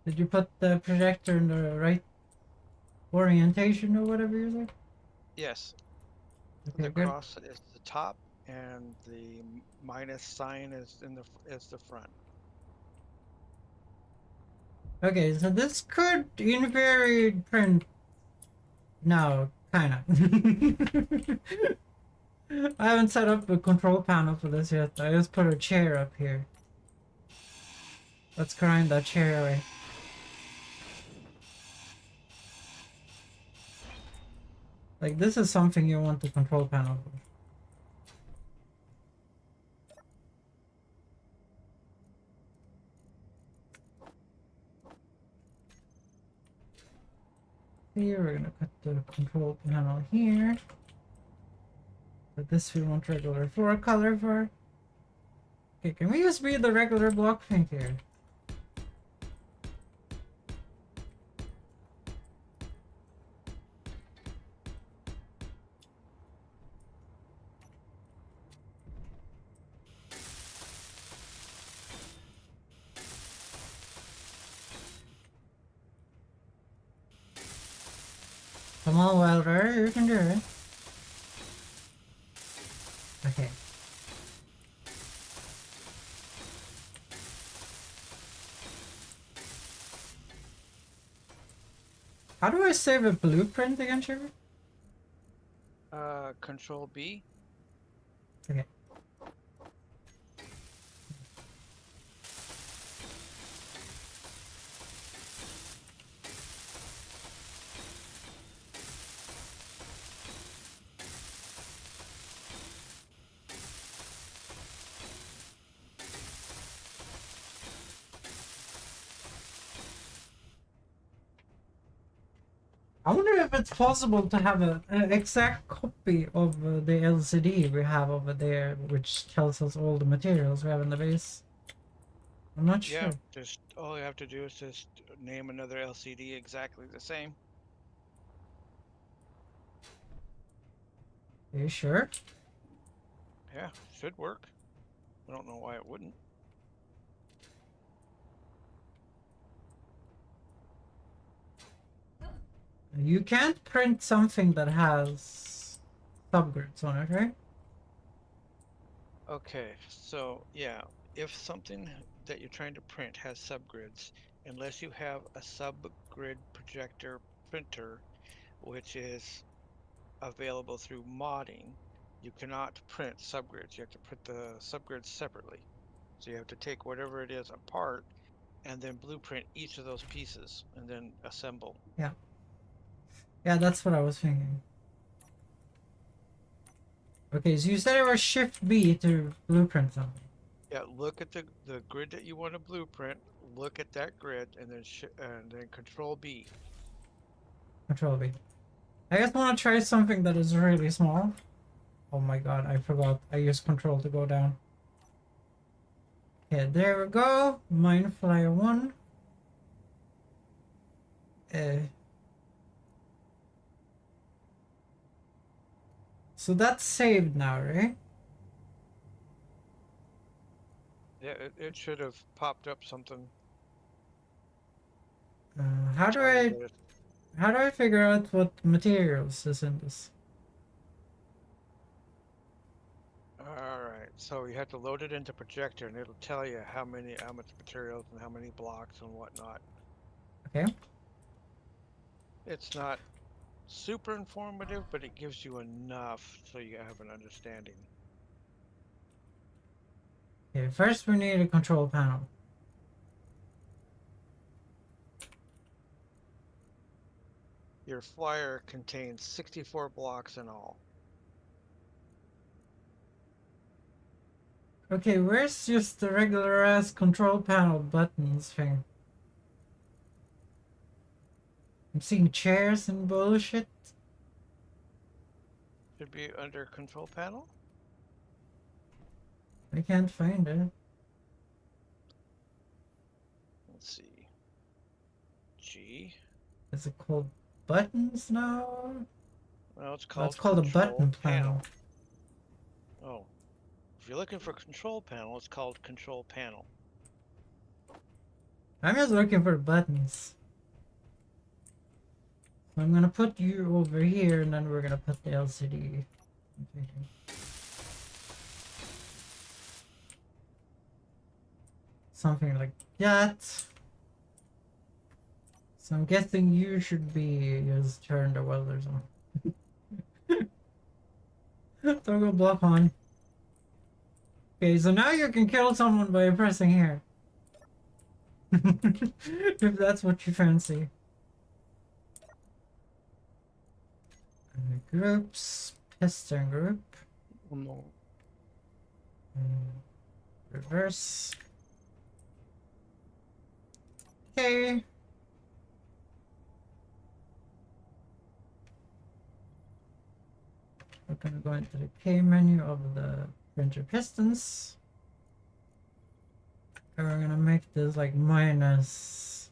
Did you put the projector in the right orientation or whatever you said? Yes. Okay, The good. cross is the top, and the minus sign is the front. Okay, so this could, in theory, print. No, kinda. I haven't set up a control panel for this yet. I just put a chair up here. Let's grind that chair away. Like, this is something you want the control panel for. Here, we're gonna cut the control panel here. But this we want regular floor color for. Okay, can we just be the regular block paint here? Come on, Wilder, you can do it. Okay. How do I save a blueprint again, Shiver? Control B. Okay. I wonder if it's possible to have an exact copy of the LCD we have over there, which tells us all the materials we have in the base. I'm not Yeah, sure. just all you have to do is just name another LCD exactly the same. Are you sure? Yeah, should work. I don't know why it wouldn't. You can't print something that has subgrids on it, right? Okay, so yeah, if something that you're trying to print has subgrids, unless you have a subgrid projector printer, which is available through modding, you cannot print subgrids. You have to print the subgrids separately. So you have to take whatever it is apart and then blueprint each of those pieces and then assemble. Yeah. Yeah, that's what I was thinking. Okay, so you said it was Shift B to blueprint something. Yeah, look at the grid that you want to blueprint, look at that grid, and then Control B. Control B. I just want to try something that is really small. Oh my god, I forgot. I used Control to go down. Okay, there we go. Mindflyer 1. So that's saved now, right? Yeah, it should have popped up something How do telling you I that it's how do I figure out what materials is in this? Alright, so you have to load it into projector and it'll tell you how much materials and how many blocks and whatnot. Okay. It's not super informative, but it gives you enough so you have an understanding. Okay, first we need a control panel. Your flyer contains 64 blocks in all. Okay, where's just the regular ass control panel buttons thing? I'm seeing chairs and bullshit. Should be under control panel. I can't find it. Let's see. G. Is it called buttons now? Well, it's Oh, it's called called a control button panel. Oh, if you're looking for control panel, it's called control panel. I'm just looking for buttons. So I'm gonna put you over here and then we're gonna put the LCD. Something like that. So I'm guessing you should be just turn the welders on. Toggle block on. Okay, so now you can kill someone by pressing here. If that's what you fancy. Groups, piston group. Oh no. Reverse. Okay. we're gonna go into the K menu of the printer pistons. And we're gonna make this like minus.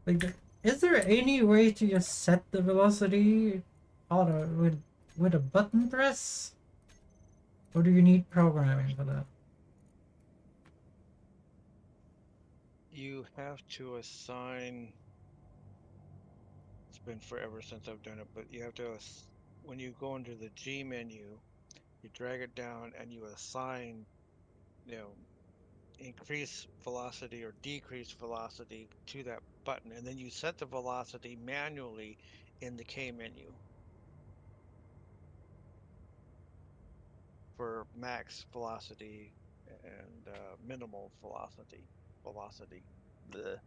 Like, is there any way to just set the velocity auto with a button press? Or do you need programming for that? You have to assign. It's been forever since I've done it, but you have to, when you go into the G menu, you drag it down and you assign, you know, increase velocity or decrease velocity to that button, and then you set the velocity manually in the K menu for max velocity and minimal velocity. Bleh.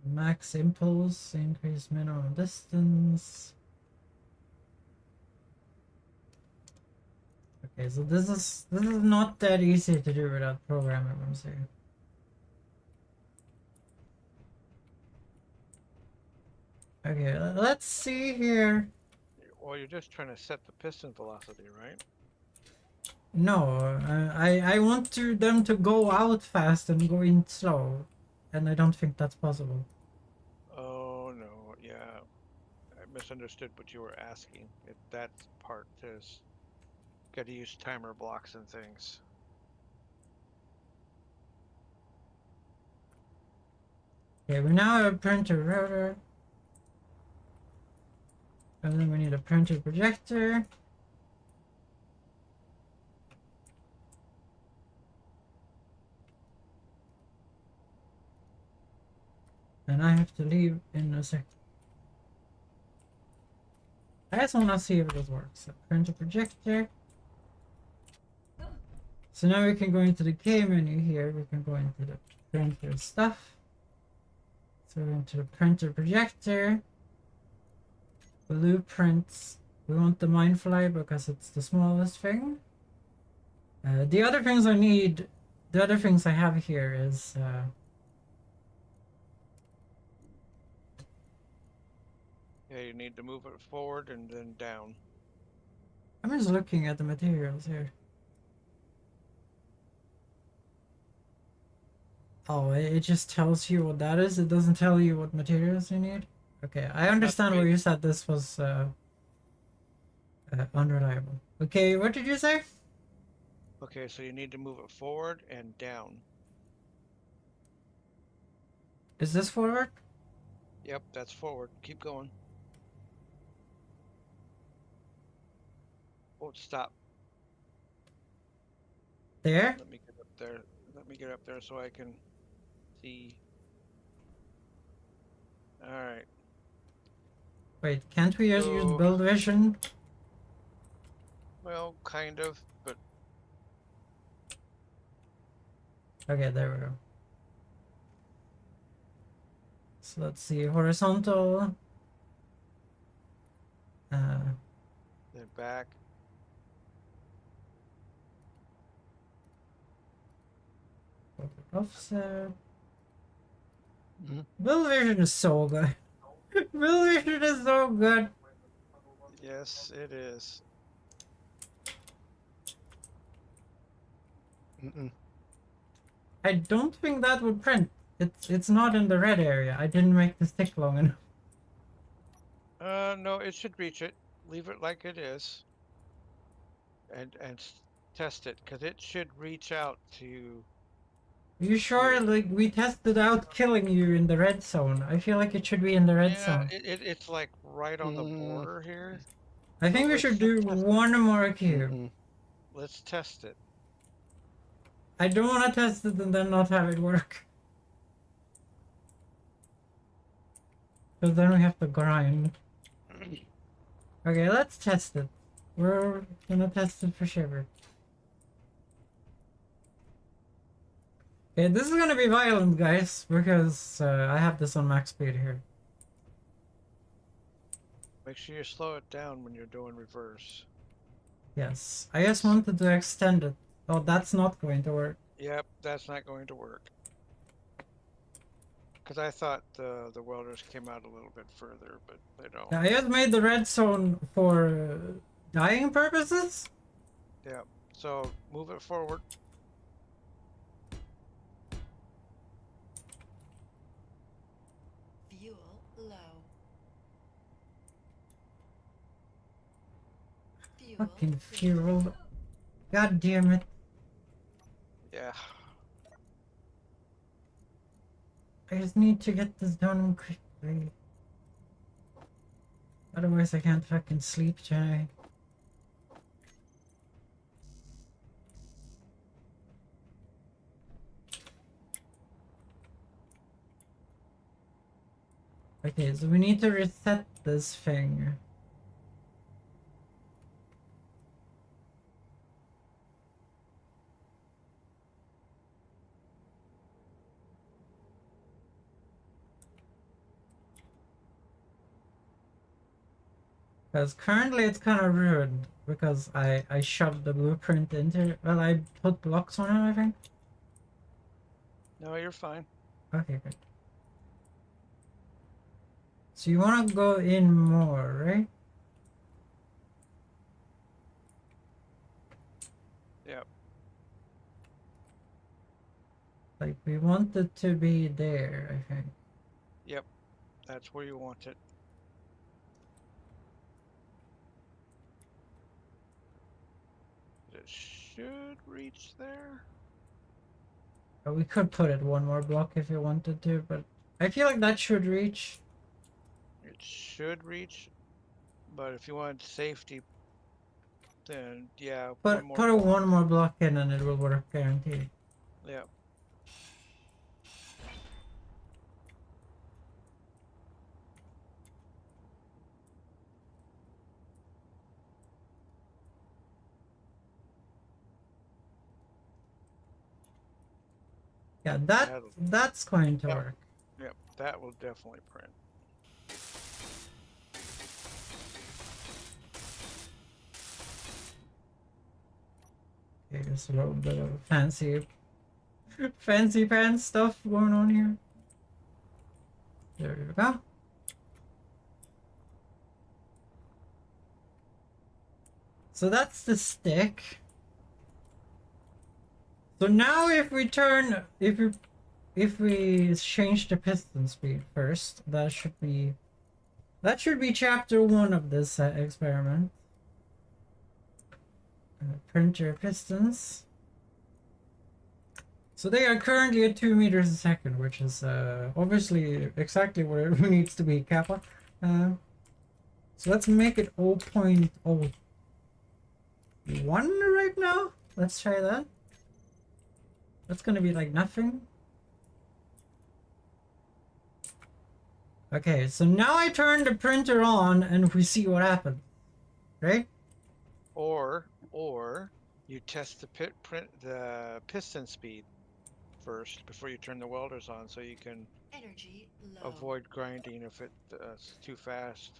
Max impulse, increase minimum distance. Okay, so this is not that easy to do without programming, I'm saying. Okay, let's see here. Well, you're just trying to set the piston velocity, right? No, I want them to go out fast and go in slow, and I don't think that's possible. Oh no, yeah, I misunderstood what you were asking. That part is got to use timer blocks and things. Okay, we now have a printer rotor. And then we need a printer projector. And I have to leave in a sec. I just want to see if this works. So, printer projector. So now we can go into the K menu here. We can go into the printer stuff. So we're into the printer projector. Blueprints. We want the Mindfly because it's the smallest thing. The other things I need, the other things I have here is Yeah, you need to move it forward and then down. I'm just looking at the materials here. Oh, it just tells you what that is. It doesn't tell you what materials you need. Okay, I understand where you said this was unreliable. Okay, what did you say? Okay, so you need to move it forward and down. Is this forward? Yep, that's forward. Keep going. Oh, stop. There? Let me get up there. Let me get up there so I can see. All right. Wait, can't we just use So- build vision? Well, kind of, but Okay, there we go. So let's see, horizontal. then back. Offset. Mhm. Build vision is so good. Build vision is so good. Yes, it is. I don't think that would print. It's not in the red area. I didn't make the stick long enough. No, it should reach it. Leave it like it is. And test it, because it should reach out to. You sure? Here. Like, we tested out killing you in the red zone. I feel like it should be in the red Yeah, zone. it's like right on the border here. I think But we should let's do test one more cube. Let's test it. I don't want to test it and then not have it work. Because then we have to grind. Okay, let's test it. We're gonna test it for sure. Okay, this is gonna be violent, guys, because I have this on max speed here. Make sure you slow it down when you're doing reverse. Yes, I just wanted to extend it. Oh, that's not going to work. Yep, that's not going to work. Because I thought the welders came out a little bit further, but they don't. Yeah, I just made the red zone for dying purposes. Yep. So move it forward. Fuel low. Fuel Fucking full. fuel. God damn it. Yeah. I just need to get this done quickly. Otherwise I can't fucking sleep tonight. Okay, so we need to reset this thing. Because currently it's kind of ruined because I shoved the blueprint into, well, I put blocks on it, I think. No, you're fine. Okay, good. So you want to go in more, right? Yep. Like we want it to be there, I think. Yep. That's where you want it. It should reach there. We could put it one more block if you wanted to, but I feel like that should reach. It should reach, but if you want safety, then yeah, one more Put a block. one more block in and it will work, guaranteed. Yep. Yeah, That'll- that's going to Yep. work. Yep. That will definitely print. Okay, there's a little bit of fancy pants stuff going on here. There we go. So that's the stick. So now if we change the piston speed first, that should be chapter 1 of this experiment. Printer pistons. So they are currently at 2 meters a second, which is obviously exactly where it needs to be, Kappa. So let's make it 0.01 right now. Let's try that. That's gonna be like nothing. Okay, so now I turn the printer on and we see what happens. Right? Or you test the piston speed first before you turn the welders on, so you can Energy low. avoid grinding if it's too fast.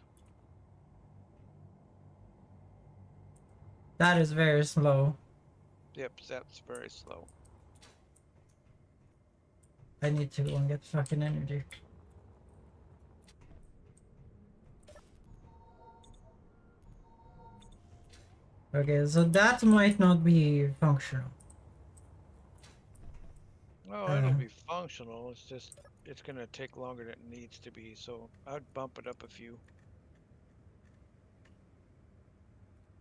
That is very slow. Yep, that's very slow. I need to go and get fucking energy. Okay, so that might not be functional. Oh, it'll be functional. It's just it's gonna take longer than it needs to be. So I'd bump it up a few.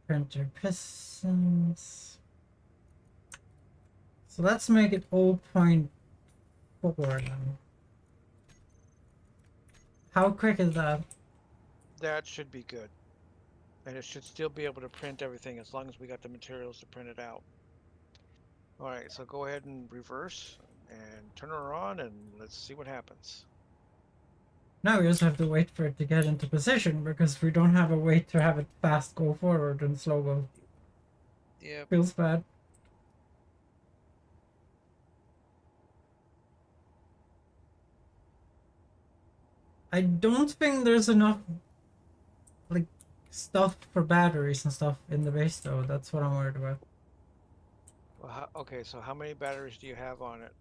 Printer pistons. So let's make it 0.4 then. How quick is that? That should be good. And it should still be able to print everything as long as we got the materials to print it out. Alright, so go ahead and reverse and turn her on and let's see what happens. Now we just have to wait for it to get into position because we don't have a way to have it fast go forward and slow go. Yep. Feels bad. I don't think there's enough like stuff for batteries and stuff in the base though. That's what I'm worried about. Well, okay, so how many batteries do you have on it?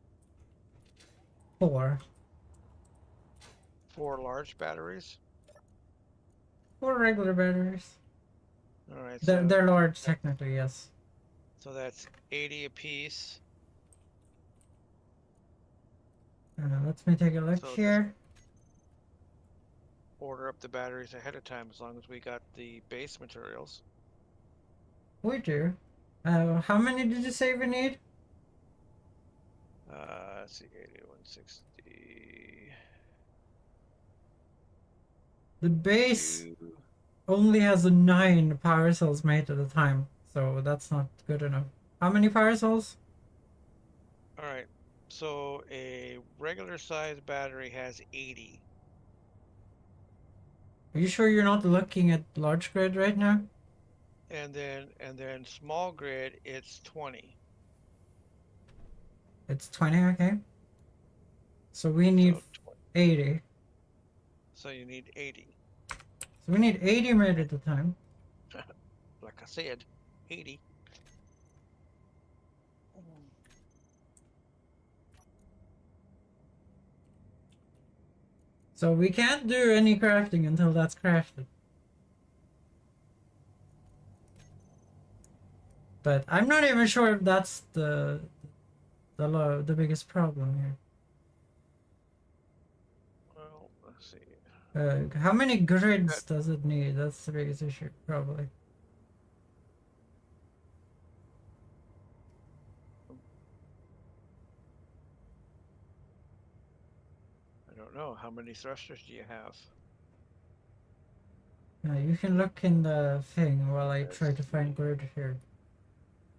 4. 4 large batteries? 4 regular batteries. All right, They're large technically, yes. so that's 80 apiece. Let me take a look So just here. order up the batteries ahead of time as long as we got the base materials. We do. How many did you say we need? Let's see, 80, 160. The base Two. only has 9 power cells made at a time, so that's not good enough. How many power cells? All right, so a regular size battery has 80. Are you sure you're not looking at large grid right now? And then small grid, it's 20. It's 20, okay. So we need So 80. so you need 80. So we need 80 made at a time. Like I said, 80. So we can't do any crafting until that's crafted. But I'm not even sure if that's the biggest problem here. Well, let's see. How many grids does it need? That's the biggest issue, probably. I don't know. How many thrusters do you have? You can look in the thing while I try to Let's find see. grid here.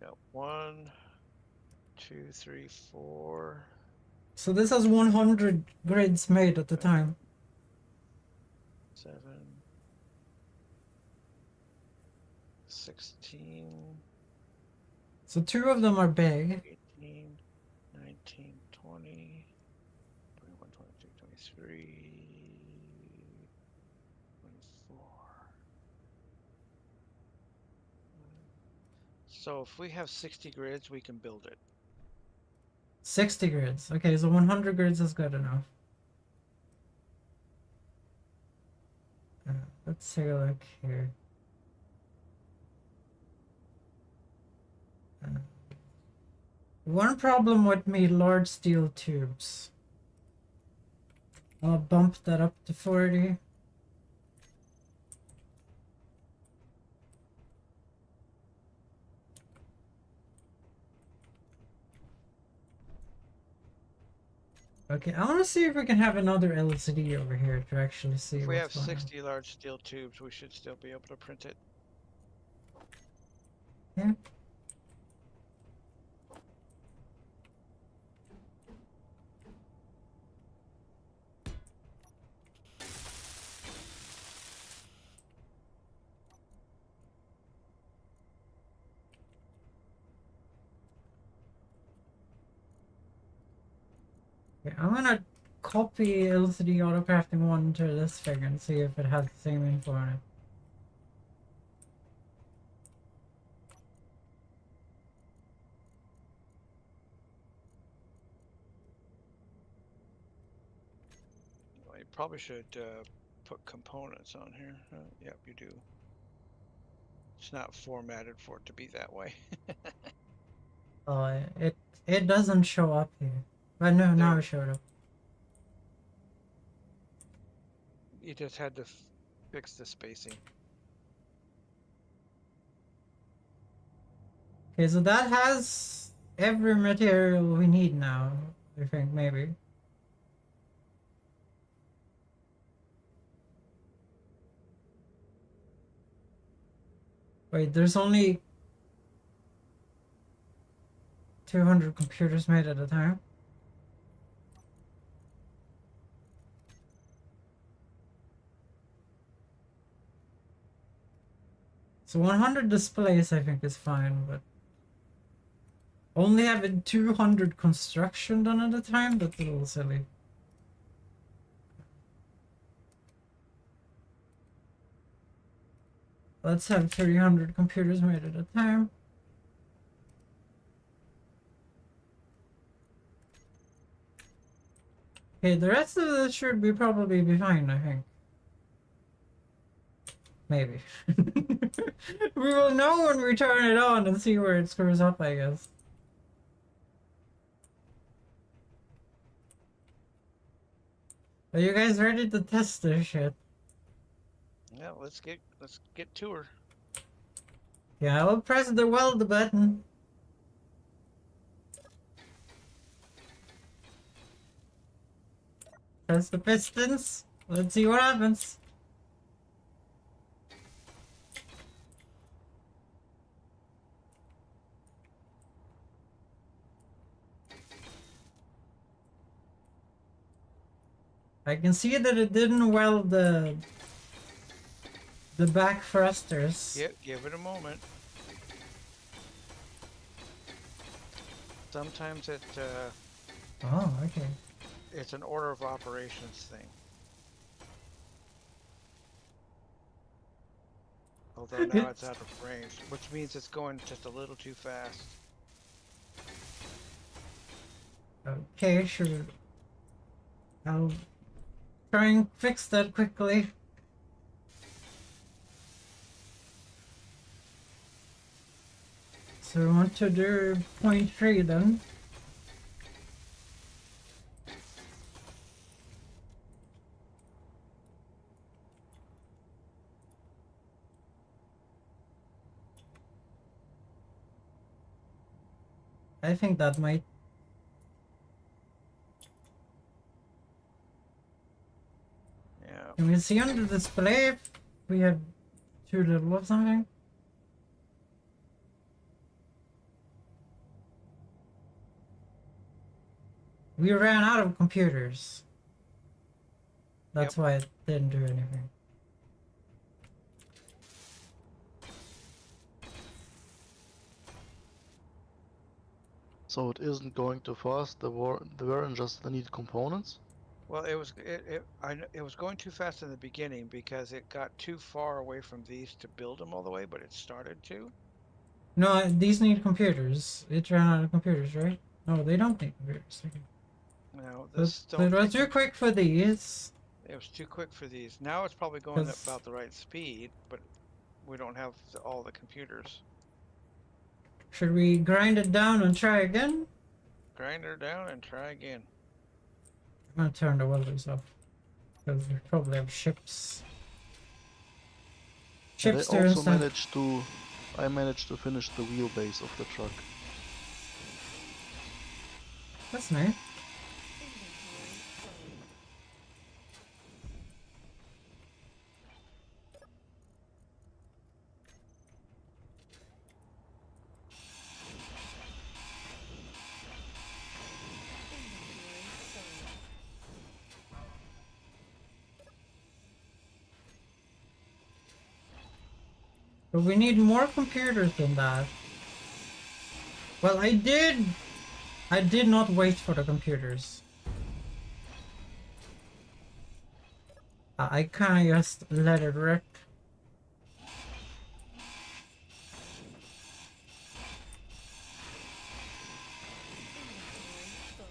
Got 1, 2, 3, 4. So this has 100 grids made at the time. 7, 16, So 2 of them are big. 18, 19, 20, 21, 22, 23, 24. So if we have 60 grids, we can build it. 60 grids. Okay, so 100 grids is good enough. Let's take a look here. One problem with me large steel tubes. I'll bump that up to 40. Okay, I want to see if we can have another LCD over here to actually see If we have what's going on. 60 large steel tubes, we should still be able to print it. Yeah. Okay, I'm gonna copy LCD autocrafting 1 to this thing and see if it has the same info on it. Well, you probably should put components on here. Yep, you do. It's not formatted for it to be that way. It doesn't show up here. But no, now There. it showed up. You just had to fix the spacing. Okay, so that has every material we need now, I think, maybe. Wait, there's only 200 computers made at a time? So 100 displays I think is fine, but only having 200 construction done at a time? That's a little silly. Let's have 300 computers made at a time. Okay, the rest of this should probably be fine, I think. Maybe. We will know when we turn it on and see where it screws up, I guess. Are you guys ready to test this shit? Yeah, let's get to her. Yeah, I'll press the weld button. Press the pistons. Let's see what happens. I can see that it didn't weld the back thrusters. Give it a moment. Sometimes Oh, okay. it's an order of operations thing. Although now it's out of range, which means it's going just a little too fast. Okay, sure. I'll try and fix that quickly. So we want to do 0.3 then. I think that might. Yeah. Can we see on the display if we have too little of something? We ran out of computers. That's why it didn't do anything. So it isn't going too fast. There weren't just the needed components. Well, it was going too fast in the beginning because it got too far away from these to build them all the way, but it started to. No, these need computers. It ran out of computers, right? No, they don't need computers. Okay. No, So this it was too quick for these. It was too quick for these. Now it's probably going at about the right speed, but we don't have all the computers. Should we grind it down and try again? Grind her down and try again. I'm gonna turn the welders off. Because we probably have ships. And Ships I doing also stuff. I managed to finish the wheelbase of the truck. That's nice. Inventory full. Inventory full. But we need more computers than that. Well, I did not wait for the computers. I kinda just let it rip. Inventory full.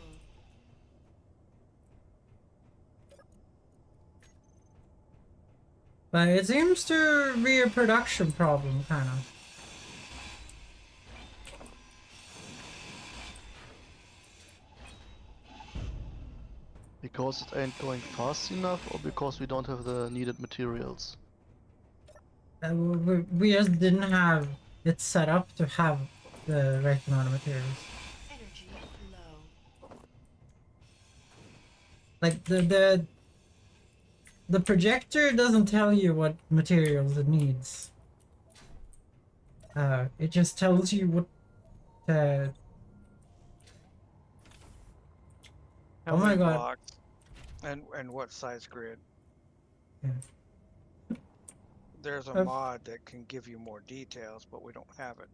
But it seems to be a production problem, kinda. Because it ain't going fast enough, or because we don't have the needed materials? We just didn't have it set up to have the right amount of materials. Energy low. Like the projector doesn't tell you what materials it needs. It just tells you what. How Oh my many God. blocks and what size grid. Yeah. There's a mod that can give you more details, but we don't have it.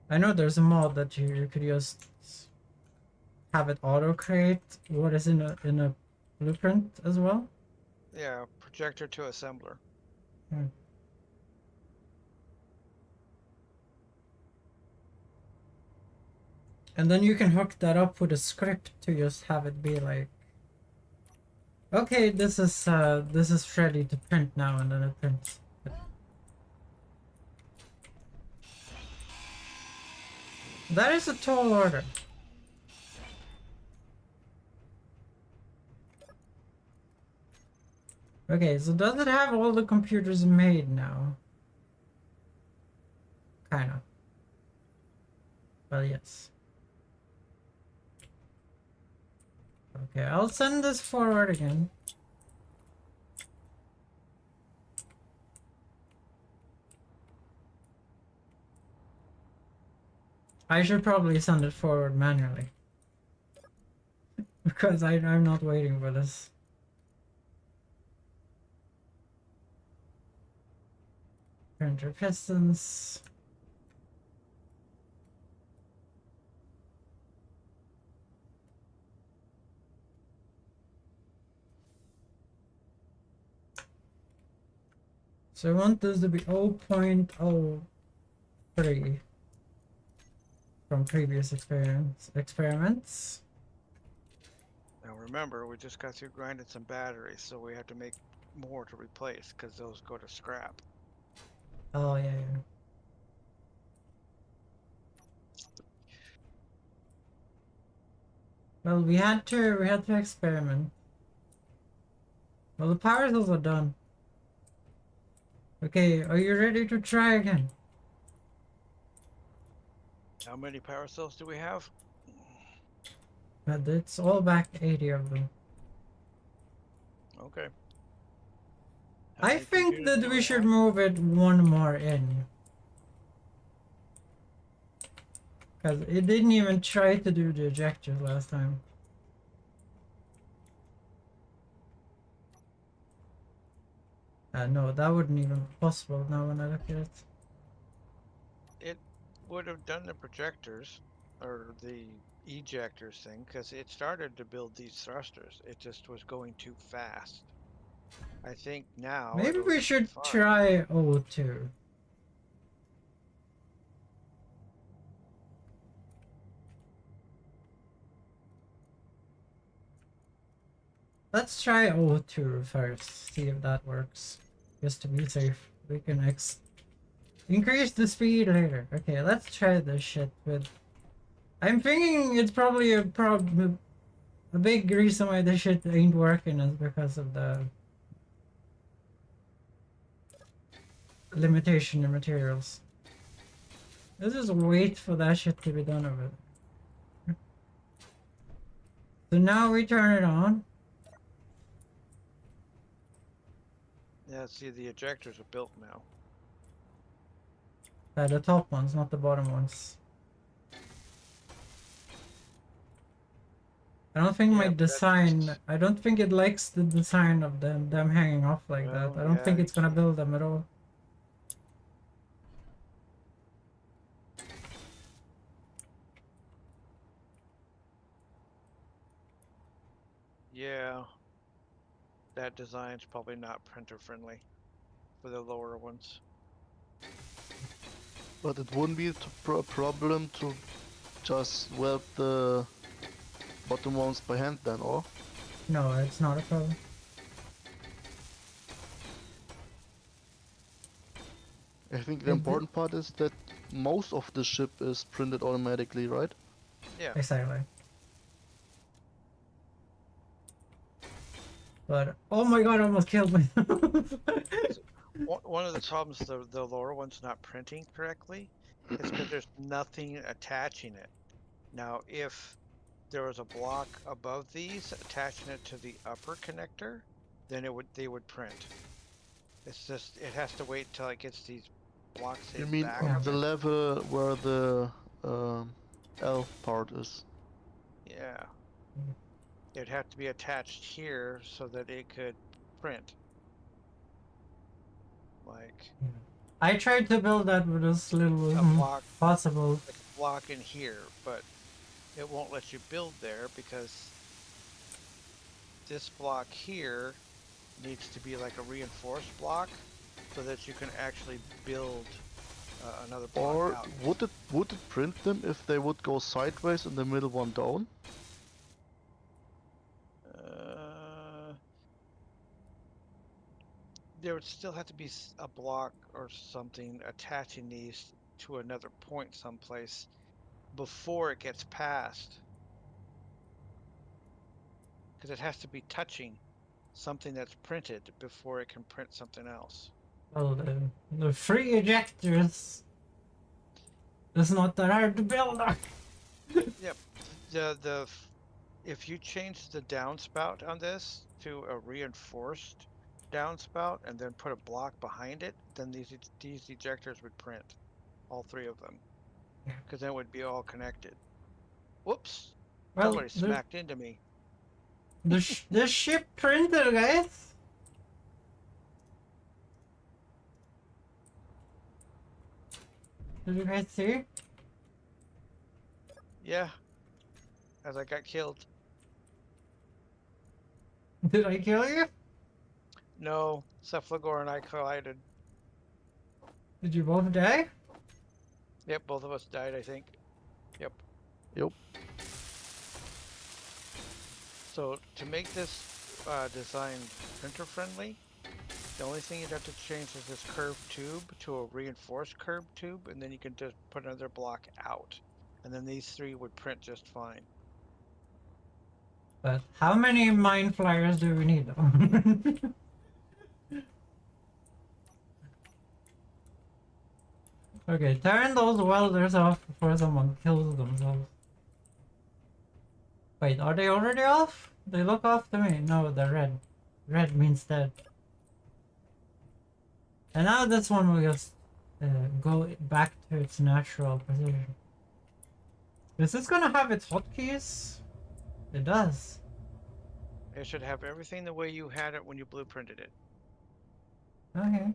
I know there's a mod that you could just have it auto create what is in a blueprint as well? Yeah, projector to assembler. Hmm. And then you can hook that up with a script to just have it be like, okay, this is ready to print now, and then it prints. That is a tall order. Okay, so does it have all the computers made now? Kinda. Well, yes. Okay, I'll send this forward again. I should probably send it forward manually. Because I'm not waiting for this. Printer pistons. So I want this to be 0.03 from previous experiments. Now remember, we just got through grinding some batteries, so we have to make more to replace because those go to scrap. Oh yeah, yeah. Well, we had to experiment. Well, the power cells are done. Okay, are you ready to try again? How many power cells do we have? But it's all back 80 of them. Okay. How I many think computers that do we should have? move it one more in. Because it didn't even try to do the ejectors last time. No, that wouldn't even be possible now when I look at it. It would have done the projectors or the ejectors thing because it started to build these thrusters. It just was going too fast. I think now Maybe it'll we be should fine. try O2. Let's try O2 first, see if that works. Just to be safe. We can increase the speed later. Okay, let's try this shit with... I'm thinking it's probably a big reason why this shit ain't working is because of the limitation in materials. Let's just wait for that shit to be done over there. So now we turn it on. Yeah, see, the ejectors are built now. The top ones, not the bottom ones. I don't think Yeah, my but that's design... just... I don't think it likes the design of them hanging off like that. Well, I don't think yeah, it's gonna build them at all. yeah. That design's probably not printer friendly for the lower ones. But it wouldn't be a problem to just weld the bottom ones by hand then, or? No, it's not a problem. I think the It- important part is that most of the ship is printed automatically, right? Yeah. Exactly. But oh my god, I almost killed me. One of the problems the lower one's not printing correctly is because there's nothing attaching it. Now, if there was a block above these attaching it to the upper connector, then they would print. It's just it has to wait till it gets these blocks You in mean back on of the it. level where the L part is? Yeah. It'd have to be attached here so that it could print. Like I tried to build that with as little a block, possible. like a block in here, but it won't let you build there because this block here needs to be like a reinforced block so that you can actually build another block Or out. would it print them if they would go sideways and the middle one down? There would still have to be a block or something attaching these to another point someplace before it gets passed. Because it has to be touching something that's printed before it can print something else. Well, the free ejectors is not that hard to build. Yep. If you change the downspout on this to a reinforced downspout and then put a block behind it, then these ejectors would print, all three of them, because then it would be all connected. Whoops! Well, Somebody smacked into me. the ship printer, guys. Did you guys see? Yeah, as I got killed. Did I kill you? No, Cephalogor and I collided. Did you both die? Yep, both of us died, I think. Yep. Yep. So to make this design printer friendly, the only thing you'd have to change is this curved tube to a reinforced curved tube, and then you can just put another block out. And then these three would print just fine. But how many mind flyers do we need? Okay, turn those welders off before someone kills themselves. Wait, are they already off? They look off to me. No, they're red. Red means dead. And now this one will just go back to its natural position. Is this gonna have its hotkeys? It does. It should have everything the way you had it when you blueprinted it. Okay.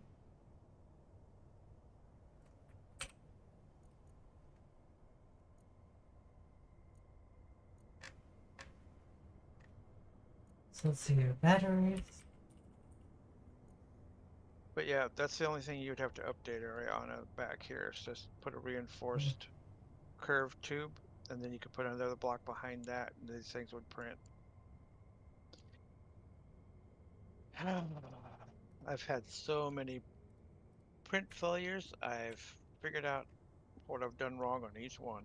So let's see here. Batteries. But yeah, that's the only thing you'd have to update Ariana back here. Is just put a reinforced curved tube, and then you could put another block behind that, and these things would print. I've had so many print failures. I've figured out what I've done wrong on each one.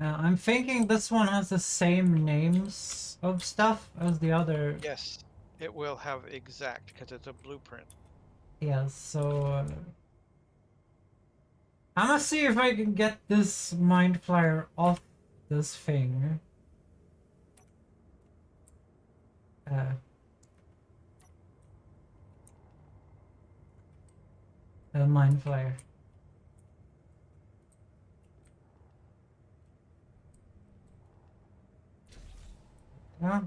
I'm thinking this one has the same names of stuff as the other. Yes, it will have exact because it's a blueprint. Yes, so I'm gonna see if I can get this mind flyer off this thing. The mind flyer. Yeah.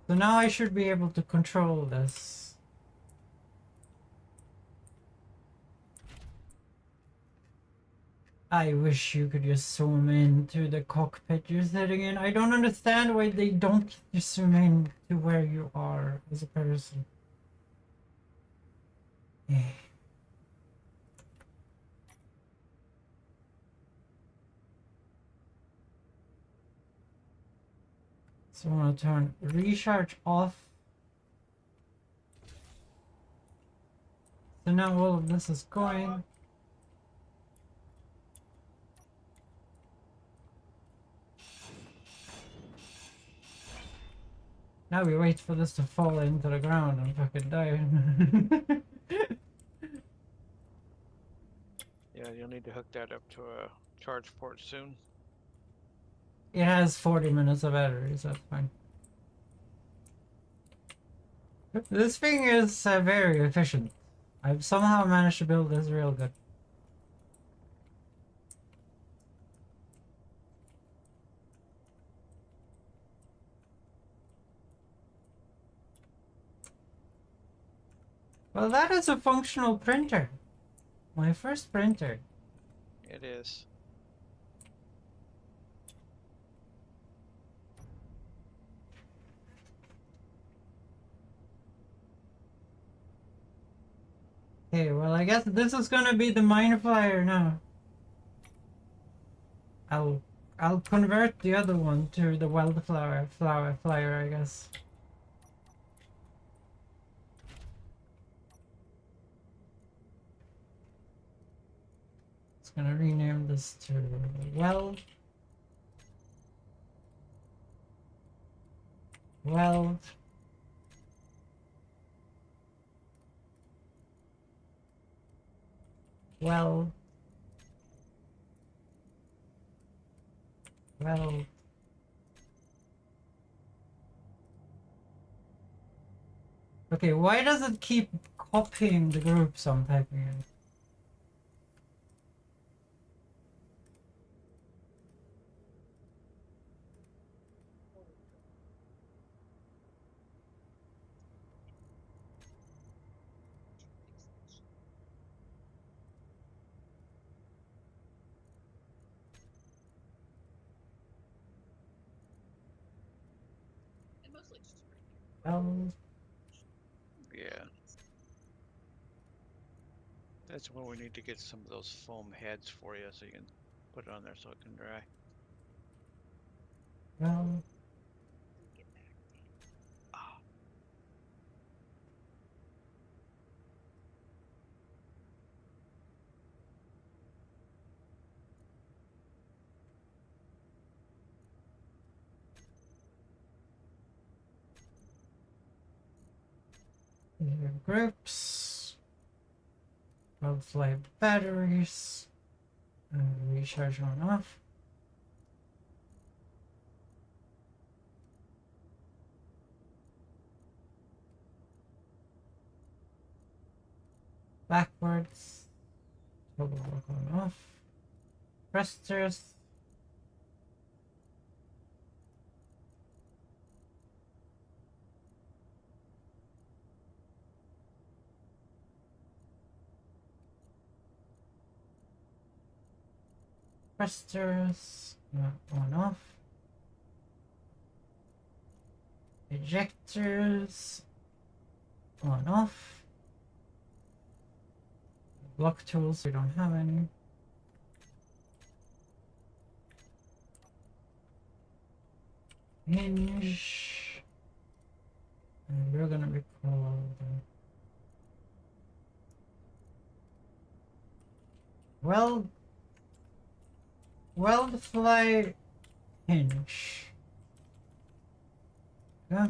So now I should be able to control this. I wish you could just zoom into the cockpit you're sitting in. I don't understand why they don't just zoom in to where you are as a person. Eh. So I'm gonna turn recharge off. So now all of this is going. Now we wait for this to fall into the ground and fucking die. Yeah, you'll need to hook that up to a charge port soon. It has 40 minutes of battery, so that's fine. This thing is very efficient. I've somehow managed to build this real good. Well, that is a functional printer. My first printer. It is. Okay, well, I guess this is gonna be the mine flyer now. I'll convert the other one to the wildflower flyer, I guess. It's gonna rename this to well well well well okay, why does it keep copying the groups I'm typing in? Well, Yeah. That's when we need to get some of those foam heads for you so you can put it on there so it can dry. well, here groups, wildfly batteries, recharge on off. Backwards, toggle work on off. Thrusters. Thrusters, not on off. Ejectors, on off. Block tools, we don't have any. Hinge. And we're gonna be called Weldfly Hinge. Yeah.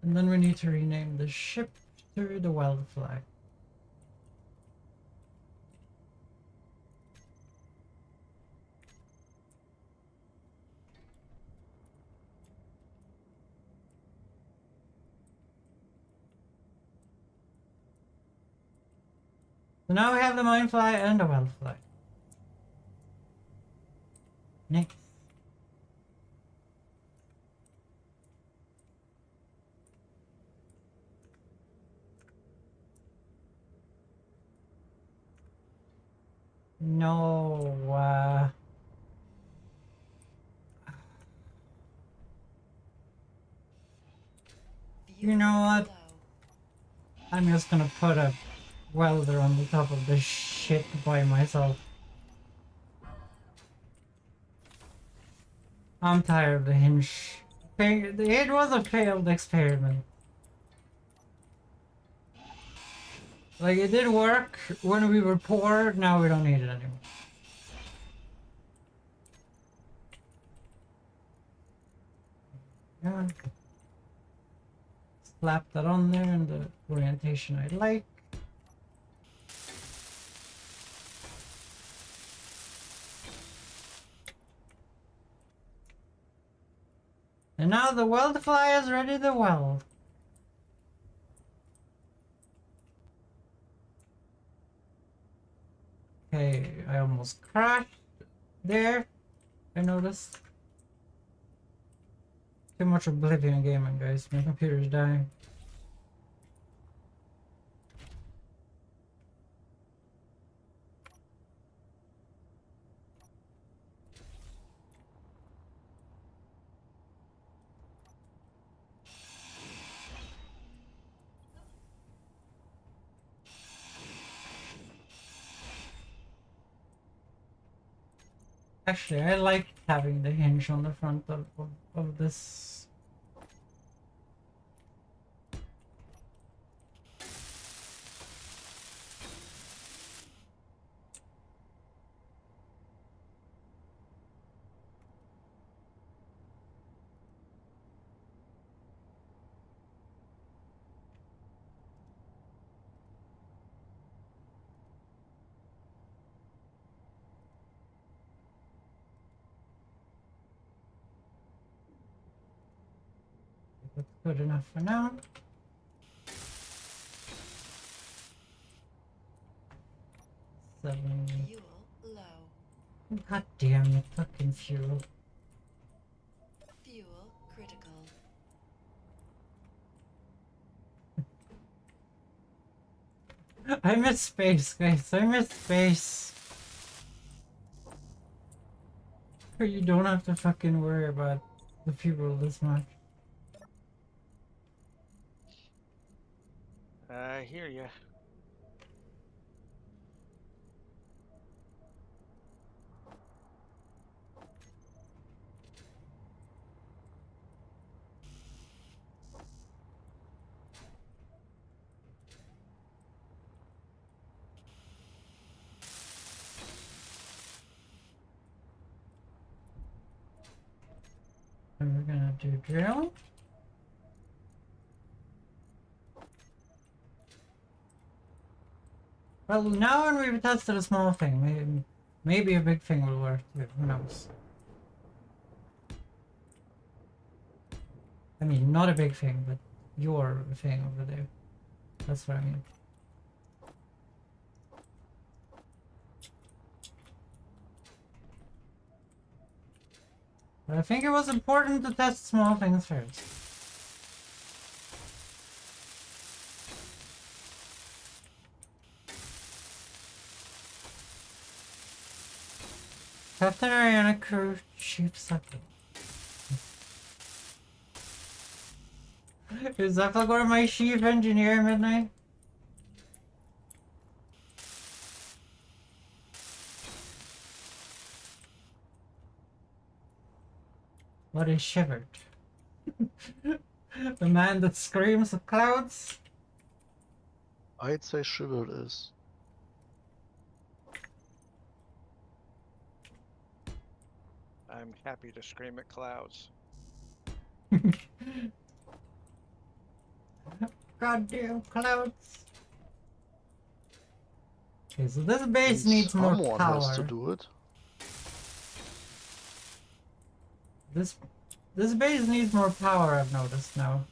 And then we need to rename the ship to the Weldfly. So now we have the Mindfly and the Weldfly. Next. No, you know what? I'm just gonna put a welder on the top of this shit by myself. I'm tired of the hinge. It was a failed experiment. Like, it did work when we were poor, now we don't need it anymore. Yeah. Slap that on there in the orientation I like. And now the Weldfly is ready to weld. Okay, I almost crashed. There, I noticed. Too much Oblivion gaming, guys. My computer's dying. Actually, I like having the hinge on the front of this. That's good enough for now. Seven. Fuel low. God damn it, fucking fuel. Fuel critical. I miss space, guys. I miss space. Where you don't have to fucking worry about the fuel this much. I hear ya. And we're gonna do drill. Well, now when we've tested a small thing, maybe a big thing will work too. Who knows? I mean, not a big thing, but your thing over there. That's what I mean. But I think it was important to test small things first. Captain Ariana crew chief second. Is that like one of my chief engineer midnight? What is shivered? The man that screams at clouds? I'd say shivered is. I'm happy to scream at clouds. Goddamn clouds. Okay, so this base Means needs more someone power. has to do it. This base needs more power, I've noticed now.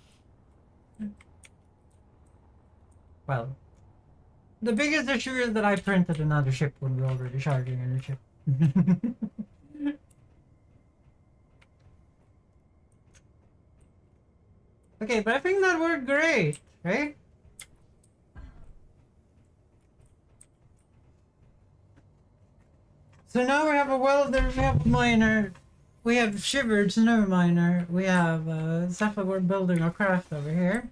Well, the biggest issue is that I printed another ship when we were already charging a new ship. Okay, but I think that worked great, right? So now we have a welder, we have a miner, we have shivered snow miner, we have Zephyr, we're building a craft over here.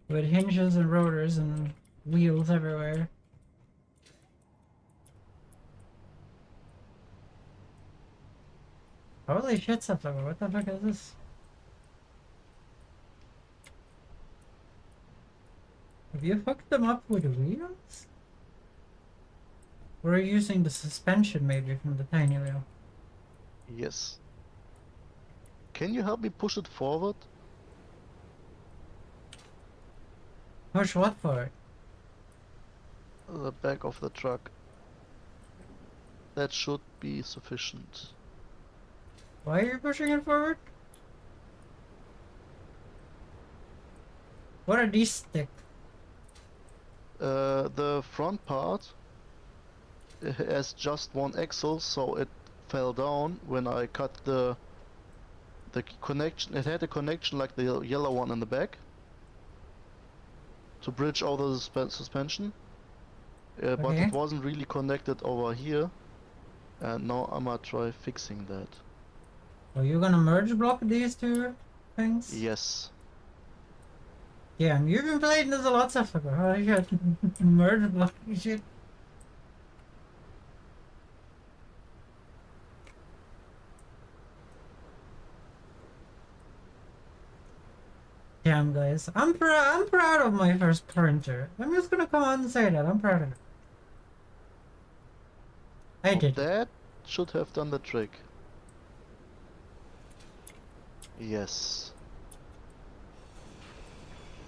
With hinges and rotors and wheels everywhere. Holy shit, Zephyr, what the fuck is this? Have you hooked them up with wheels? We're using the suspension maybe from the tiny wheel. Yes. Can you help me push it forward? Push what for it? The back of the truck. That should be sufficient. Why are you pushing it forward? What are these sticks? The front part has just one axle, so it fell down when I cut the connection. It had a connection like the yellow one in the back to bridge over the suspension, but Okay. it wasn't really connected over here. And now I'm gonna try fixing that. Are you gonna merge block these two things? Yes. Yeah, you've been playing this a lot, Suffolk. Holy shit. Merge block shit. Damn, guys. I'm proud of my first printer. I'm just gonna come on and say that. I'm proud of it. I Well, did it. that should have done the trick. Yes.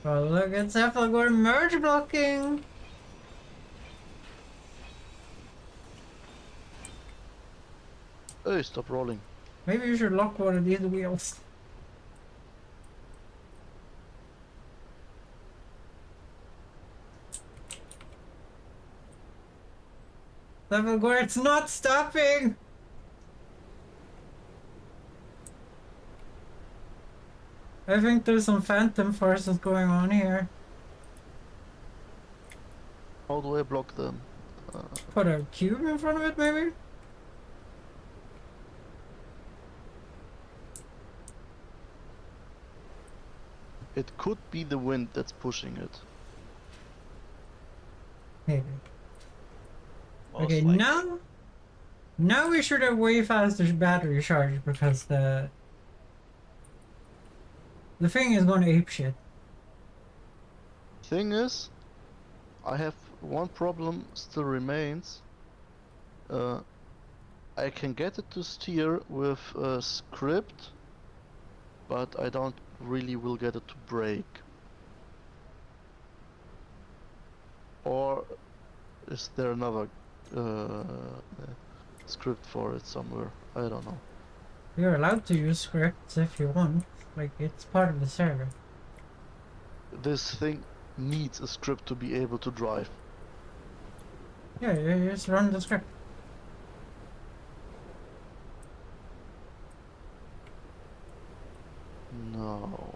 Oh, look, it's Suffolk. We're merge blocking. Hey, stop rolling. Maybe you should lock one of these wheels. Suffolk, it's not stopping. I think there's some phantom forces going on here. How do I block them? Put a cube in front of it, maybe? It could be the wind that's pushing it. Maybe. Most Okay, likely. now we should have way faster battery charge because the thing is going to ape shit. Thing is, I have one problem still remains. I can get it to steer with a script, but I don't really will get it to brake. Or is there another script for it somewhere? I don't know. You're allowed to use scripts if you want. Like, it's part of the server. This thing needs a script to be able to drive. Yeah, you just run the script. No.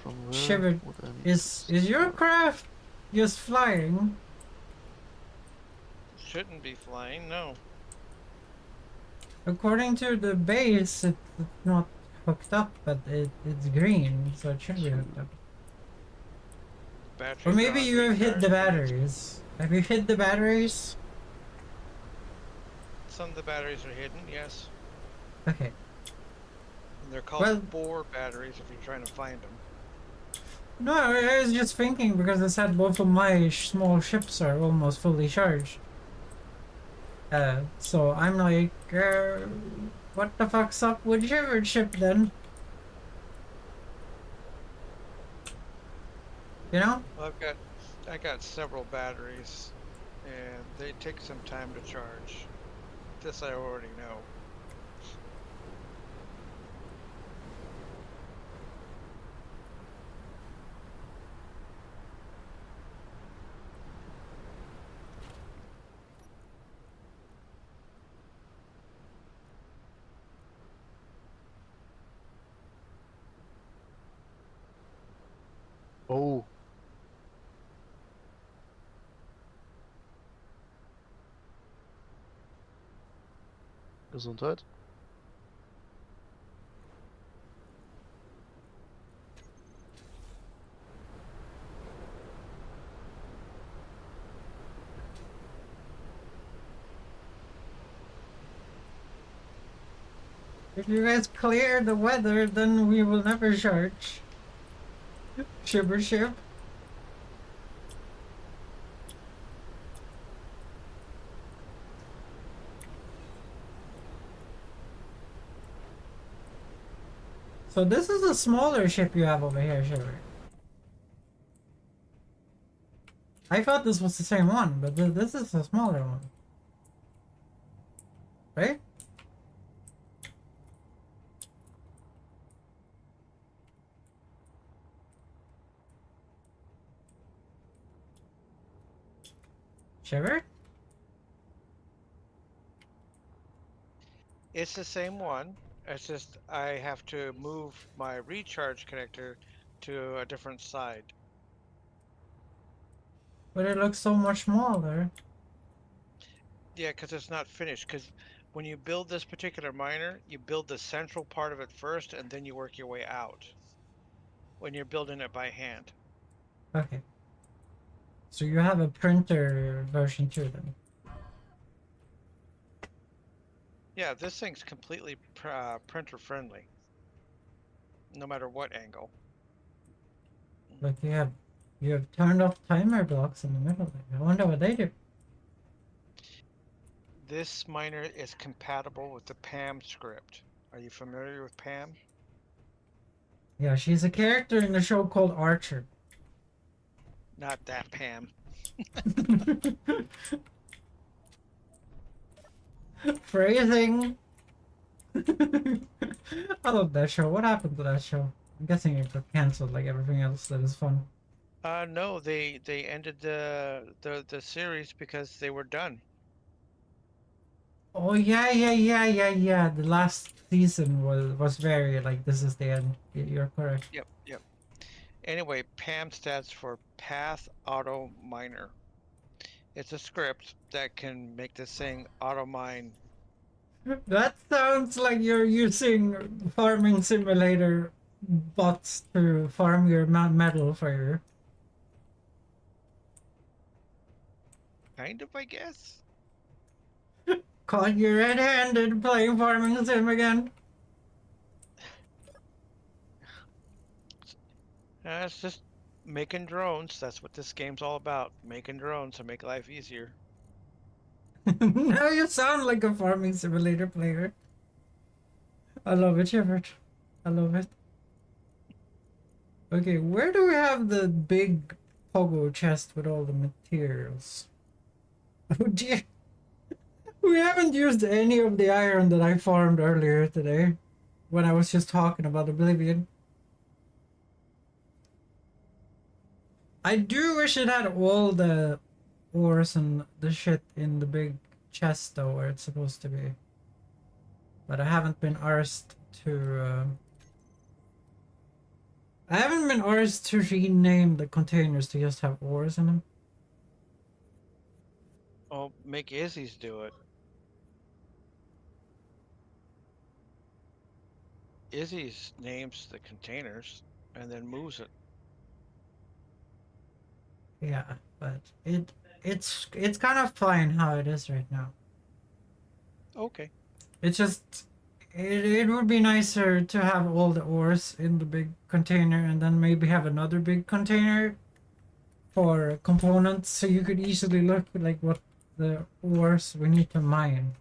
From where Shiver, would I need is to your start? craft just flying? Shouldn't be flying, no. According to the base, it's not hooked up, but it's green, so it should be hooked up. Batteries Or are maybe on you have hit recharge, the but it's- batteries. Have you hit the batteries? Some of the batteries are hidden, yes. Okay. And they're called Well- bore batteries if you're trying to find them. No, I was just thinking because I said both of my small ships are almost fully charged. So I'm like, what the fuck's up with Shivered ship then? You know? Well, I got several batteries, and they take some time to charge. This I already know. Oh. Gesundheit. If you guys clear the weather, then we will never charge. Shiver ship. So this is a smaller ship you have over here, Shiver. I thought this was the same one, but this is a smaller one. Right? Shiver? It's the same one. It's just I have to move my recharge connector to a different side. But it looks so much smaller. Yeah, because it's not finished. Because when you build this particular miner, you build the central part of it first, and then you work your way out when you're building it by hand. Okay. So you have a printer version too then? Yeah, this thing's completely printer friendly, no matter what angle. Like you have turned off timer blocks in the middle. I wonder what they do. This miner is compatible with the PAM script. Are you familiar with PAM? Yeah, she's a character in the show called Archer. Not that PAM. Phrasing. I love that show. What happened to that show? I'm guessing it got cancelled like everything else that is fun. No, they ended the series because they were done. Oh yeah. The last season was very like this is the end. You're correct. Yep, yep. Anyway, PAM stands for Path Auto Miner. It's a script that can make this thing auto mine. That sounds like you're using farming simulator bots to farm your metal for you. Kind of, I guess. Caught you red-handed playing farming sim again. It's just making drones. That's what this game's all about. Making drones to make life easier. Now you sound like a farming simulator player. I love it, Shepard. I love it. Okay, where do we have the big pogo chest with all the materials? Oh dear. We haven't used any of the iron that I farmed earlier today when I was just talking about Oblivion. I do wish it had all the ores and the shit in the big chest though where it's supposed to be. But I haven't been arsed to I haven't been arsed to rename the containers to just have ores in them. Oh, make Izzy's do it. Izzy's names the containers and then moves it. Yeah, but it's kind of fine how it is right now. Okay. It's just it would be nicer to have all the ores in the big container and then maybe have another big container for components so you could easily look like what the ores we need to mine.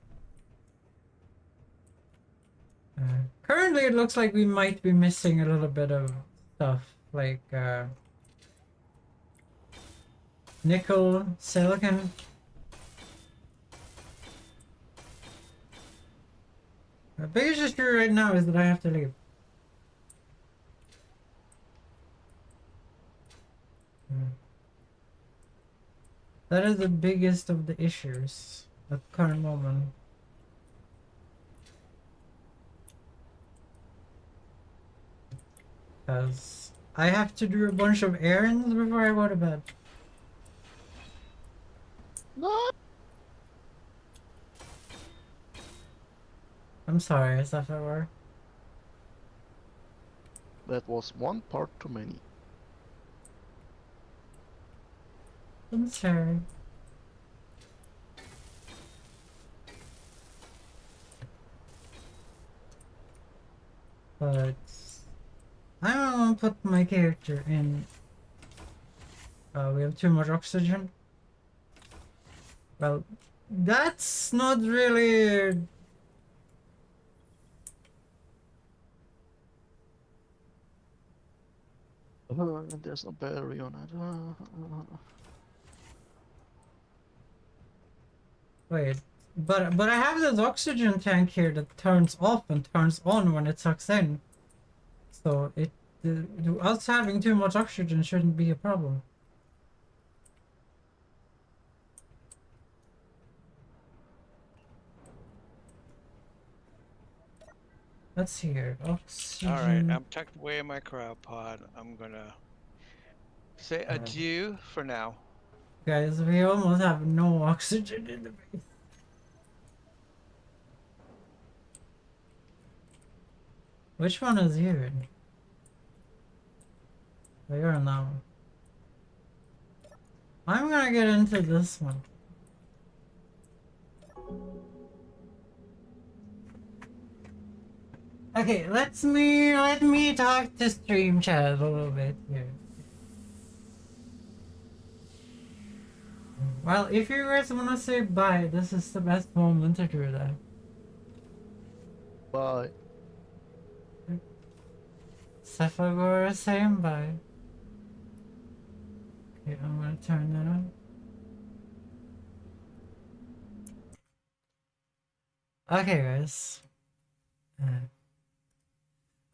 Currently it looks like we might be missing a little bit of stuff like nickel, silicon. The biggest issue right now is that I have to leave. That is the biggest of the issues at the current moment. Because I have to do a bunch of errands before I go to bed. No. I'm sorry, is that fair? That was one part too many. I'm sorry. But I don't want to put my character in. We have too much oxygen. Well, that's not really. There's no battery on it. Wait, but I have this oxygen tank here that turns off and turns on when it sucks in. So us having too much oxygen shouldn't be a problem. Let's see here. Oxygen. All right, I'm tucked away in my cryo pod. I'm gonna say adieu for now. Guys, we almost have no oxygen in the base. Which one is you? Oh, you're in that one. I'm gonna get into this one. Okay, let me talk to stream chat a little bit here. Well, if you guys wanna say bye, this is the best moment to do that. Bye. Cephagora saying bye. Okay, I'm gonna turn that on. Okay, guys.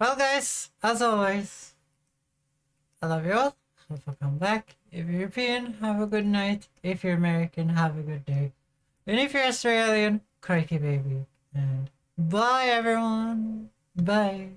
Well, guys, as always, I love you all. Hope you come back. If you're European, have a good night. If you're American, have a good day. And if you're Australian, crikey baby. And bye, everyone. Bye.